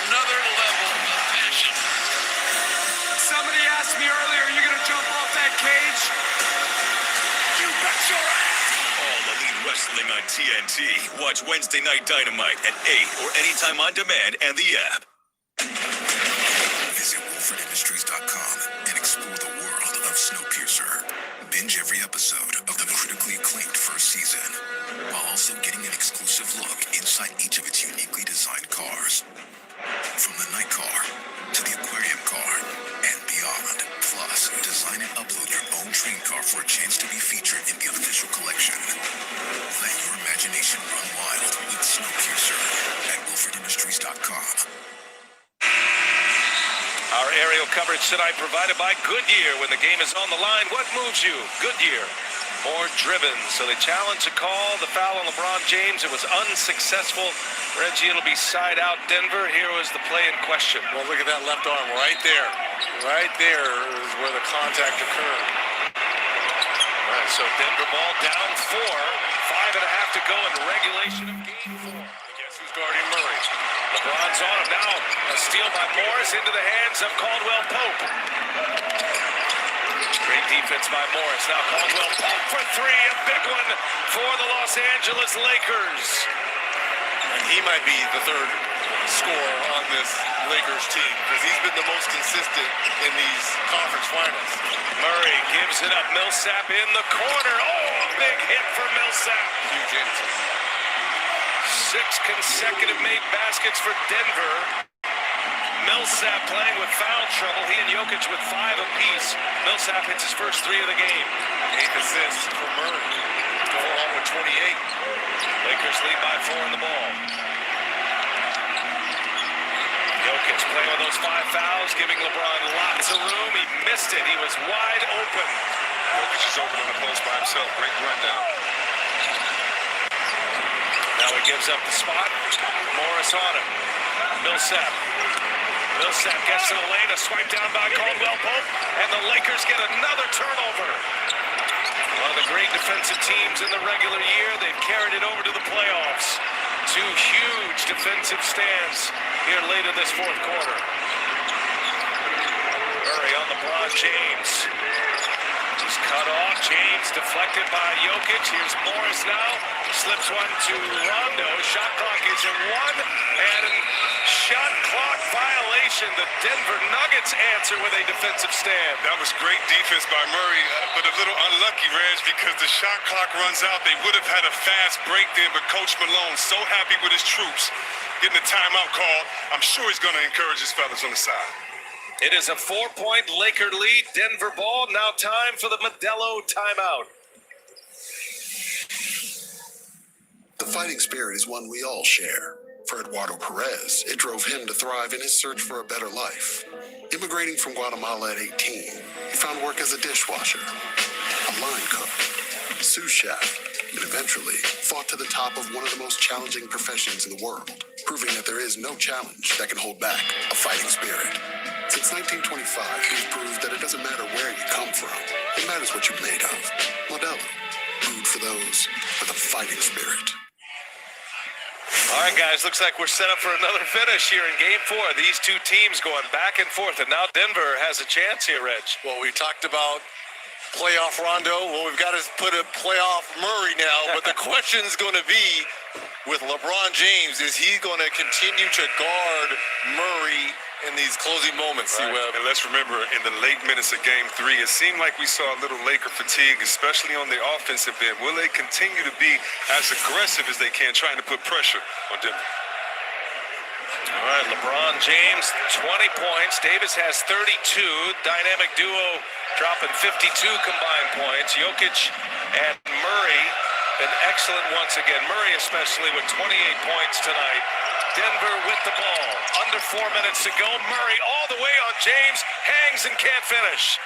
Another level of passion. Somebody asked me earlier, are you going to jump off that cage? You bet your ass! All Elite Wrestling on TNT. Watch Wednesday Night Dynamite at 8 or anytime on demand and the app. Visit WolfordIndustries.com and explore the world of Snowpiercer. Binge every episode of the critically acclaimed first season, while also getting an exclusive look inside each of its uniquely designed cars. From the night car to the aquarium car and beyond. Plus, design and upload your own train car for a chance to be featured in the official collection. Let your imagination run wild with Snowpiercer at WolfordIndustries.com. Our aerial coverage tonight provided by Goodyear. When the game is on the line, what moves you? Goodyear. More driven. So they challenge a call. The foul on LeBron James. It was unsuccessful. Reggie, it'll be side out Denver. Here was the play in question. Well, look at that left arm right there. Right there is where the contact occurred. All right, so Denver ball down 4. 5.5 to go in regulation of game 4. Guess who's guarding Murray? LeBron's on him now. A steal by Morris into the hands of Caldwell Pope. Great defense by Morris. Now Caldwell Pope for 3. A big one for the Los Angeles Lakers. And he might be the third scorer on this Lakers team because he's been the most consistent in these conference finals. Murray gives it up. Millsap in the corner. Oh, a big hit for Millsap. Huge answer. 6 consecutive made baskets for Denver. Millsap playing with foul trouble. He and Jokic with 5 apiece. Millsap hits his first 3 of the game. 8th assist for Murray. Going on with 28. Lakers lead by 4 in the ball. Jokic playing with those 5 fouls, giving LeBron lots of room. He missed it. He was wide open. Jokic is open on the post by himself. Great rundown. Now he gives up the spot. Morris on him. Millsap. Millsap gets to the lane. A swipe down by Caldwell Pope. And the Lakers get another turnover. One of the great defensive teams in the regular year. They've carried it over to the playoffs. 2 huge defensive stands here late in this fourth quarter. Murray on LeBron James. He's cut off. James deflected by Jokic. Here's Morris now. Slips one to Rondo. Shot clock is at 1. And shot clock violation. The Denver Nuggets answer with a defensive stand. That was great defense by Murray, but a little unlucky, Reg, because the shot clock runs out. They would have had a fast break then, but Coach Malone so happy with his troops getting a timeout call. I'm sure he's going to encourage his fellas on the side. It is a 4-point Laker lead. Denver ball. Now time for the Modelo timeout. The fighting spirit is one we all share. For Eduardo Perez, it drove him to thrive in his search for a better life. Immigrating from Guatemala at 18, he found work as a dishwasher, a line cook, sous chef, and eventually fought to the top of one of the most challenging professions in the world, proving that there is no challenge that can hold back a fighting spirit. Since 1925, he's proved that it doesn't matter where you come from. It matters what you're made of. Modelo, food for those with a fighting spirit. All right, guys, looks like we're set up for another finish here in Game 4. These two teams going back and forth, and now Denver has a chance here, Reg. Well, we talked about playoff Rondo. Well, we've got to put a playoff Murray now, but the question's going to be with LeBron James, is he going to continue to guard Murray in these closing moments, Right. C-Web? And let's remember, in the late minutes of Game 3, it seemed like we saw a little Laker fatigue, especially on the offensive end. Will they continue to be as aggressive as they can, trying to put pressure on Denver? All right, LeBron James, 20 points. Davis has 32. Dynamic duo dropping 52 combined points. Jokic and Murray been excellent once again. Murray especially with 28 points tonight. Denver with the ball. Under 4 minutes to go. Murray all the way on James. Hangs and can't finish.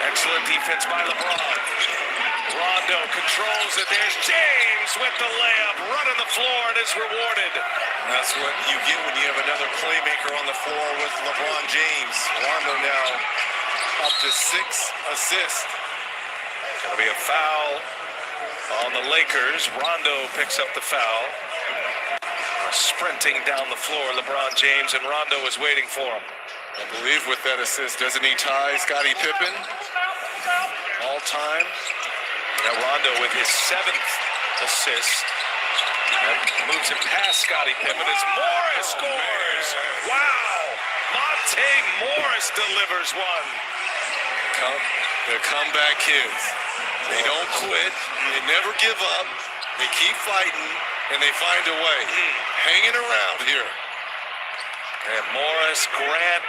Excellent defense by LeBron. Rondo controls it. There's James with the layup. Running the floor and is rewarded. That's what you get when you have another playmaker on the floor with LeBron James. Rondo now up to 6 assists. Gonna be a foul on the Lakers. Rondo picks up the foul. Sprinting down the floor, LeBron James, and Rondo is waiting for him. I believe with that assist, doesn't he tie Scottie Pippen? All time. Now Rondo with his 7th assist. That moves him past Scottie Pippen as Morris scores. Wow! Monte Morris delivers one. The comeback kids. They don't quit. They never give up. They keep fighting, and they find a way. Hanging around here. And Morris, Grant,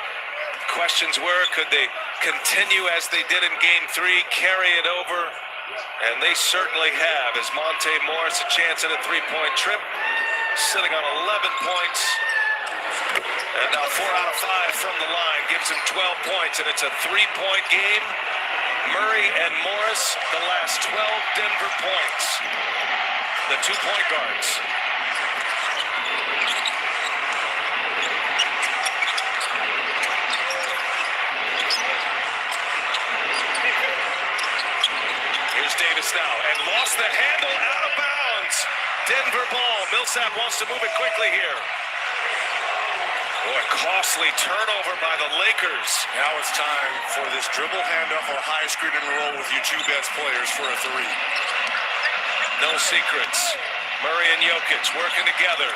questions were, could they continue as they did in Game 3, carry it over? And they certainly have, as Monte Morris a chance at a three-point trip, sitting on 11 points. And now 4 out of 5 from the line gives him 12 points, and it's a three-point game. Murray and Morris, the last 12 Denver points. The 2-point guards. Here's Davis now, and lost the handle out of bounds. Denver ball. Millsap wants to move it quickly here. Boy, costly turnover by the Lakers. Now it's time for this dribble handoff or high screen and roll with your two best players for a three. No secrets. Murray and Jokic working together.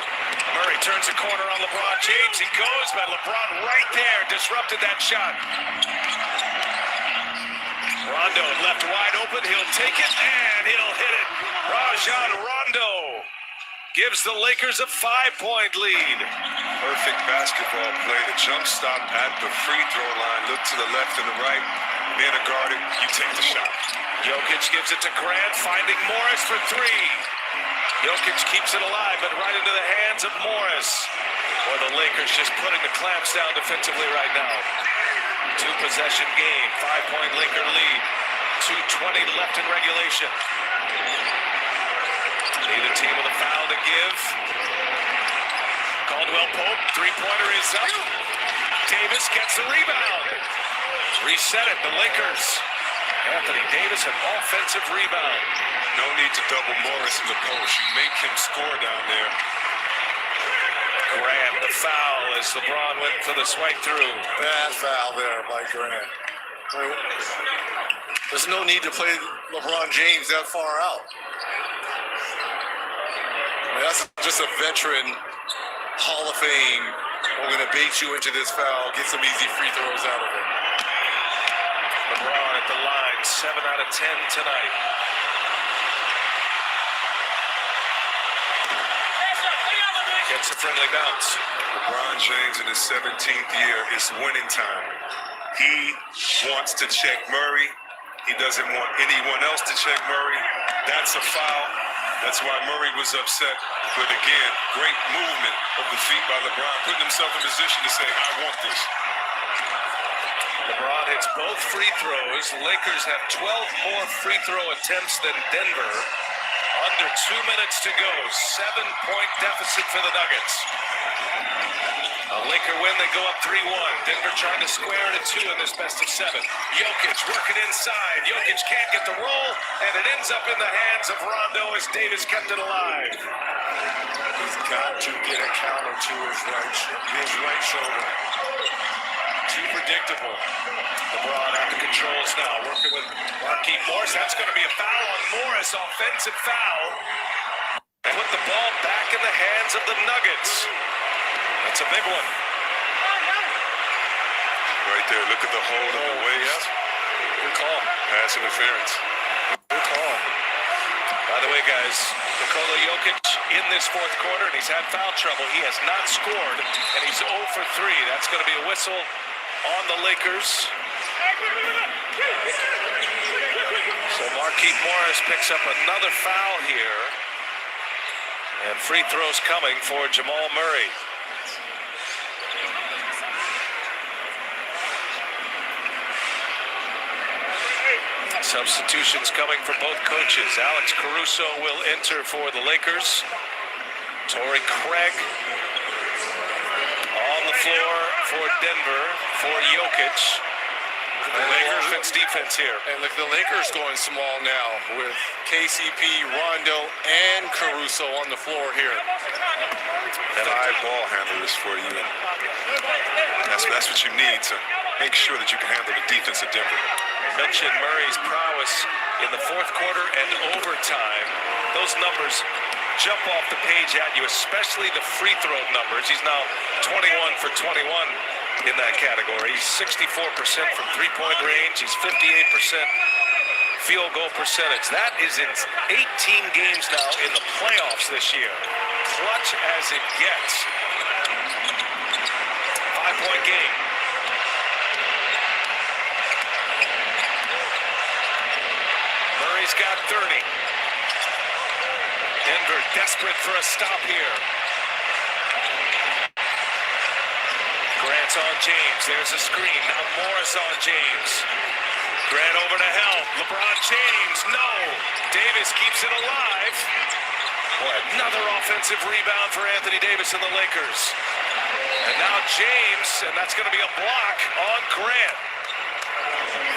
Murray turns the corner on LeBron James. He goes, but LeBron right there disrupted that shot. Rondo left wide open. He'll take it, and he'll hit it. Rajon Rondo gives the Lakers a 5-point lead. Perfect basketball play. The jump stop at the free throw line. Look to the left and the right. Man are guarded. You take the shot. Jokic gives it to Grant, finding Morris for 3. Jokic keeps it alive, but right into the hands of Morris. Or the Lakers just putting the clamps down defensively right now. 2-possession game, 5-point Laker lead. 2:20 left in regulation. Neither team with a foul to give. Caldwell Pope, three-pointer is up. Davis gets the rebound. Reset it, the Lakers. Anthony Davis, an offensive rebound. No need to double Morris in the post. You make him score down there. Grant, the foul as LeBron went for the swipe through. Bad foul there by Grant. There's no need to play LeBron James that far out. I mean, that's just a veteran Hall of Fame. We're going to bait you into this foul, get some easy free throws out of it. LeBron at the line, 7 out of 10 tonight. Gets a friendly bounce. LeBron James in his 17th year is winning time. He wants to check Murray. He doesn't want anyone else to check Murray. That's a foul. That's why Murray was upset. But again, great movement of the feet by LeBron, putting himself in position to say, I want this. LeBron hits both free throws. Lakers have 12 more free throw attempts than Denver. Under 2 minutes to go. 7-point deficit for the Nuggets. A Laker win, they go up 3-1. Denver trying to square it at 2 in this best of 7. Jokic working inside. Jokic can't get the roll, and it ends up in the hands of Rondo as Davis kept it alive. He's got to get a counter to his right shoulder. Too predictable. LeBron out the controls now, working with Markieff Morris. That's going to be a foul on Morris, offensive foul. Put the ball back in the hands of the Nuggets. That's a big one. Right there, look at the hold on the waist. Good call. Pass interference. Good call. By the way, guys, Nikola Jokic in this fourth quarter, and he's had foul trouble. He has not scored, and he's 0 for 3. That's going to be a whistle on the Lakers. So So Marquise Morris picks up another foul here. And free throws coming for Jamal Murray. Substitutions coming for both coaches. Alex Caruso will enter for the Lakers. Torrey Craig on the floor for Denver for Jokic. The Lakers offense defense here. And look, the Lakers going small now with KCP, Rondo, and Caruso on the floor here. And 5 ball handlers for you. That's what you need to make sure that you can handle the defense of Denver. Mentioned Murray's prowess in the fourth quarter and overtime. Those numbers jump off the page at you, especially the free throw numbers. He's now 21 for 21 in that category. He's 64% from three-point range. He's 58% field goal percentage. That is in 18 games now in the playoffs this year. Clutch as it gets. 5-point game. Murray's got 30. Denver desperate for a stop here. Grant's on James. There's a screen. Now Morris on James. Grant over to help. LeBron James. No. Davis keeps it alive. Boy, another offensive rebound for Anthony Davis and the Lakers. And now James, and that's going to be a block on Grant.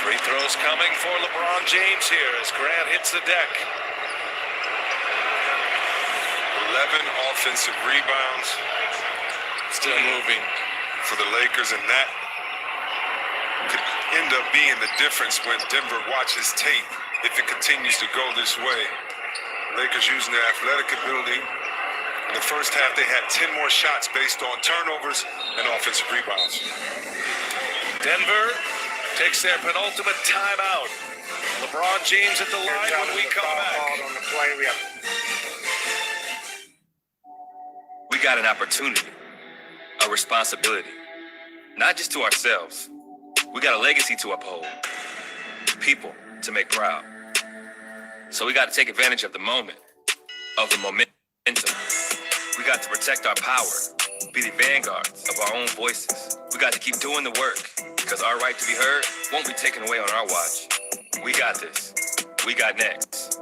Free throws coming for LeBron James here as Grant hits the deck. 11 offensive rebounds. Still moving for the Lakers, and that could end up being the difference when Denver watches tape if it continues to go this way. Lakers using their athletic ability. In the first half, they had 10 more shots based on turnovers and offensive rebounds. Denver takes their penultimate timeout. LeBron James at the line when we come back. We got an opportunity, a responsibility, not just to ourselves. We got a legacy to uphold, people to make proud. So we got to take advantage of the moment, of the momentum. We got to protect our power, be the vanguards of our own voices. We got to keep doing the work, because our right to be heard won't be taken away on our watch. We got this. We got next.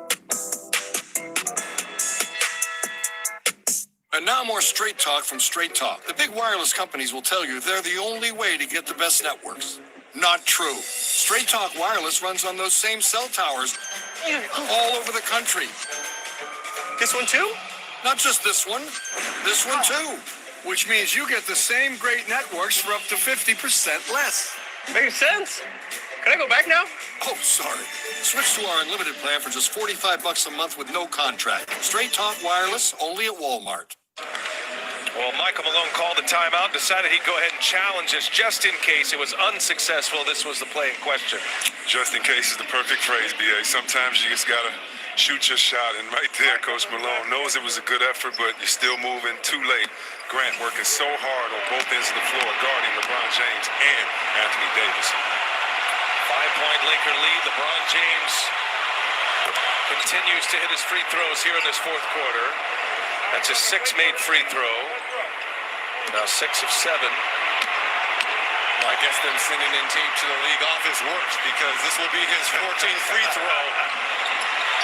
And now more Straight Talk from Straight Talk. The big wireless companies will tell you they're the only way to get the best networks. Not true. Straight Talk Wireless runs on those same cell towers all over the country. This one too? Not just this one too. Which means you get the same great networks for up to 50% less. Makes sense. Can I go back now? Oh, sorry. Switch to our unlimited plan for just $45 a month with no contract. Straight Talk Wireless, only at Walmart. Well, Michael Malone called the timeout, decided he'd go ahead and challenge us just in case it was unsuccessful. This was the play in question. Just in case is the perfect phrase, B.A. Sometimes you just got to shoot your shot, and right there, Coach Malone knows it was a good effort, but you're still moving too late. Grant working so hard on both ends of the floor, guarding LeBron James and Anthony Davis. 5-point Laker lead. LeBron James continues to hit his free throws here in this fourth quarter. That's a 6-made free throw. Now 6 of 7. Well, I guess them sending in tape to the league office works because this will be his 14th free throw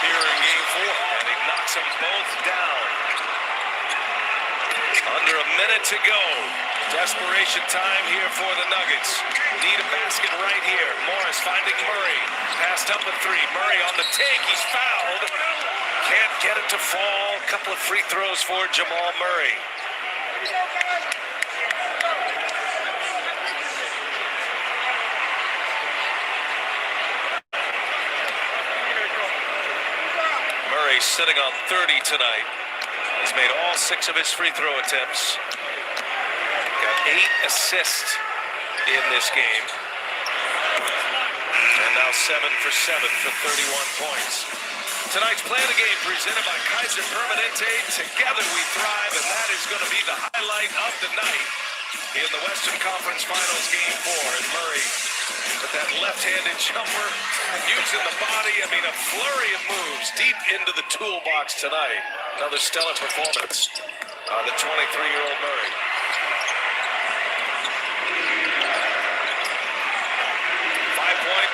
here in game 4. And he knocks them both down. Under a minute to go. Desperation time here for the Nuggets. Need a basket right here. Morris finding Murray. Passed up a 3. Murray on the take. He's fouled. Can't get it to fall. Couple of free throws for Jamal Murray. Murray sitting on 30 tonight. He's made all 6 of his free throw attempts. Got 8 assists in this game. And now 7 for 7 for 31 points. Tonight's Play of the Game presented by Kaiser Permanente. Together we thrive, and that is going to be the highlight of the night in the Western Conference Finals Game 4. And Murray With that left-handed jumper, using the body. I mean, a flurry of moves deep into the toolbox tonight. Another stellar performance on the 23-year-old Murray. 5-point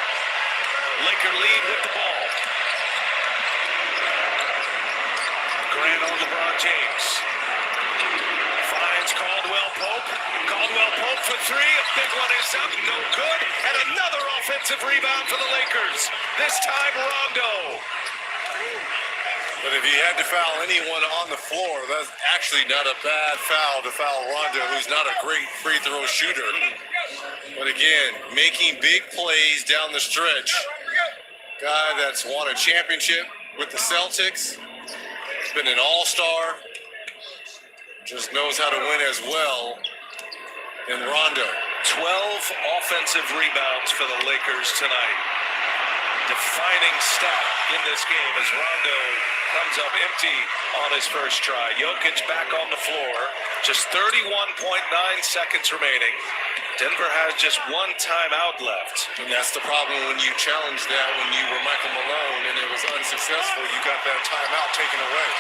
Laker lead with the ball. Grant on LeBron James. Finds Caldwell Pope. Caldwell Pope for three. A big one is up. No good. And another offensive rebound for the Lakers. This time Rondo. But if you had to foul anyone on the floor, that's actually not a bad foul to foul Rondo, who's not a great free throw shooter. But again, making big plays down the stretch. Guy that's won a championship with the Celtics. He's been an all-star. Just knows how to win as well. And Rondo. 12 offensive rebounds for the Lakers tonight. Defining stat in this game as Rondo comes up empty on his first try. Jokic back on the floor. Just 31.9 seconds remaining. Denver has just one timeout left. And that's the problem when you challenge that when you were Michael Malone and it was unsuccessful. You got that timeout taken away.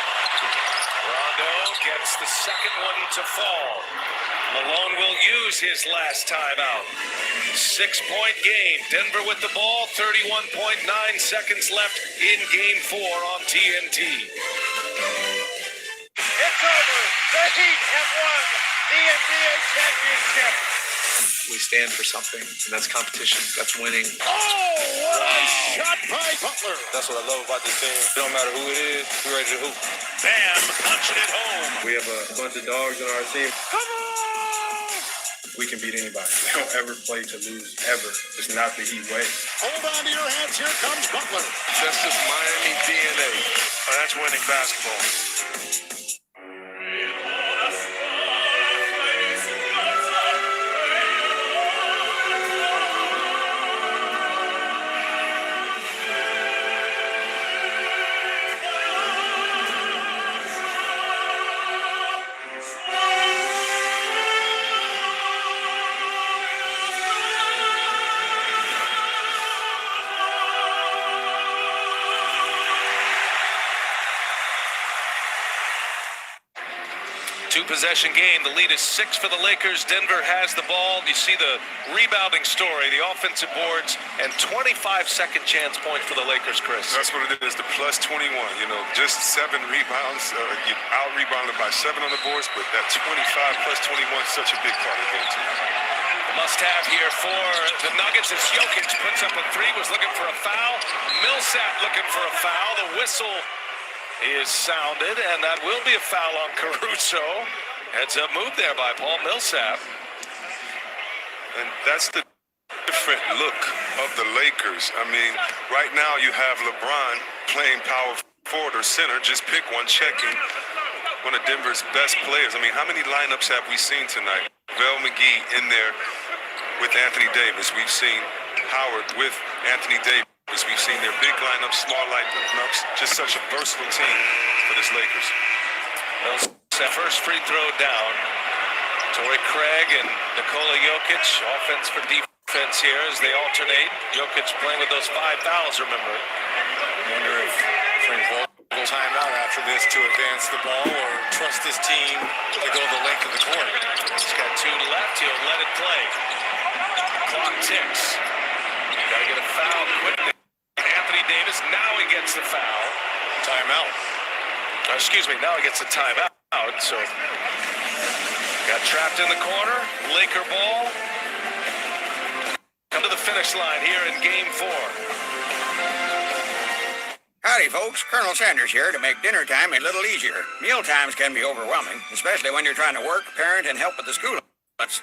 Rondo gets the second one to fall. Malone will use his last timeout. 6-point game. Denver with the ball. 31.9 seconds left in game 4 on TNT. It's over. The Heat have won the NBA championship. We stand for something, and that's competition. That's winning. Oh, what a shot by Butler. That's what I love about this team. It don't matter who it is, we're ready to hoop. Bam, punching it home. We have a bunch of dogs on our team. Come on! We can beat anybody. We don't ever play to lose, ever. It's not the Heat way. Hold on to your hats. Here comes Butler. That's just Miami DNA. Oh, that's winning basketball. Two-possession game. The lead is 6 for the Lakers. Denver has the ball. You see the rebounding story, the offensive boards, and 25-second chance point for the Lakers, Chris. That's what it is, the plus 21. You know, just 7 rebounds. You out-rebounded by 7 on the boards, but that 25 plus 21 is such a big part of the game, too. Must-have here for the Nuggets as Jokic puts up a three, was looking for a foul. Millsap looking for a foul. The whistle is sounded, and that will be a foul on Caruso. Heads-up move there by Paul Millsap. And that's the different look of the Lakers. I mean, right now you have LeBron playing power forward or center. Just pick one, checking. One of Denver's best players. I mean, how many lineups have we seen tonight? Vel McGee in there with Anthony Davis. We've seen Howard with Anthony Davis. We've seen their big lineups, small lineups, just such a versatile team for this Lakers. Millsap first free throw down. Torrey Craig and Nikola Jokic, offense for defense here as they alternate. Jokic playing with those 5 fouls, remember. I wonder if Frank Vogel will time out after this to advance the ball or trust his team to go the length of the court. He's got 2 left. He'll let it play. Clock ticks. Gotta get a foul quickly. Anthony Davis, now he gets the foul. Timeout. Excuse me, now he gets a timeout. So got trapped in the corner. Laker ball. Come to the finish line here in game 4. Howdy, folks. Colonel Sanders here to make dinner time a little easier. Meal times can be overwhelming, especially when you're trying to work, parent, and help with the school.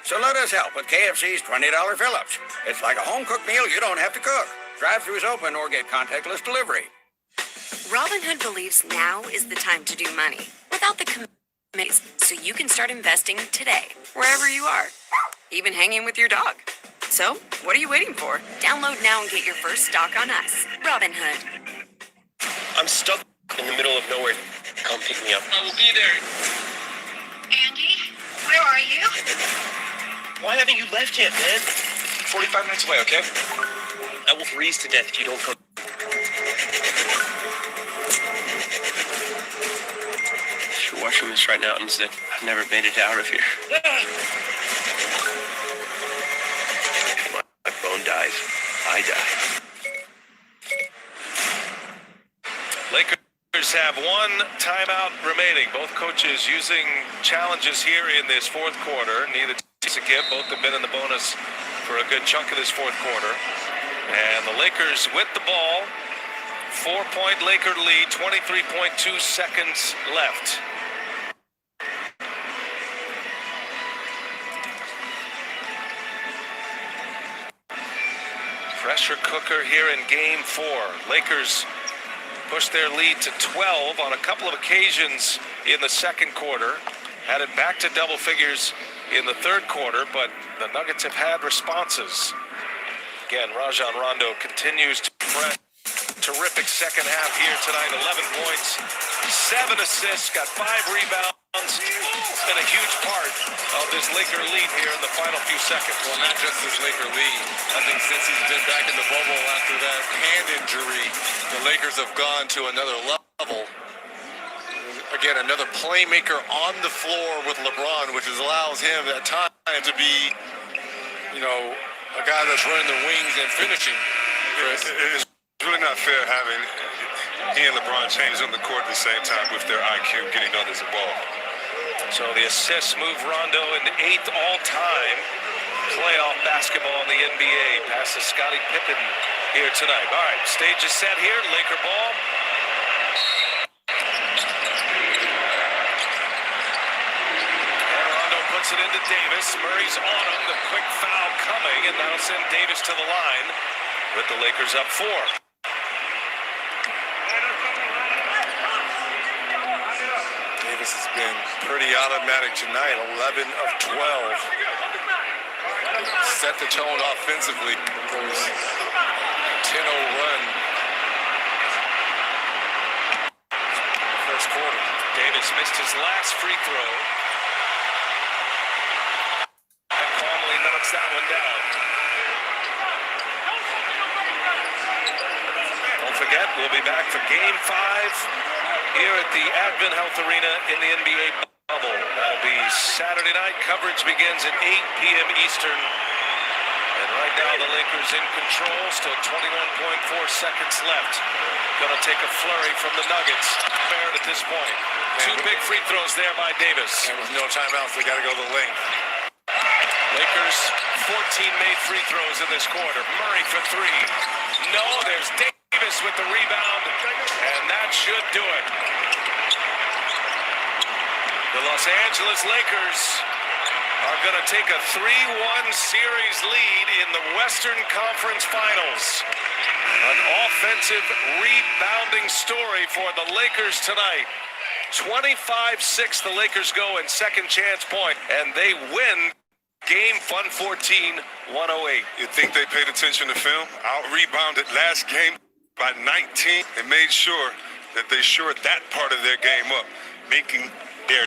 So let us help with KFC's $20 fill-ups. It's like a home-cooked meal you don't have to cook. Drive-thru's open or get contactless delivery. Robinhood believes now is the time to do money without the committees, so you can start investing today, wherever you are, even hanging with your dog. So, what are you waiting for? Download now and get your first stock on us. Robinhood. I'm stuck in the middle of nowhere. Come pick me up. I will be there. Andy, where are you? Why haven't you left yet, man? 45 minutes away, okay? I will freeze to death if you don't come. If you're watching this right now, it means that I've never made it out of here. If my phone dies, I die. Lakers have one timeout remaining. Both coaches using challenges here in this fourth quarter. Neither team to give. Both have been in the bonus for a good chunk of this fourth quarter. And the Lakers with the ball. 4-point Laker lead, 23.2 seconds left. Pressure cooker here in game 4. Lakers push their lead to 12 on a couple of occasions in the second quarter. Had it back to double figures in the third quarter, but the Nuggets have had responses. Again, Rajon Rondo continues to press. Terrific second half here tonight. 11 points, 7 assists, got 5 rebounds. It's been a huge part of this Laker lead here in the final few seconds. Well, not just this Laker lead. I think since he's been back in the bubble after that hand injury, the Lakers have gone to another level. Again, another playmaker on the floor with LeBron, which allows him at times to be, you know, a guy that's running the wings and finishing. Chris. It's really not fair having he and LeBron James on the court at the same time with their IQ getting others involved. So the assists move Rondo into 8th all-time playoff basketball in the NBA. Passes Scottie Pippen here tonight. All right, stage is set here. Laker ball. And Rondo puts it into Davis. Murray's on him. The quick foul coming, and that'll send Davis to the line with the Lakers up 4. Davis has been pretty automatic tonight, 11 of 12. Set the tone offensively. 10-0 run. First quarter. Davis missed his last free throw. And calmly knocks that one down. Don't forget, we'll be back for Game 5 here at the Advent Health Arena in the NBA bubble. That'll be Saturday night. Coverage begins at 8 p.m. Eastern. And right now the Lakers in control. Still 21.4 seconds left. Gonna take a flurry from the Nuggets. Barrett at this point. 2 big free throws there by Davis. And with no timeouts, we gotta go to the lane. Lakers 14 made free throws in this quarter. Murray for 3. No, there's Davis with the rebound, and that should do it. The Los Angeles Lakers are going to take a 3-1 series lead in the Western Conference Finals. An offensive rebounding story for the Lakers tonight. 25-6, the Lakers go in second chance point, and they win Game 114, 108. You think they paid attention to film? Out-rebounded last game by 19 and made sure that they shored that part of their game up, making their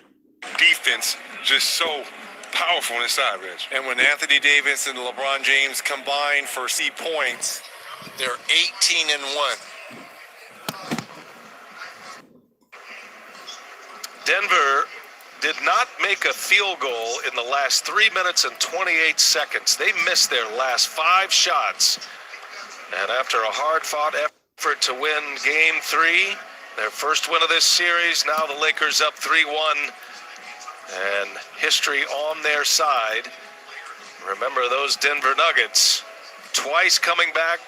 defense just so powerful inside, Reg. And when Anthony Davis and LeBron James combine for C points, they're 18-1. Denver did not make a field goal in the last 3 minutes and 28 seconds. They missed their last 5 shots. And after a hard-fought effort to win Game 3, their first win of this series, now the Lakers up 3-1. And history on their side. Remember those Denver Nuggets, twice coming back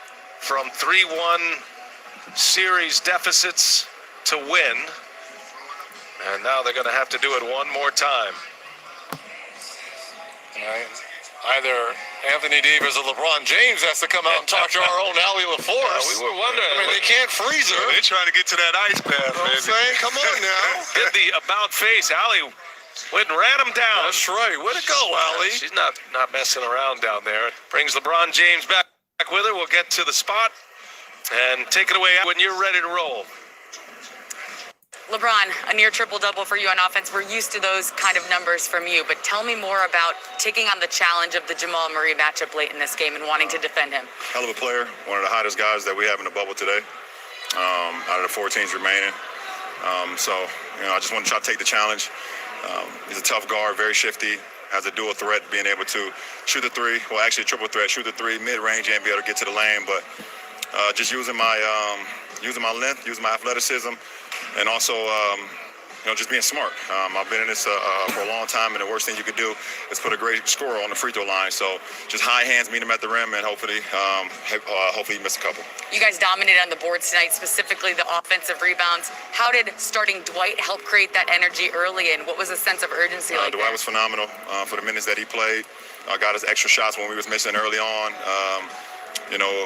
from 3-1 series deficits to win. And now they're going to have to do it one more time. Right. Either Anthony Davis or LeBron James has to come out and talk to our own Allie LaForce. Yeah, we were wondering. I mean, they can't freeze her. They're trying to get to that ice path, You know what I'm saying? Come on now. Did the about face. Allie went and ran him down. That's right. Way to go, Allie. She's not messing around down there. Brings LeBron James back with her. We'll get to the spot and take it away when you're ready to roll. LeBron, a near triple-double for you on offense. We're used to those kind of numbers from you, but tell me more about taking on the challenge of the Jamal Murray matchup late in this game and wanting to defend him. Hell of a player, one of the hottest guys that we have in the bubble today, out of the 4 teams remaining. So, I just want to try to take the challenge. He's a tough guard, very shifty, has a dual threat, being able to shoot the three, well, actually a triple threat, shoot the three, mid-range, and be able to get to the lane, but just using my length, using my athleticism, and also, just being smart. I've been in this for a long time, and the worst thing you could do is put a great scorer on the free throw line. So just high hands, meet him at the rim, and hopefully miss a couple. You guys dominated on the boards tonight, specifically the offensive rebounds. How did starting Dwight help create that energy early, and what was the sense of urgency like Dwight was phenomenal for the minutes that he played. Got us extra shots when we was missing early on.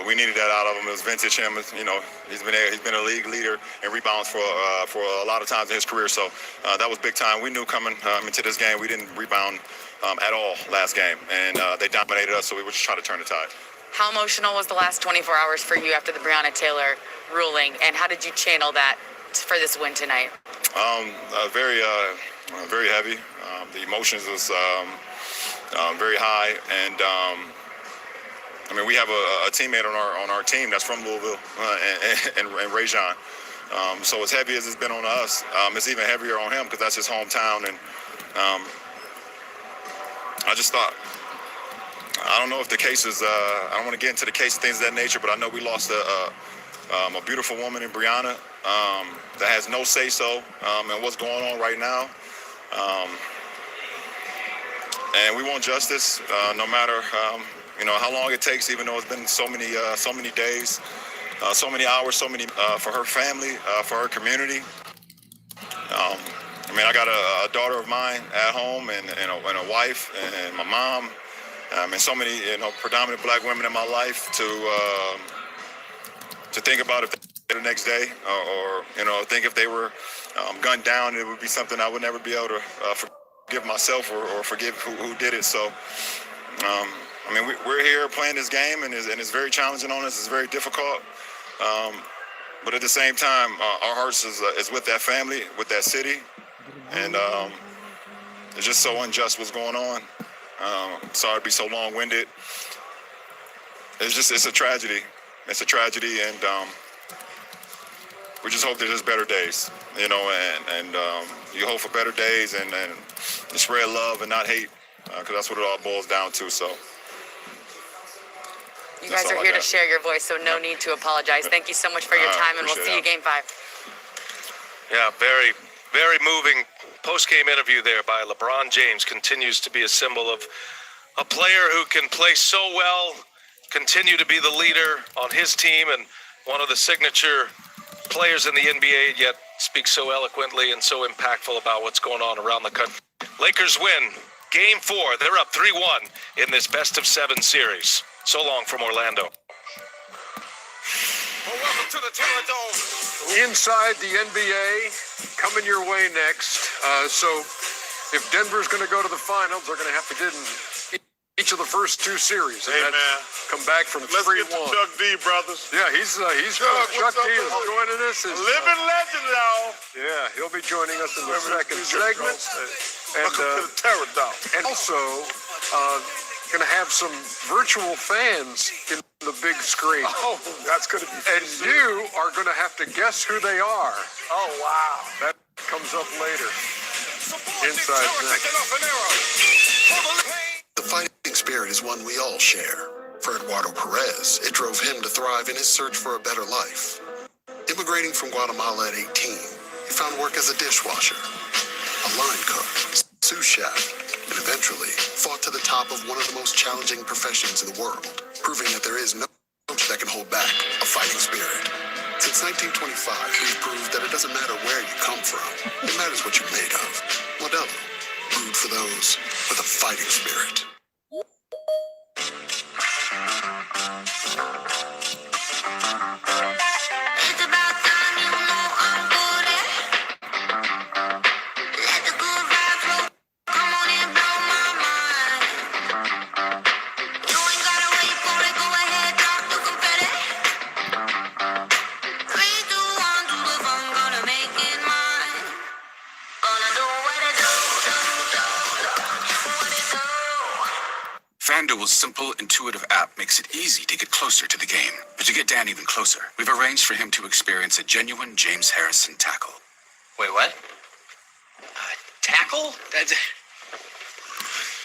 We needed that out of him. It was vintage him. He's been a league leader in rebounds for a lot of times in his career. So that was big time. We knew coming into this game we didn't rebound at all last game, and they dominated us. So we were just trying to turn the tide. How emotional was the last 24 hours for you after the Breonna Taylor ruling, and how did you channel that for this win tonight? Very heavy. The emotions was very high, and we have a teammate on our team that's from Louisville, and Rajon. So as heavy as it's been on us, it's even heavier on him because that's his hometown. And I just thought, I don't know if the case is, I don't want to get into the case of things of that nature, but I know we lost a beautiful woman in Breonna that has no say-so in what's going on right now. And we want justice, no matter how long it takes, even though it's been so many days, so many hours, for her family, for her community. I got a daughter of mine at home, and a wife, and my mom, and so many predominant black women in my life to think about if the next day, or think if they were gunned down, it would be something I would never be able to forgive myself or forgive who did it. So. We're here playing this game, and it's very challenging on us. It's very difficult. But at the same time, our hearts is with that family, with that city. And it's just so unjust what's going on. Sorry to be so long-winded. It's a tragedy. It's a tragedy, and we just hope there's just better days, and you hope for better days and spread love and not hate, because that's what it all boils down to. So. You guys are here to share your voice, so no need to apologize. Thank you so much for your time, and we'll see you Game 5. Yeah, very, very moving post-game interview there by LeBron James. Continues to be a symbol of a player who can play so well, continue to be the leader on his team, and one of the signature players in the NBA, yet speaks so eloquently and so impactful about what's going on around the country. Lakers win Game 4. They're up 3-1 in this best-of-7 series. So long from Orlando. Well, welcome to the Terradome. Inside the NBA, coming your way next. So if Denver's going to go to the finals, they're going to have to get in each of the first 2 series. Hey, man. Come back from 3-1. Let's get to Chuck D, brothers. Yeah, he's Chuck D is joining us. Living legend, y'all. Yeah, he'll be joining us in the second segment. Welcome to the Terradome. And also, going to have some virtual fans in the big screen. Oh, that's going to be And you are going to have to guess who they are. Oh, wow. That comes up later. Inside The fighting spirit is one we all share. For Eduardo Perez, it drove him to thrive in his search for a better life. Immigrating from Guatemala at 18, he found work as a dishwasher, a line cook, sous chef, and eventually fought to the top of one of the most challenging professions in the world, proving that there is no coach that can hold back a fighting spirit. Since 1925, we've proved that it doesn't matter where you come from, it matters what you're made of. Modelo, brewed for those with a fighting spirit. It's about time you know I'm good at. Let the good vibes flow. Come on and blow my mind. You ain't gotta wait for it. Go ahead, drop the confetti. 3, 2, 1, do the fun, gonna make it mine. FanDuel's simple, intuitive app makes it easy to get closer to the game. But to get Dan even closer, we've arranged for him to experience a genuine James Harrison tackle. Wait, what? Tackle?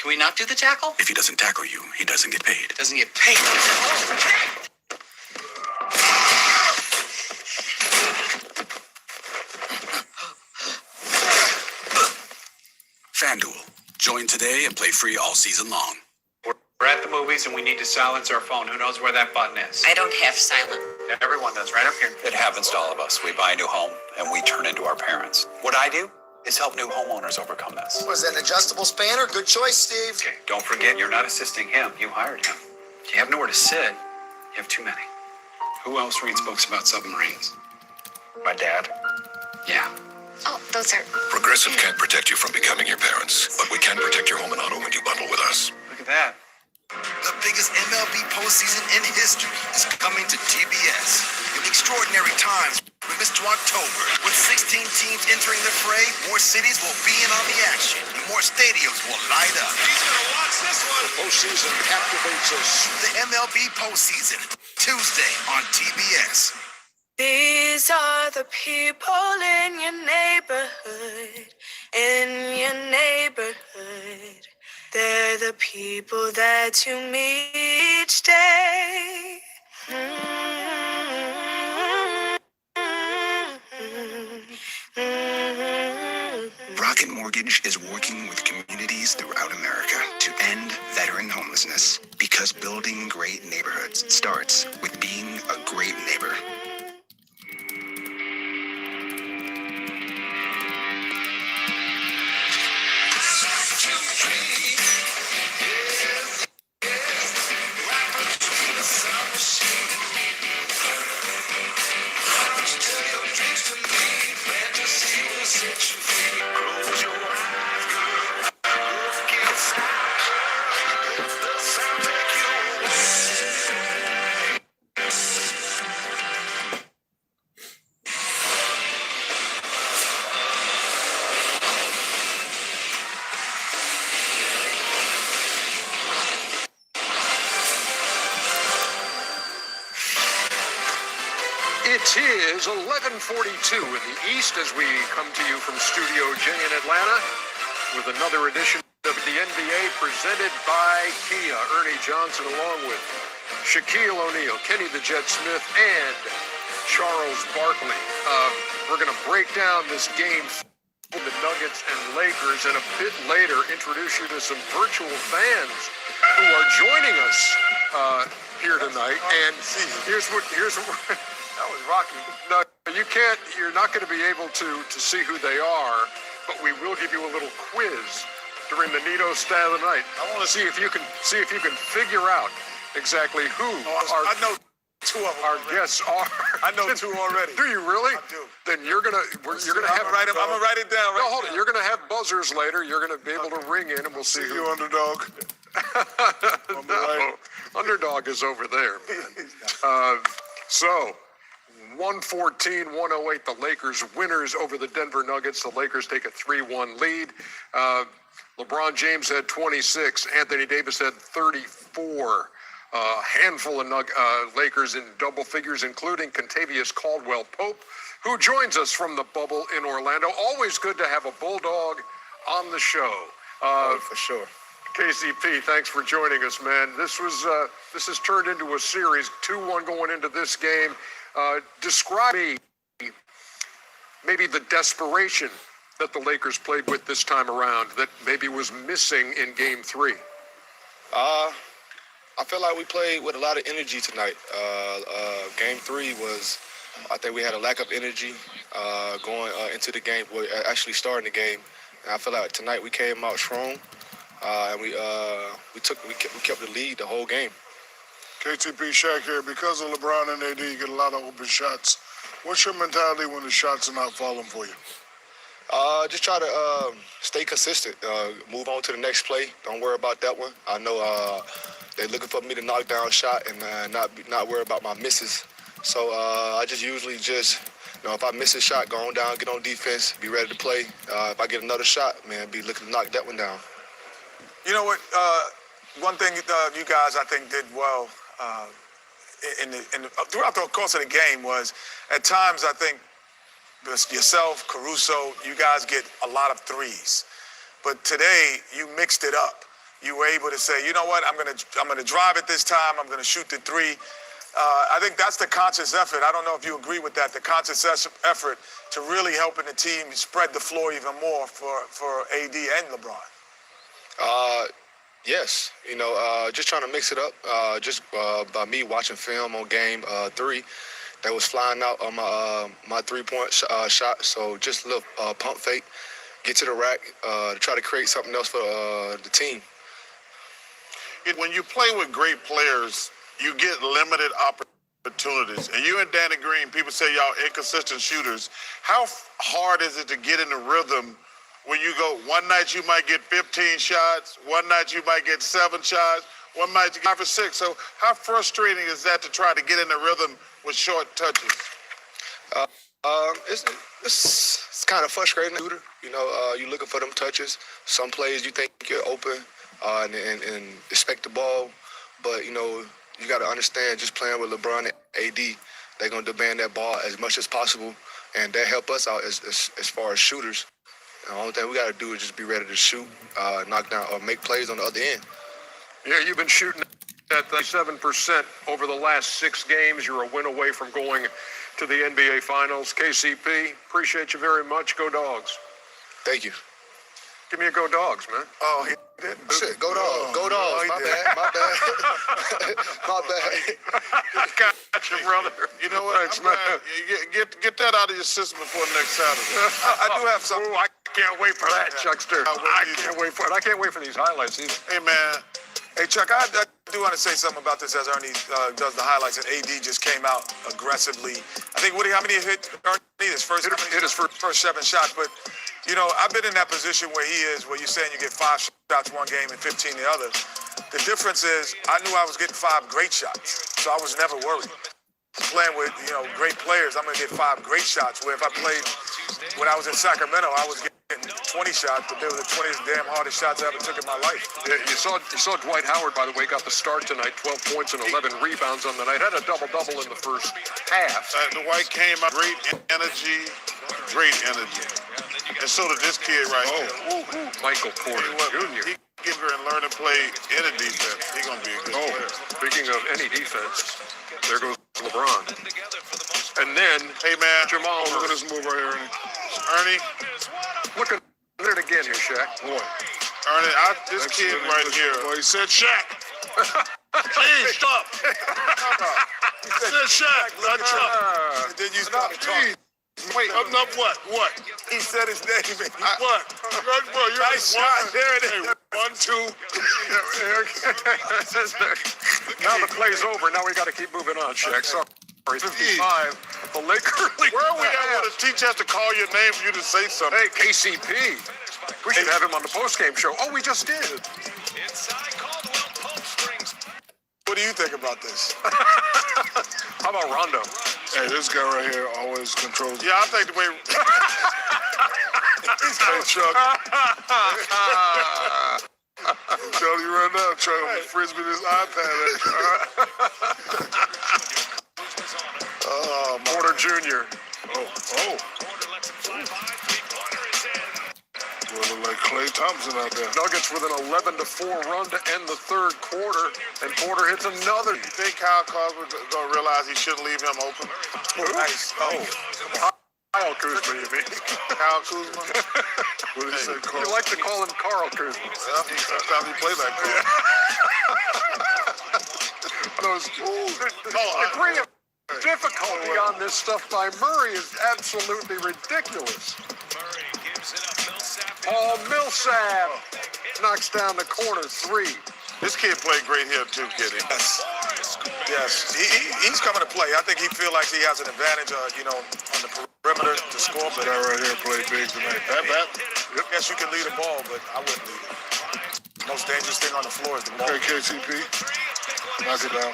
Can we not do the tackle? If he doesn't tackle you, he doesn't get paid. Doesn't get paid. FanDuel. Join today and play free all season long. We're at the movies and we need to silence our phone. Who knows where that button is? I don't have silent. Everyone does, right up here. It happens to all of us. We buy a new home and we turn into our parents. What I do is help new homeowners overcome this. Was that an adjustable spanner? Good choice, Steve. Okay, don't forget, you're not assisting him. You hired him. You have nowhere to sit. You have too many. Who else reads books about submarines? My dad. Yeah. Oh, those are... Progressive can't protect you from becoming your parents, but we can protect your home and auto when you bundle with us. Look at that. The biggest MLB postseason in history is coming to TBS. In extraordinary times, we missed to October. With 16 teams entering the fray, more cities will be in on the action, and more stadiums will light up. He's gonna watch this one. The postseason captivates us. The MLB postseason, Tuesday on TBS. These are the people in your neighborhood, in your neighborhood. They're the people that you meet each day. Rocket Mortgage is working with communities throughout America to end veteran homelessness because building great neighborhoods starts with being a great neighbor. It is 11:42 in the East as we come to you from Studio J in Atlanta with another edition of the NBA presented by Kia. Ernie Johnson along with Shaquille O'Neal, Kenny the Jet Smith, and Charles Barkley. We're going to break down this game for the Nuggets and Lakers and a bit later introduce you to some virtual fans who are joining us here tonight. And here's what that was Rocky. No, you can't. You're not going to be able to see who they are, but we will give you a little quiz during the Nito Stat of the Night. I want to see if you can figure out exactly who I know two of them. Our guests are. I know two already. Do you really? I do. Then you're gonna have. I'm gonna write it down. No, hold it. You're gonna have buzzers later. You're gonna be able to ring in, and we'll see who. You underdog. No, underdog is over there. So. 114-108, the Lakers winners over the Denver Nuggets. The Lakers take a 3-1 lead. LeBron James had 26. Anthony Davis had 34. A handful of Lakers in double figures, including Contavious Caldwell-Pope, who joins us from the bubble in Orlando. Always good to have a Bulldog on the show. For sure. KCP, thanks for joining us, man. This has turned into a series, 2-1 going into this game. Describe maybe the desperation that the Lakers played with this time around that maybe was missing in Game 3. I feel like we played with a lot of energy tonight. Game 3 was, I think we had a lack of energy going into the game, actually starting the game. And I feel like tonight we came out strong, and we kept the lead the whole game. KTP Shaq here. Because of LeBron and AD, you get a lot of open shots. What's your mentality when the shots are not falling for you? Just try to stay consistent. Move on to the next play. Don't worry about that one. I know they're looking for me to knock down a shot and not worry about my misses. So I just usually if I miss a shot, go on down, get on defense, be ready to play. If I get another shot, man, be looking to knock that one down. You know what? one thing you guys, I think, did well throughout the course of the game was, at times, I think, yourself, Caruso, you guys get a lot of threes. But today, you mixed it up. You were able to say, you know what, I'm gonna drive it this time. I'm gonna shoot the three. I think that's the conscious effort. I don't know if you agree with that. The conscious effort to really helping the team spread the floor even more for AD and LeBron. Yes, just trying to mix it up. Just by me watching film on game 3, that was flying out on my 3-point shot. So just a little pump fake, get to the rack to try to create something else for the team. When you play with great players, you get limited opportunities. And you and Danny Green, people say y'all inconsistent shooters. How hard is it to get in the rhythm when you go, one night you might get 15 shots, one night you might get 7 shots, one night you get 5 or 6. So how frustrating is that to try to get in the rhythm with short touches? It's kind of frustrating. You're looking for them touches. Some plays you think you're open and expect the ball, but you got to understand, just playing with LeBron and AD, they're gonna demand that ball as much as possible, and that help us out as far as shooters. The only thing we got to do is just be ready to shoot, knock down, or make plays on the other end. Yeah, you've been shooting at 37% over the last 6 games. You're a win away from going to the NBA Finals. KCP, appreciate you very much. Go Dogs. Thank you. Give me a Go Dogs, man. Oh, he did. Shit, go Dogs. Go Dogs. My bad. My bad. Got you, brother. You know what? Thanks, man. Get that out of your system before next Saturday. I do have something. I can't wait for that, Chuckster. I can't wait for it. I can't wait for these highlights either. Hey, man. Hey, Chuck, I do want to say something about this as Ernie does the highlights, and AD just came out aggressively. I think, Woody, how many hit Ernie? His first 7 shots, but I've been in that position where he is, where you're saying you get 5 shots one game and 15 the other. The difference is I knew I was getting 5 great shots, so I was never worried. Playing with, great players, I'm going to get 5 great shots, where if I played when I was in Sacramento, I was getting 20 shots, but they were the 20 damn hardest shots I ever took in my life. Yeah, you saw Dwight Howard, by the way, got the start tonight, 12 points and 11 rebounds on the night. Had a double-double in the first half. Dwight came out, great energy. And so did this kid right here. Michael Porter Jr. He get here and learn to play any defense. He's going to be a good player. Speaking of any defense, there goes LeBron. And then, hey, man, Jamal. Look at this move right here, Ernie. Look at it again here, Shaq. Boy. Ernie, this kid right here. Boy, he said Shaq. Hey, stop. He said Shaq, not Chuck. Then you started talking. Wait, enough what? What? He said his name. What? Bro, you're nice shot. There it is. 1, 2. Now the play's over. Now we got to keep moving on, Shaq. Sorry. 55. The Lakers. Where are we at with the teacher has to call your name for you to say something? Hey, KCP. We should have him on the postgame show. Oh, we just did. What do you think about this? How about Rondo? Hey, this guy right here always controls. Yeah, I think the way. Hey, Chuck. I'm telling you right now, Chuck, I'm gonna frisbee this iPad at you. Porter Jr. Oh. Well, look like Klay Thompson out there. Nuggets with an 11-4 run to end the third quarter, and Porter hits another. You think Kyle Kuzma's gonna realize he shouldn't leave him open? Nice. Kyle Kuzma, you mean? Kyle Kuzma? What did he say, Carl? You like to call him Carl Kuzma. Well, sometimes he plays like Carl. The degree of difficulty on this stuff by Murray is absolutely ridiculous. Paul Millsap knocks down the corner 3. This kid played great here too, Kitty. Yes. He's coming to play. I think he feels like he has an advantage, on the perimeter to score. But that guy right here played big tonight. That. Yes, you can lead a ball, but I wouldn't lead it. Most dangerous thing on the floor is the ball. Okay, KCP. Knock it down.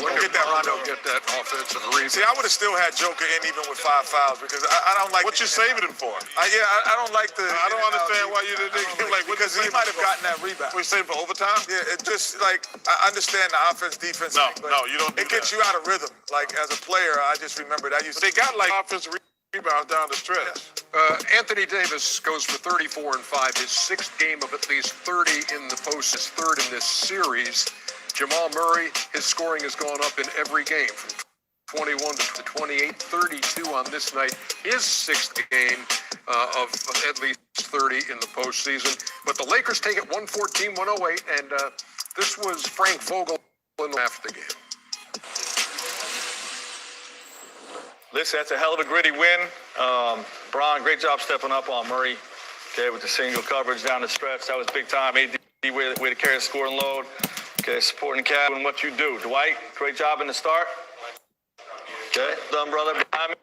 Look at that Rondo get that offensive rebound. See, I would have still had Joker in even with 5 fouls because I don't like. What you saving him for? I don't like the. I don't understand why you didn't like because he might have gotten that rebound. We saving for overtime? Yeah, it just like I understand the offense, defense. No, thing, but no, you don't do It gets that. you out of rhythm. Like as a player, I just remember that. But they got like offensive rebounds down the stretch. Anthony Davis goes for 34 and 5. His 6th game of at least 30 in the post, his 3rd in this series. Jamal Murray, his scoring has gone up in every game from 21 to 28, 32 on this night. His 6th game of at least 30 in the postseason. But the Lakers take it 114-108, and this was Frank Vogel in after the game. Listen, that's a hell of a gritty win. Bron, great job stepping up on Murray. Okay, with the single coverage down the stretch. That was big time. AD way to carry the scoring load. Okay, supporting the cap and what you do. Dwight, great job in the start. Okay, done, brother. Behind me.